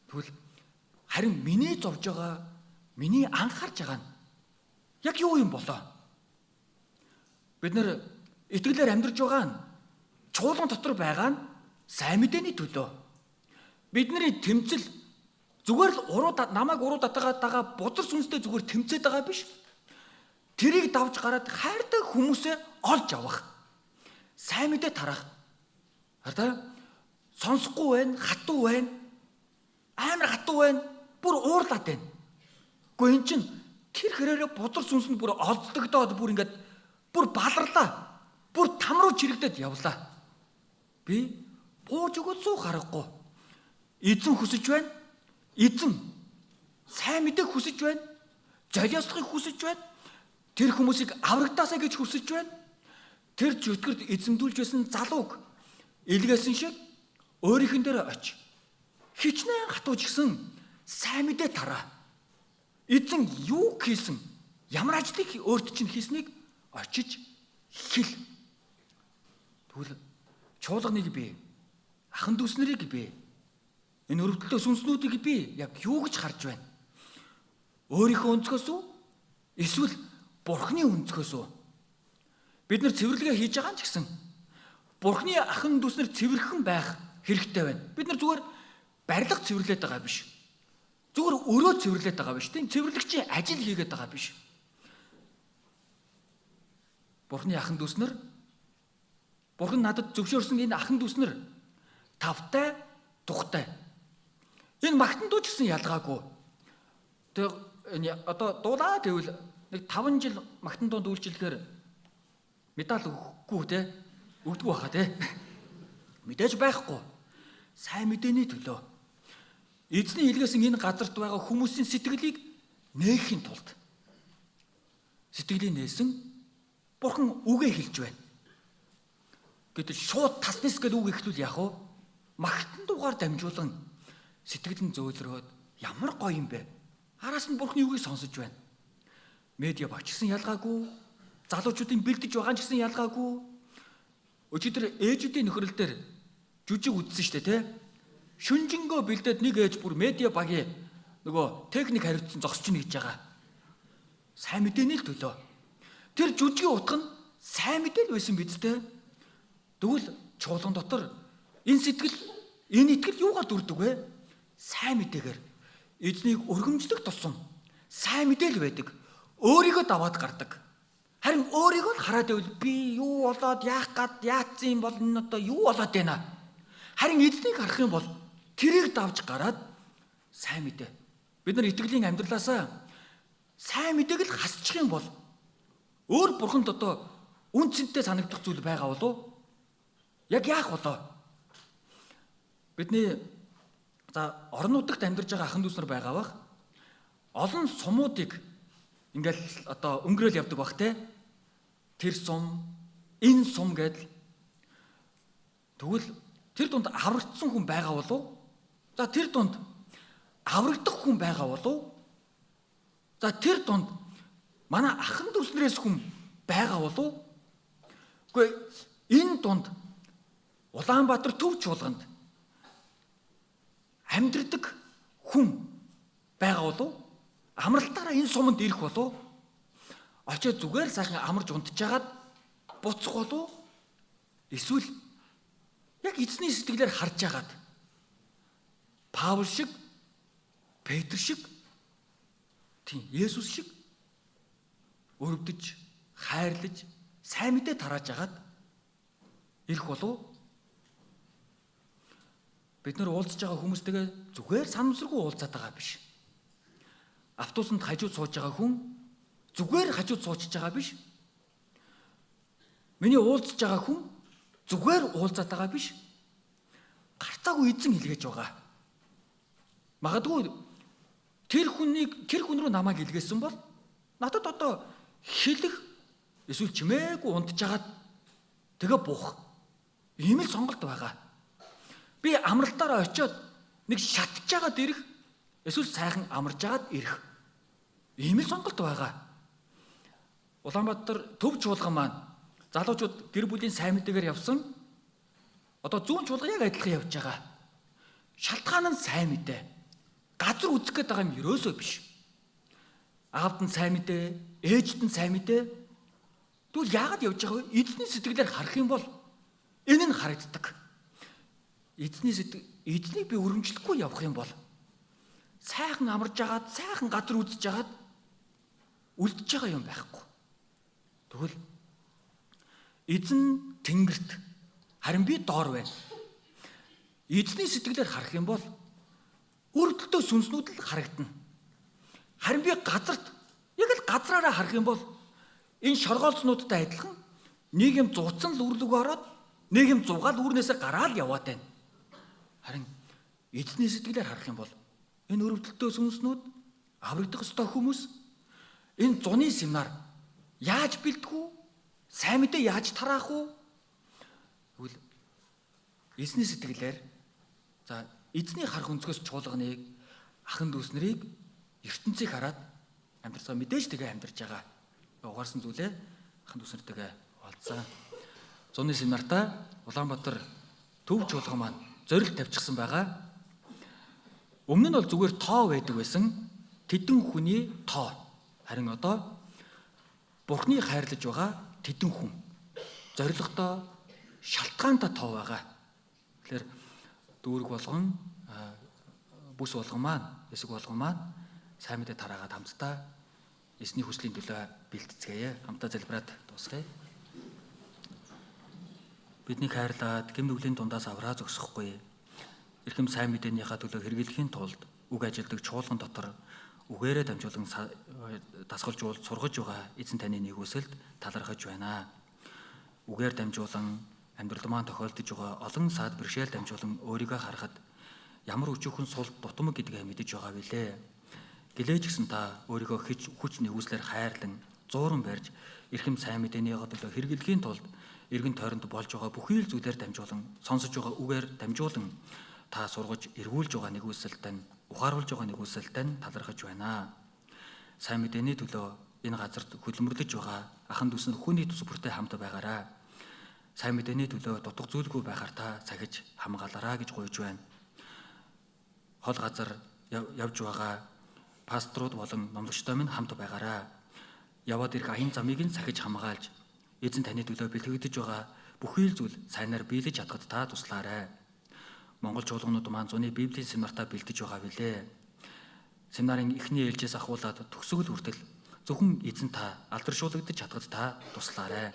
Тэгвэл харин миний зовж байгаа, миний анхаарч байгаа нь яг юу юм болоо? Бид нэр итгэлээр амьдарч байгаа нь чуулган дотор байгаа нь сайн мэдээний төлөө. Бидний тэмцэл зүгээр л намайг уруу татагаатаага бузар сүнстэй зүгээр тэмцээд байгаа биш. Тэрийг давж гараад хайртай хүмүүсээ олж авах. Сайн мэдээ тарах. Хардаа сонсохгүй байна, хатуу байна. Амар хатуу байна. Бүр уурлаад байна. Гэхдээ эн чинь тэр хэрээрээ бузар сүнсэнд бүр олддогдоод бүр ингээд бүр баларлаа. Бүр там руу чирэгдээд явлаа. Би бууж өгөөд суух аргагүй. Эзэн хүсэж байна. Эзэн сайн мэдээг хүсэж байна. Золиослохыг хүсэж байна. Тэр хүмүүсийг аврагдаасаа гэж хүсэж байна. Тэр зүтгэрд эзэмдүүлж байсан залууг илгээсэн шиг өөрийнхэн дээр очиж хичнээн хатууж гисэн сайн мэдээ тараа. Эзэн юу хийсэн? Ямар ажлыг өөрт чинь хийснийг очиж хэл. Тэгвэл чуулганыг би, ахан дүүс нарыг би, энэ өрөвдөлтөө сүнснүүдийг би яг юу гэж харж байна? Өөрийнхөө өнцгөөс үү? Эсвэл Бурхны өнцгөөс үү? Бид нар цэвэрлэгээ хийж байгаа ч гэсэн Бурхны ахан дүүс нар цэвэрхэн байх хэрэгтэй байна. Бид нар зүгээр барилга цэвэрлээд байгаа биш. Зүгээр өрөө цэвэрлээд байгаа биш. Тийм цэвэрлэгчийн ажил хийгээд байгаа биш. Бурхны ахан дүүс нар, Бурхан надад зөвшөөрсөн энэ ахан дүүс нар тавтай, тухтай. Энэ магтандуу ч гэсэн ялгаагүй. Тэгээ одоо дуулаа гэвэл нэг 5 жил магтандуунд үйлчлэхээр медаль өгөхгүй те. Өгдөггүй баха те. Мэдээж байхгүй. Сайн мэдээний төлөө. Эзний илгээсэн энэ газарт байгаа хүмүүсийн сэтгэлийг нээхийн тулд сэтгэлийн нээсэн Бурхан үгээ хэлж байна. Гэтэл шууд таснес гэдэг үг ихлүүл яах вэ? Магтан дугаар дамжуулан сэтгэл нь зөөлрөөд ямар гоё юм бэ? Араас нь Бурханы үгийг сонсож байна. Медиа багчсан ялгаагүй, залуучуудын бэлдэж байгаа ч гэсэн ялгаагүй. Өчигдөр ээжүүдийн нөхрөл дээр жүжиг үзсэн шүү дээ, тэ? Шүнжэнгөө бэлдээд нэг ээж бүр медиа багийн нөгөө техник хариуцсан зогсож ийн гэж байгаа. Сайн мэдээний л төлөө. Тэр жүжигийн утга нь сайн мэдээ л байсан биз дээ. Тэгвэл чуулган дотор энэ сэтгэл, энэ итгэл юугаар дүрдэг вэ? Сайн мэдээгээр эзнийг өргөмжлөх тусам сайн мэдээ л байдаг. Өөрийгөө даваад гардаг. Харин өөрийгөө л хараад байвал би юу болоод яах гад яатсан юм бол энэ одоо юу болоод байна? Харин эзнийг харах юм бол тэрийг давж гараад сайн мэдээ. Бид нар итгэлийн амьдралаасаа сайн мэдээг л хасчих юм бол өөр Бурханд одоо үнцэнтэй санагдах зүйл байгаа болов уу? Яг яах болоо? Бидний За орон нутагт амьдарч байгаа ахын дүүс нар байгаа бах. Олон сумуудыг ингээл одоо өнгөрөөл явдаг бах те. Тэр сум, энэ сум гэдэл. Тэгвэл тэр дунд аврагдсан хүн байгаа болов? За тэр дунд аврагдах хүн байгаа болов? За тэр дунд манай ахын дүүснэрээс хүн байгаа болов? Гэхдээ энэ дунд Улаанбаатар төв чуулганд амьдрдаг хүн байгаа болов? Амралтаараа энэ суманд ирэх болов? Очоод зүгээр сайхан амарч унтжгаад буцах болов? Эсвэл яг эзний сэтгэлээр харж агаад Паул шиг, Петр шиг, тийм Есүс шиг өрөвдөж, хайрлаж, сайн мэдээ тарааж агаад ирэх болов? Бид нар уулзж байгаа хүмүүстэйгээ зүгээр санамсаргүй уулзаад байгаа биш. Автобусанд хажууд сууж байгаа хүн зүгээр хажууд суучж байгаа биш. Миний уулзж байгаа хүн зүгээр уулзаад байгаа биш. Гарцаагүй эзэн илгээж байгаа. Магадгүй тэр хүн рүү намайг илгээсэн бол надад одоо хэлэх эсвэл чимээгүй унтж агаад тэгээ буух. Ийм л сонголт байгаа. Би амралтаараа очиод нэг шатж агаад ирэх эсвэл сайхан амарж агаад ирэх. Ийм л сонголт байгаа. Улаанбаатар төв чуулган маань залуучууд гэр бүлийн сайн мэдээгээр явсан. Одоо зүүн чуулган яг адилхан явж байгаа. Шалтгаан нь сайн мэдээ. Газар үзэх гээд байгаа юм ерөөсөө биш. Аавд нь сайн мэдээ, ээжд нь сайн мэдээ. Тэгвэл яагаад явж байгаа вэ? Эзний сэтгэлээр харах юм бол энэ нь харагддаг. Эзнийг би өргөмжлөхгүй явах юм бол сайхан амарж агаад, сайхан газар үзэж агаад үлдэж байгаа юм байхгүй. Тэгвэл эзэн тэнгэрт харин би доор байна. Эзний сэтгэлээр харах юм бол өрөвдөлтөө сүнснүүд л харагдана. Харин би газарт яг л газраараа харах юм бол энэ шоргоолцнуудтай адилхан нэг юм зуцсан л үрлэг ороод нэг юм зугаал үүрнээсээ гараад яваад байна. Харин эзний сэтгэлээр харах юм бол энэ өрөвдөлтөө сүнснүүд аврагдах ёстой хүмүүс энэ зуны семинар яаж бэлдэх үү? Сайн мэдээ яаж тараах үү? Тэгвэл эзний сэтгэлээр за эзний харах өнцгөөс чуулганыг ахын дүүс нарыг ертөнцийг хараад амьдралаа мэдээж тэгээ амьдарч байгаа. Угаарсан зүйлээ ахын дүүс нартайгаа олцсан. Зуны семинартаа Улаанбаатар төв чуулган маань зорилт тавьчихсан байгаа. Өмнө нь бол зүгээр тоо байдаг байсан. Тэдэн хүний тоо. Харин одоо Бурхныг хайрлаж байгаа тэдэн хүн. Зорилготой шалтгаантай тоо байгаа. Тэгэхээр дүүрэг болгон бүс болгон маань, эсэг болгон маань сайн мэдээ тараагаад хамтдаа эсний хүслийн төлөө бэлтцгээе. Хамтдаа залбираад дуусгая. Бидний хайрлаад гэм нүглийн дундаас авраа зогсохгүй. Эрхэм сайн мэдээнийхээ төлөө хэрэглэхийн тулд үг ажилдаг чуулган дотор үгээрээ дамжуулан дасгалж сургаж байгаа эзэн таны нэгүсэлд талархаж байна. Үгээр дамжуулан амьдрал маань тохиолдож байгаа олон саад бэрхшээл дамжуулан өөрийгөө харахад ямар өчүүхэн сул дутмаг гэдгээ мэдэж байгаа билээ. Гэлээж гисэн та өөрийгөө хүч нэгүслэр хайрлан зууран барьж эрхэм сайн мэдээнийхээ төлөө хэрэглэхийн тулд эргэн тойронд болж байгаа бүхий л зүйлээр дамжуулан сонсож байгаа үгээр дамжуулан та сургаж эргүүлж байгаа нэгүсэлтэн ухааруулж байгаа нэгүсэлтэн талархаж байна. Сайн мэдээний төлөө энэ газарт хөдөлмөрлөж байгаа ахын дүүс нар хүний төс бүртээ хамт байгаарай. Сайн мэдээний төлөө дутх зүйлгүй байхаар та сахиж хамгаалаарай гэж гуйж байна. Хол газар явж байгаа пасторууд болон номлогчтой минь хамт байгаарай. Яваад ирэх аян замыг нь сахиж хамгаалж эзэн таны төлөө бэлтгэгдэж байгаа бүхий л зүйл сайнаар биелэж чадхад та туслаарай. Монгол чуулганууд маань зуны Библийн семинартаа бэлдэж байгаа билээ. Семинарын эхний ээлжээс ахуулаад төгсгөл хүртэл зөвхөн эзэн та алдаршуулгадж чадхад та туслаарай.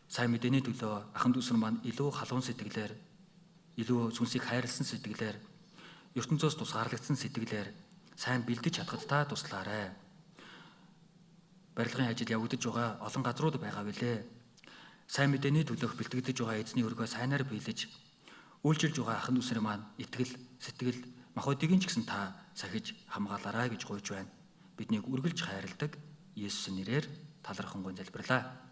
Сайн мэдээний төлөө ахын дүүс нар маань илүү халуун сэтгэлээр, илүү сүнсийг хайрлсан сэтгэлээр, ертөнцөөс тусгаарлагдсан сэтгэлээр сайн бэлдэж чадхад та туслаарай. Барилгын ажил явагдаж байгаа олон газрууд байгаа билээ. Сайн мэдээний төлөөх бэлтгэгдэж байгаа эзний өргөө сайнаар биелэж, Үйлчилж байгаа ахын дүүсрээ маань итгэл, сэтгэл, махбодийг ч гэсэн та сахиж хамгаалаарай гэж гуйж байна. Биднийг үргэлж хайрладаг Есүсийн нэрээр талархангуй залбирлаа.